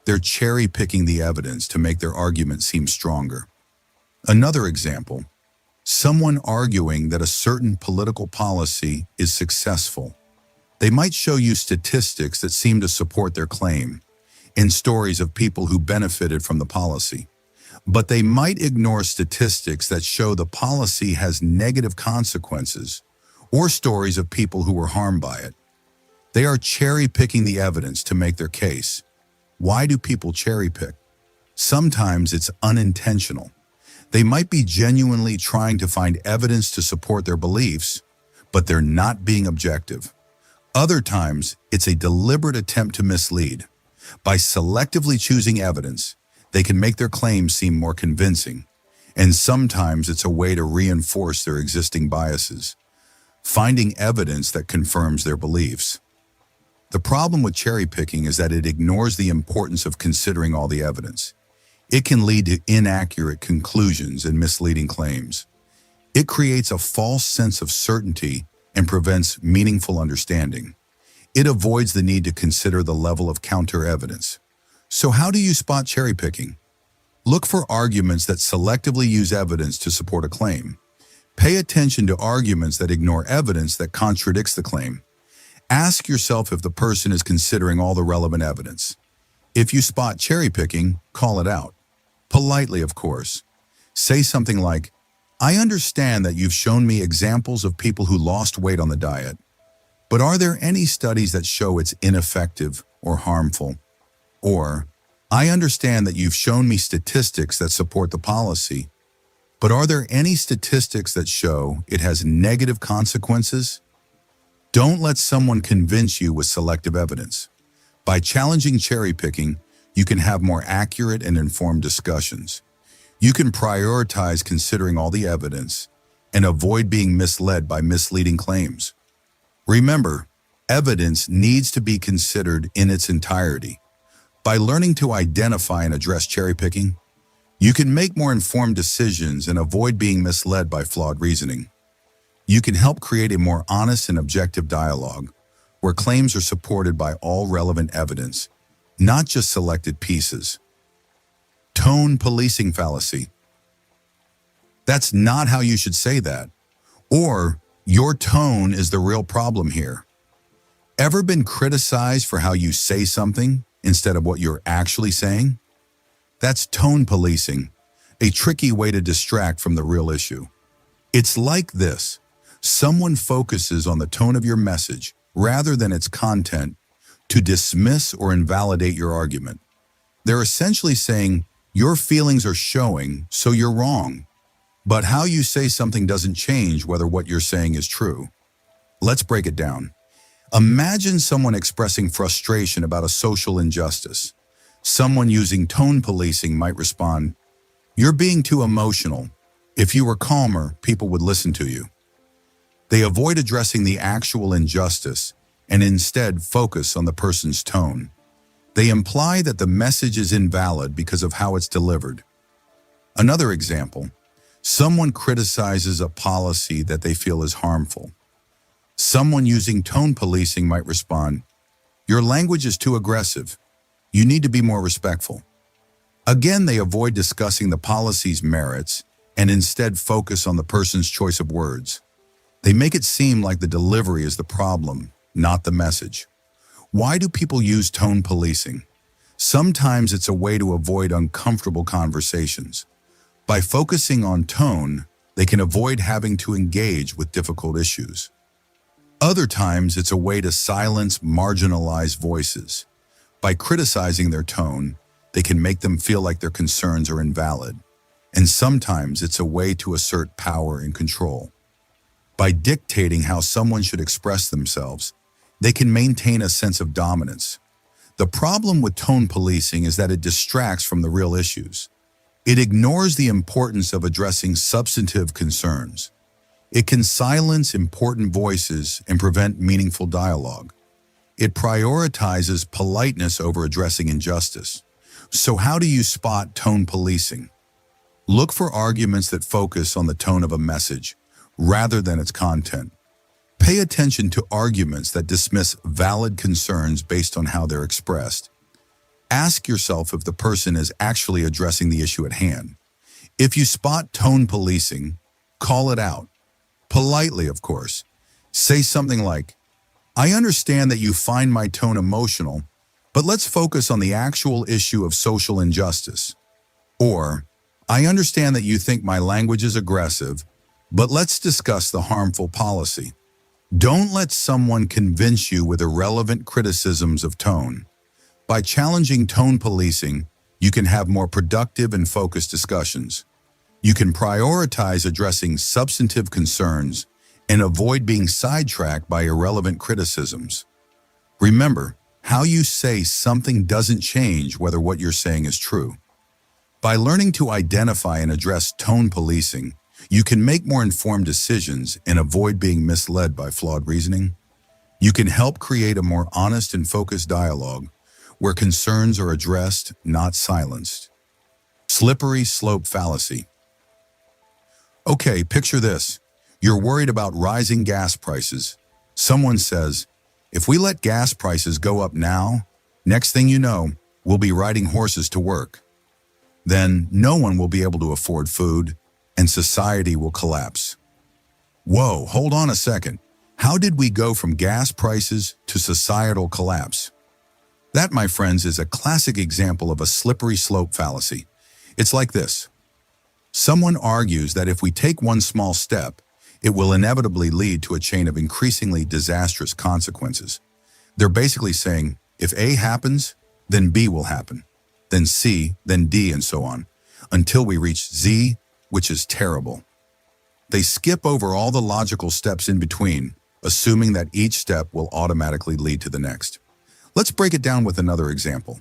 They're cherry-picking the evidence to make their argument seem stronger. Another example, someone arguing that a certain political policy is successful. They might show you statistics that seem to support their claim in stories of people who benefited from the policy. But they might ignore statistics that show the policy has negative consequences or stories of people who were harmed by it. They are cherry-picking the evidence to make their case. Why do people cherry-pick? Sometimes it's unintentional. They might be genuinely trying to find evidence to support their beliefs, but they're not being objective. Other times, it's a deliberate attempt to mislead. By selectively choosing evidence, they can make their claims seem more convincing, and sometimes it's a way to reinforce their existing biases, finding evidence that confirms their beliefs. The problem with cherry-picking is that it ignores the importance of considering all the evidence. It can lead to inaccurate conclusions and misleading claims. It creates a false sense of certainty and prevents meaningful understanding. It avoids the need to consider the level of counter-evidence. So how do you spot cherry-picking? Look for arguments that selectively use evidence to support a claim. Pay attention to arguments that ignore evidence that contradicts the claim. Ask yourself if the person is considering all the relevant evidence. If you spot cherry-picking, call it out. Politely, of course. Say something like, "I understand that you've shown me examples of people who lost weight on the diet, but are there any studies that show it's ineffective or harmful?" Or, "I understand that you've shown me statistics that support the policy, but are there any statistics that show it has negative consequences?" Don't let someone convince you with selective evidence. By challenging cherry-picking, you can have more accurate and informed discussions. You can prioritize considering all the evidence and avoid being misled by misleading claims. Remember, evidence needs to be considered in its entirety. By learning to identify and address cherry-picking, you can make more informed decisions and avoid being misled by flawed reasoning. You can help create a more honest and objective dialogue where claims are supported by all relevant evidence, not just selected pieces. Tone policing fallacy. That's not how you should say that. Or, your tone is the real problem here. Ever been criticized for how you say something instead of what you're actually saying? That's tone policing, a tricky way to distract from the real issue. It's like this. Someone focuses on the tone of your message rather than its content to dismiss or invalidate your argument. They're essentially saying, your feelings are showing, so you're wrong. But how you say something doesn't change whether what you're saying is true. Let's break it down. Imagine someone expressing frustration about a social injustice. Someone using tone policing might respond, "You're being too emotional. If you were calmer, people would listen to you." They avoid addressing the actual injustice and instead focus on the person's tone. They imply that the message is invalid because of how it's delivered. Another example, someone criticizes a policy that they feel is harmful. Someone using tone policing might respond, "Your language is too aggressive. You need to be more respectful." Again, they avoid discussing the policy's merits and instead focus on the person's choice of words. They make it seem like the delivery is the problem, not the message. Why do people use tone policing? Sometimes it's a way to avoid uncomfortable conversations. By focusing on tone, they can avoid having to engage with difficult issues. Other times, it's a way to silence marginalized voices. By criticizing their tone, they can make them feel like their concerns are invalid. And sometimes it's a way to assert power and control. By dictating how someone should express themselves, they can maintain a sense of dominance. The problem with tone policing is that it distracts from the real issues. It ignores the importance of addressing substantive concerns. It can silence important voices and prevent meaningful dialogue. It prioritizes politeness over addressing injustice. So how do you spot tone policing? Look for arguments that focus on the tone of a message, rather than its content. Pay attention to arguments that dismiss valid concerns based on how they're expressed. Ask yourself if the person is actually addressing the issue at hand. If you spot tone policing, call it out. Politely, of course. Say something like, "I understand that you find my tone emotional, but let's focus on the actual issue of social injustice." Or, "I understand that you think my language is aggressive, but let's discuss the harmful policy." Don't let someone convince you with irrelevant criticisms of tone. By challenging tone policing, you can have more productive and focused discussions. You can prioritize addressing substantive concerns and avoid being sidetracked by irrelevant criticisms. Remember, how you say something doesn't change whether what you're saying is true. By learning to identify and address tone policing, you can make more informed decisions and avoid being misled by flawed reasoning. You can help create a more honest and focused dialogue where concerns are addressed, not silenced. Slippery slope fallacy. Okay, picture this. You're worried about rising gas prices. Someone says, "If we let gas prices go up now, next thing you know, we'll be riding horses to work. Then no one will be able to afford food, and society will collapse." Whoa, hold on a second. How did we go from gas prices to societal collapse? That, my friends, is a classic example of a slippery slope fallacy. It's like this. Someone argues that if we take one small step, it will inevitably lead to a chain of increasingly disastrous consequences. They're basically saying, if A happens, then B will happen, then C, then D, and so on, until we reach Z, which is terrible. They skip over all the logical steps in between, assuming that each step will automatically lead to the next. Let's break it down with another example.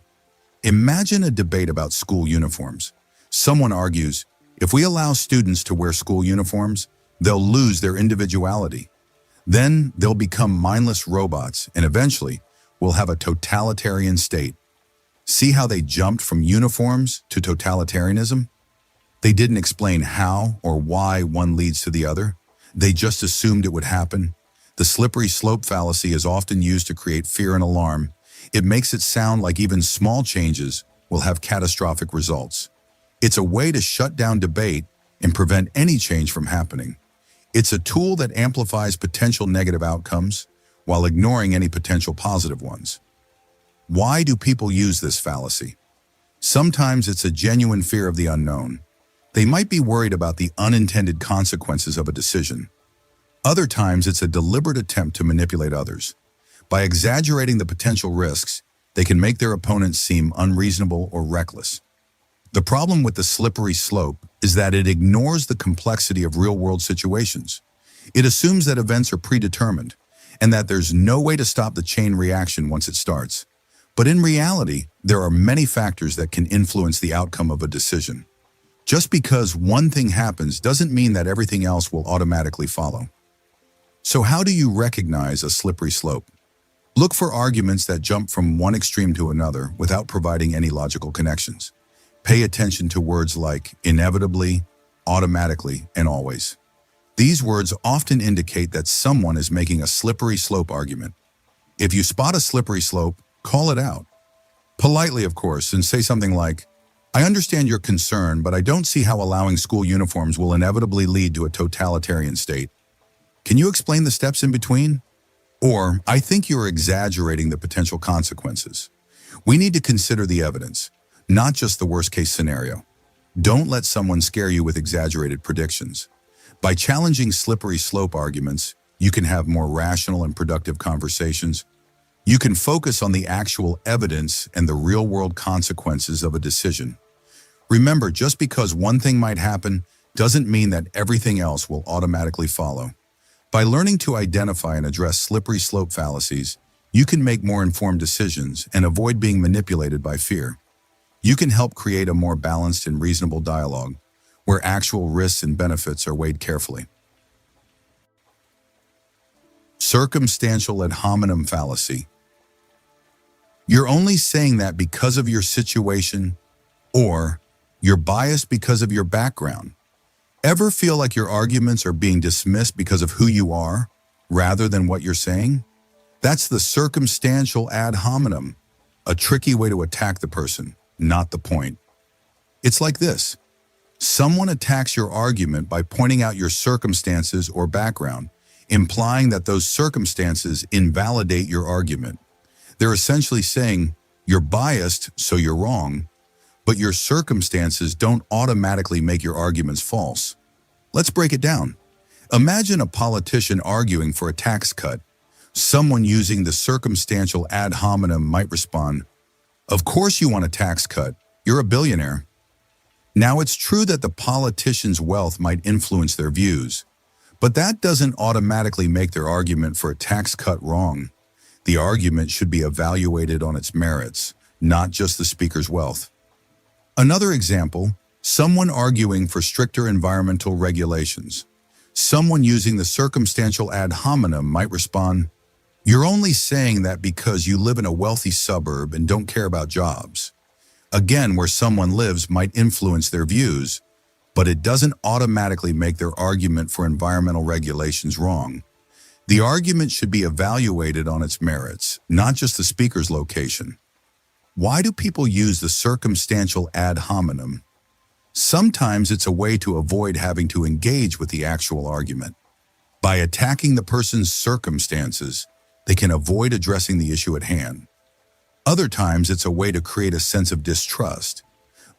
Imagine a debate about school uniforms. Someone argues, if we allow students to wear school uniforms, they'll lose their individuality. Then they'll become mindless robots, and eventually we'll have a totalitarian state. See how they jumped from uniforms to totalitarianism? They didn't explain how or why one leads to the other. They just assumed it would happen. The slippery slope fallacy is often used to create fear and alarm. It makes it sound like even small changes will have catastrophic results. It's a way to shut down debate and prevent any change from happening. It's a tool that amplifies potential negative outcomes while ignoring any potential positive ones. Why do people use this fallacy? Sometimes it's a genuine fear of the unknown. They might be worried about the unintended consequences of a decision. Other times, it's a deliberate attempt to manipulate others. By exaggerating the potential risks, they can make their opponents seem unreasonable or reckless. The problem with the slippery slope is that it ignores the complexity of real-world situations. It assumes that events are predetermined and that there's no way to stop the chain reaction once it starts. But in reality, there are many factors that can influence the outcome of a decision. Just because one thing happens doesn't mean that everything else will automatically follow. So how do you recognize a slippery slope? Look for arguments that jump from one extreme to another without providing any logical connections. Pay attention to words like inevitably, automatically, and always. These words often indicate that someone is making a slippery slope argument. If you spot a slippery slope, call it out. Politely, of course, and say something like, "I understand your concern, but I don't see how allowing school uniforms will inevitably lead to a totalitarian state. Can you explain the steps in between?" Or, "I think you're exaggerating the potential consequences. We need to consider the evidence, not just the worst-case scenario." Don't let someone scare you with exaggerated predictions. By challenging slippery slope arguments, you can have more rational and productive conversations. You can focus on the actual evidence and the real-world consequences of a decision. Remember, just because one thing might happen doesn't mean that everything else will automatically follow. By learning to identify and address slippery slope fallacies, you can make more informed decisions and avoid being manipulated by fear. You can help create a more balanced and reasonable dialogue where actual risks and benefits are weighed carefully. Circumstantial adhomonym fallacy. You're only saying that because of your situation, or you're biased because of your background. Ever feel like your arguments are being dismissed because of who you are, rather than what you're saying? That's the circumstantial adhomonym, a tricky way to attack the person, not the point. It's like this. Someone attacks your argument by pointing out your circumstances or background, implying that those circumstances invalidate your argument. They're essentially saying, you're biased, so you're wrong, but your circumstances don't automatically make your arguments false. Let's break it down. Imagine a politician arguing for a tax cut. Someone using the circumstantial adhomonym might respond, "Of course you want a tax cut. You're a billionaire." Now, it's true that the politician's wealth might influence their views, but that doesn't automatically make their argument for a tax cut wrong. The argument should be evaluated on its merits, not just the speaker's wealth. Another example, someone arguing for stricter environmental regulations. Someone using the circumstantial adhomonym might respond, "You're only saying that because you live in a wealthy suburb and don't care about jobs." Again, where someone lives might influence their views, but it doesn't automatically make their argument for environmental regulations wrong. The argument should be evaluated on its merits, not just the speaker's location. Why do people use the circumstantial adhomonym? Sometimes it's a way to avoid having to engage with the actual argument. By attacking the person's circumstances, they can avoid addressing the issue at hand. Other times, it's a way to create a sense of distrust.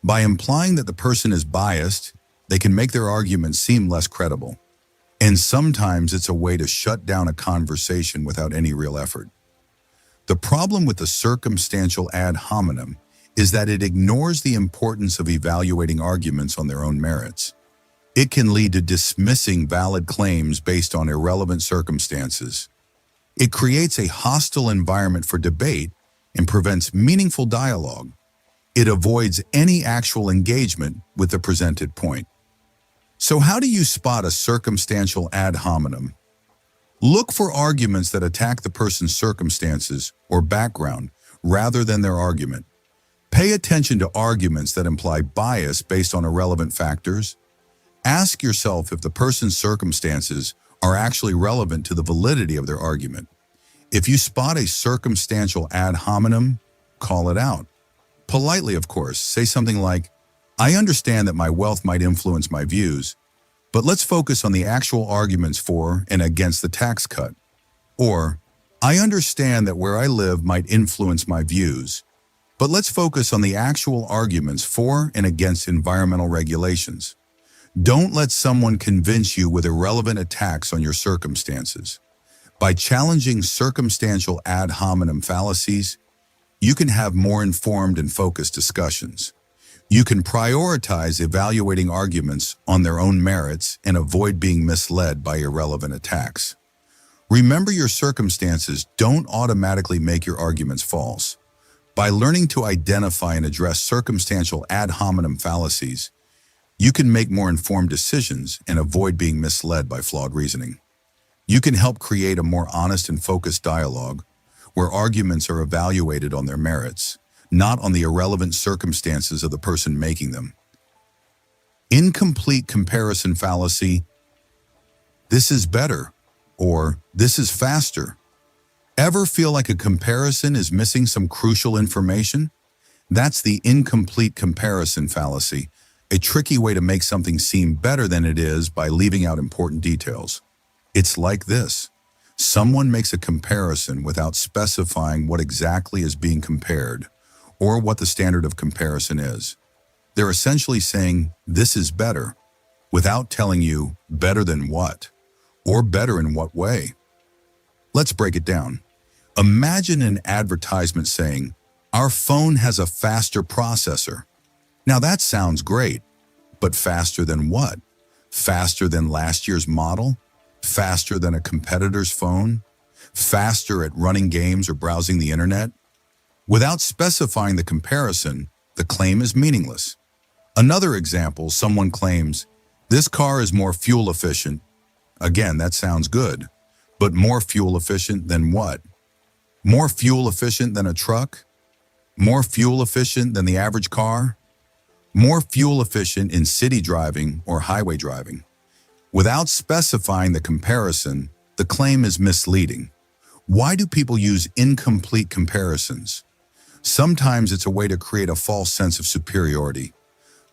By implying that the person is biased, they can make their argument seem less credible. And sometimes it's a way to shut down a conversation without any real effort. The problem with the circumstantial adhomonym is that it ignores the importance of evaluating arguments on their own merits. It can lead to dismissing valid claims based on irrelevant circumstances. It creates a hostile environment for debate and prevents meaningful dialogue. It avoids any actual engagement with the presented point. So how do you spot a circumstantial adhomonym? Look for arguments that attack the person's circumstances or background rather than their argument. Pay attention to arguments that imply bias based on irrelevant factors. Ask yourself if the person's circumstances are actually relevant to the validity of their argument. If you spot a circumstantial adhomonym, call it out. Politely, of course, say something like, "I understand that my wealth might influence my views, but let's focus on the actual arguments for and against the tax cut." Or, "I understand that where I live might influence my views, but let's focus on the actual arguments for and against environmental regulations." Don't let someone convince you with irrelevant attacks on your circumstances. By challenging circumstantial adhomonym fallacies, you can have more informed and focused discussions. You can prioritize evaluating arguments on their own merits and avoid being misled by irrelevant attacks. Remember, your circumstances don't automatically make your arguments false. By learning to identify and address circumstantial adhomonym fallacies, you can make more informed decisions and avoid being misled by flawed reasoning. You can help create a more honest and focused dialogue where arguments are evaluated on their merits, not on the irrelevant circumstances of the person making them. Incomplete comparison fallacy. This is better, or this is faster. Ever feel like a comparison is missing some crucial information? That's the incomplete comparison fallacy, a tricky way to make something seem better than it is by leaving out important details. It's like this. Someone makes a comparison without specifying what exactly is being compared or what the standard of comparison is. They're essentially saying, "This is better," without telling you better than what, or better in what way. Let's break it down. Imagine an advertisement saying, "Our phone has a faster processor." Now that sounds great, but faster than what? Faster than last year's model? Faster than a competitor's phone? Faster at running games or browsing the internet? Without specifying the comparison, the claim is meaningless. Another example, someone claims, "This car is more fuel efficient." Again, that sounds good, but more fuel efficient than what? More fuel efficient than a truck? More fuel efficient than the average car? more fuel efficient in city driving or highway driving. Without specifying the comparison, the claim is misleading. Why do people use incomplete comparisons? Sometimes it's a way to create a false sense of superiority.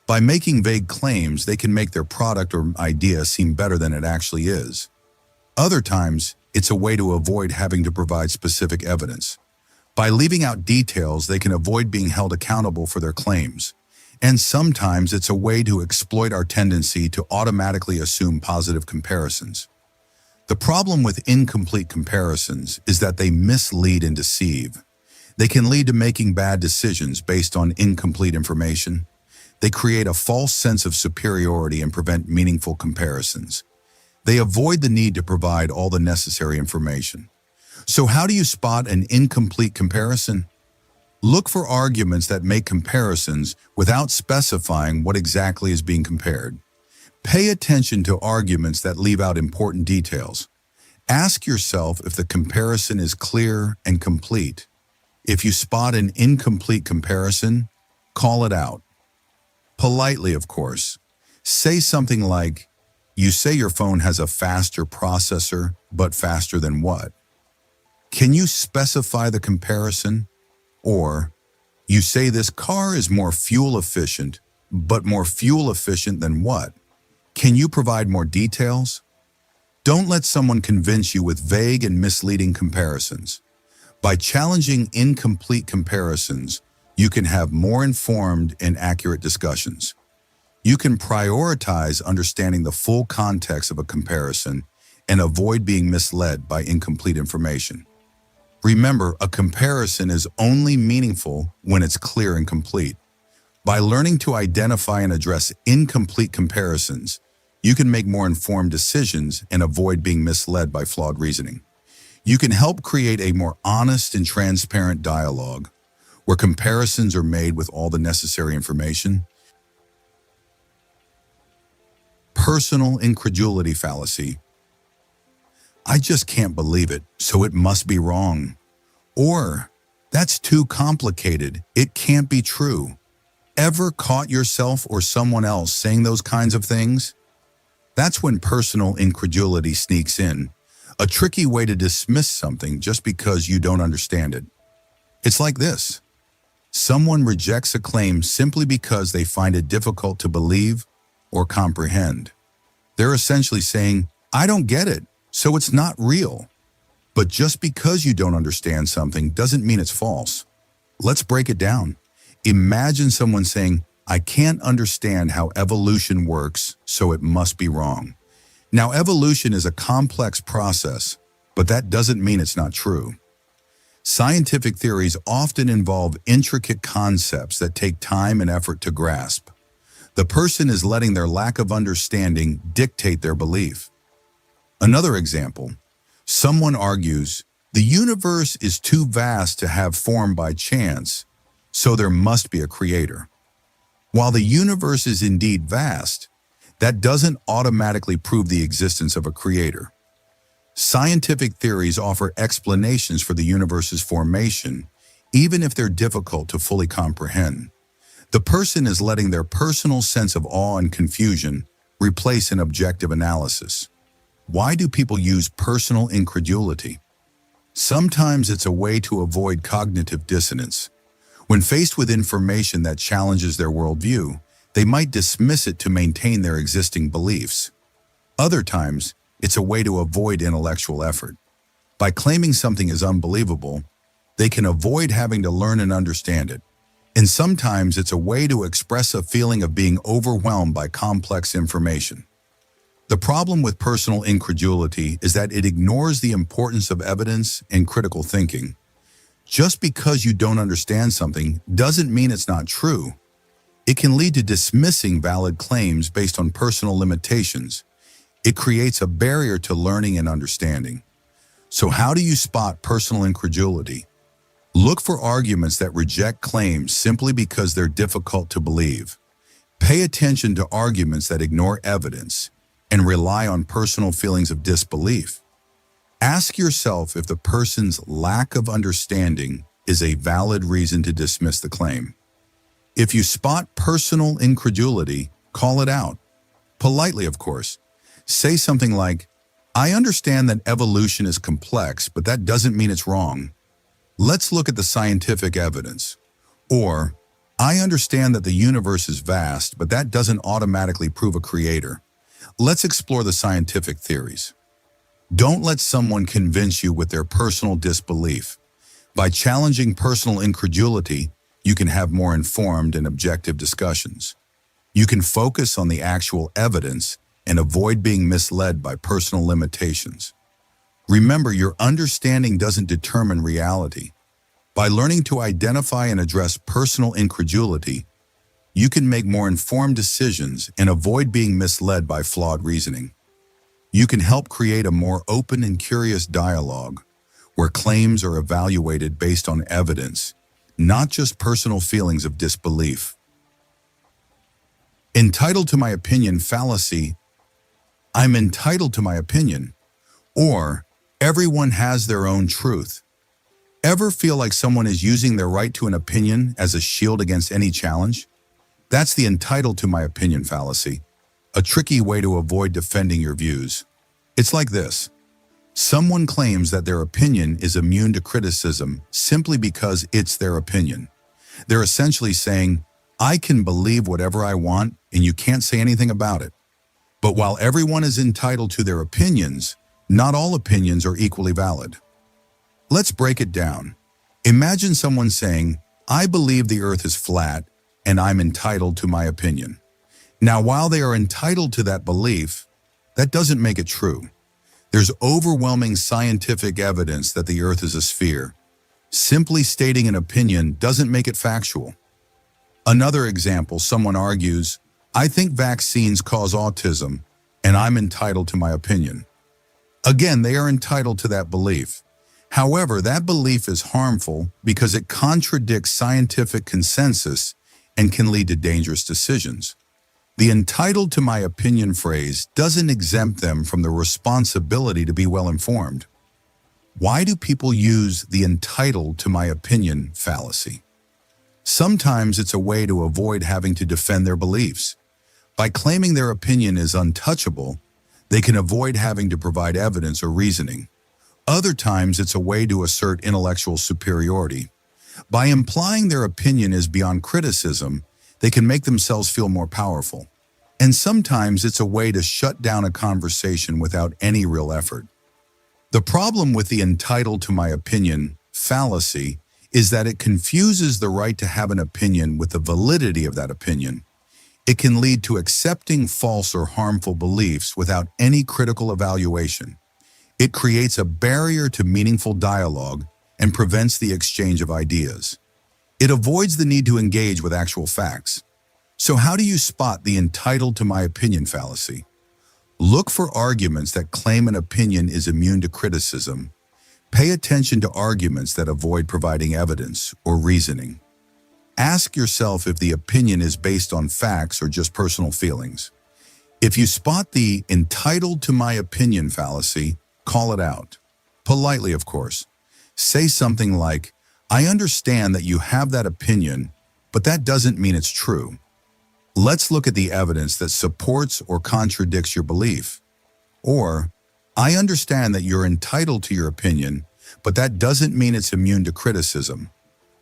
By making vague claims, they can make their product or idea seem better than it actually is. Other times, it's a way to avoid having to provide specific evidence. By leaving out details, they can avoid being held accountable for their claims. And sometimes it's a way to exploit our tendency to automatically assume positive comparisons. The problem with incomplete comparisons is that they mislead and deceive. They can lead to making bad decisions based on incomplete information. They create a false sense of superiority and prevent meaningful comparisons. They avoid the need to provide all the necessary information. So how do you spot an incomplete comparison? Look for arguments that make comparisons without specifying what exactly is being compared. Pay attention to arguments that leave out important details. Ask yourself if the comparison is clear and complete. If you spot an incomplete comparison, call it out. Politely, of course. Say something like, "You say your phone has a faster processor, but faster than what?" Can you specify the comparison? Or, "You say this car is more fuel efficient, but more fuel efficient than what?" Can you provide more details? Don't let someone convince you with vague and misleading comparisons. By challenging incomplete comparisons, you can have more informed and accurate discussions. You can prioritize understanding the full context of a comparison and avoid being misled by incomplete information. Remember, a comparison is only meaningful when it's clear and complete. By learning to identify and address incomplete comparisons, you can make more informed decisions and avoid being misled by flawed reasoning. You can help create a more honest and transparent dialogue where comparisons are made with all the necessary information. Personal incredulity fallacy. "I just can't believe it, so it must be wrong." Or, "That's too complicated, it can't be true." Ever caught yourself or someone else saying those kinds of things? That's when personal incredulity sneaks in, a tricky way to dismiss something just because you don't understand it. It's like this. Someone rejects a claim simply because they find it difficult to believe or comprehend. They're essentially saying, "I don't get it, so it's not real." But just because you don't understand something doesn't mean it's false. Let's break it down. Imagine someone saying, "I can't understand how evolution works, so it must be wrong." Now, evolution is a complex process, but that doesn't mean it's not true. Scientific theories often involve intricate concepts that take time and effort to grasp. The person is letting their lack of understanding dictate their belief. Another example, someone argues, "The universe is too vast to have formed by chance, so there must be a creator." While the universe is indeed vast, that doesn't automatically prove the existence of a creator. Scientific theories offer explanations for the universe's formation, even if they're difficult to fully comprehend. The person is letting their personal sense of awe and confusion replace an objective analysis. Why do people use personal incredulity? Sometimes it's a way to avoid cognitive dissonance. When faced with information that challenges their worldview, they might dismiss it to maintain their existing beliefs. Other times, it's a way to avoid intellectual effort. By claiming something is unbelievable, they can avoid having to learn and understand it. And sometimes it's a way to express a feeling of being overwhelmed by complex information. The problem with personal incredulity is that it ignores the importance of evidence and critical thinking. Just because you don't understand something doesn't mean it's not true. It can lead to dismissing valid claims based on personal limitations. It creates a barrier to learning and understanding. So how do you spot personal incredulity? Look for arguments that reject claims simply because they're difficult to believe. Pay attention to arguments that ignore evidence and rely on personal feelings of disbelief. Ask yourself if the person's lack of understanding is a valid reason to dismiss the claim. If you spot personal incredulity, call it out. Politely, of course. Say something like, I understand that evolution is complex, but that doesn't mean it's wrong. Let's look at the scientific evidence. Or, I understand that the universe is vast, but that doesn't automatically prove a creator. Let's explore the scientific theories. Don't let someone convince you with their personal disbelief. By challenging personal incredulity, you can have more informed and objective discussions. You can focus on the actual evidence and avoid being misled by personal limitations. Remember, your understanding doesn't determine reality. By learning to identify and address personal incredulity, you can make more informed decisions and avoid being misled by flawed reasoning. You can help create a more open and curious dialogue where claims are evaluated based on evidence, not just personal feelings of disbelief. Entitled to my opinion fallacy. I'm entitled to my opinion. Or, everyone has their own truth. Ever feel like someone is using their right to an opinion as a shield against any challenge? That's the entitled to my opinion fallacy, a tricky way to avoid defending your views. It's like this. Someone claims that their opinion is immune to criticism simply because it's their opinion. They're essentially saying, I can believe whatever I want and you can't say anything about it. But while everyone is entitled to their opinions, not all opinions are equally valid. Let's break it down. Imagine someone saying, I believe the earth is flat and I'm entitled to my opinion. Now, while they are entitled to that belief, that doesn't make it true. There's overwhelming scientific evidence that the earth is a sphere. Simply stating an opinion doesn't make it factual. Another example, someone argues, I think vaccines cause autism and I'm entitled to my opinion. Again, they are entitled to that belief. However, that belief is harmful because it contradicts scientific consensus and can lead to dangerous decisions. The entitled to my opinion phrase doesn't exempt them from the responsibility to be well informed. Why do people use the entitled to my opinion fallacy? Sometimes it's a way to avoid having to defend their beliefs. By claiming their opinion is untouchable, they can avoid having to provide evidence or reasoning. Other times it's a way to assert intellectual superiority. By implying their opinion is beyond criticism, they can make themselves feel more powerful. And sometimes it's a way to shut down a conversation without any real effort. The problem with the entitled to my opinion fallacy is that it confuses the right to have an opinion with the validity of that opinion. It can lead to accepting false or harmful beliefs without any critical evaluation. It creates a barrier to meaningful dialogue and prevents the exchange of ideas. It avoids the need to engage with actual facts. So how do you spot the entitled to my opinion fallacy? Look for arguments that claim an opinion is immune to criticism. Pay attention to arguments that avoid providing evidence or reasoning. Ask yourself if the opinion is based on facts or just personal feelings. If you spot the entitled to my opinion fallacy, call it out. Politely, of course. Say something like, I understand that you have that opinion, but that doesn't mean it's true. Let's look at the evidence that supports or contradicts your belief. Or, I understand that you're entitled to your opinion, but that doesn't mean it's immune to criticism.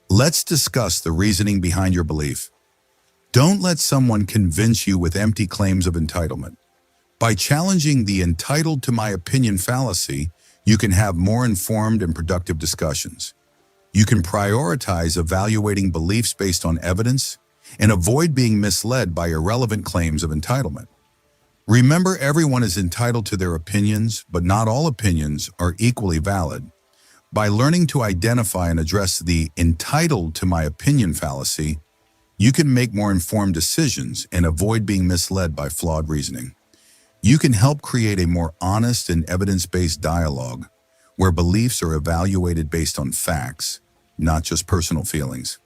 Let's discuss the reasoning behind your belief. Don't let someone convince you with empty claims of entitlement. By challenging the entitled to my opinion fallacy, you can have more informed and productive discussions. You can prioritize evaluating beliefs based on evidence and avoid being misled by irrelevant claims of entitlement. Remember, everyone is entitled to their opinions, but not all opinions are equally valid. By learning to identify and address the entitled to my opinion fallacy, you can make more informed decisions and avoid being misled by flawed reasoning. You can help create a more honest and evidence-based dialogue where beliefs are evaluated based on facts, not just personal feelings.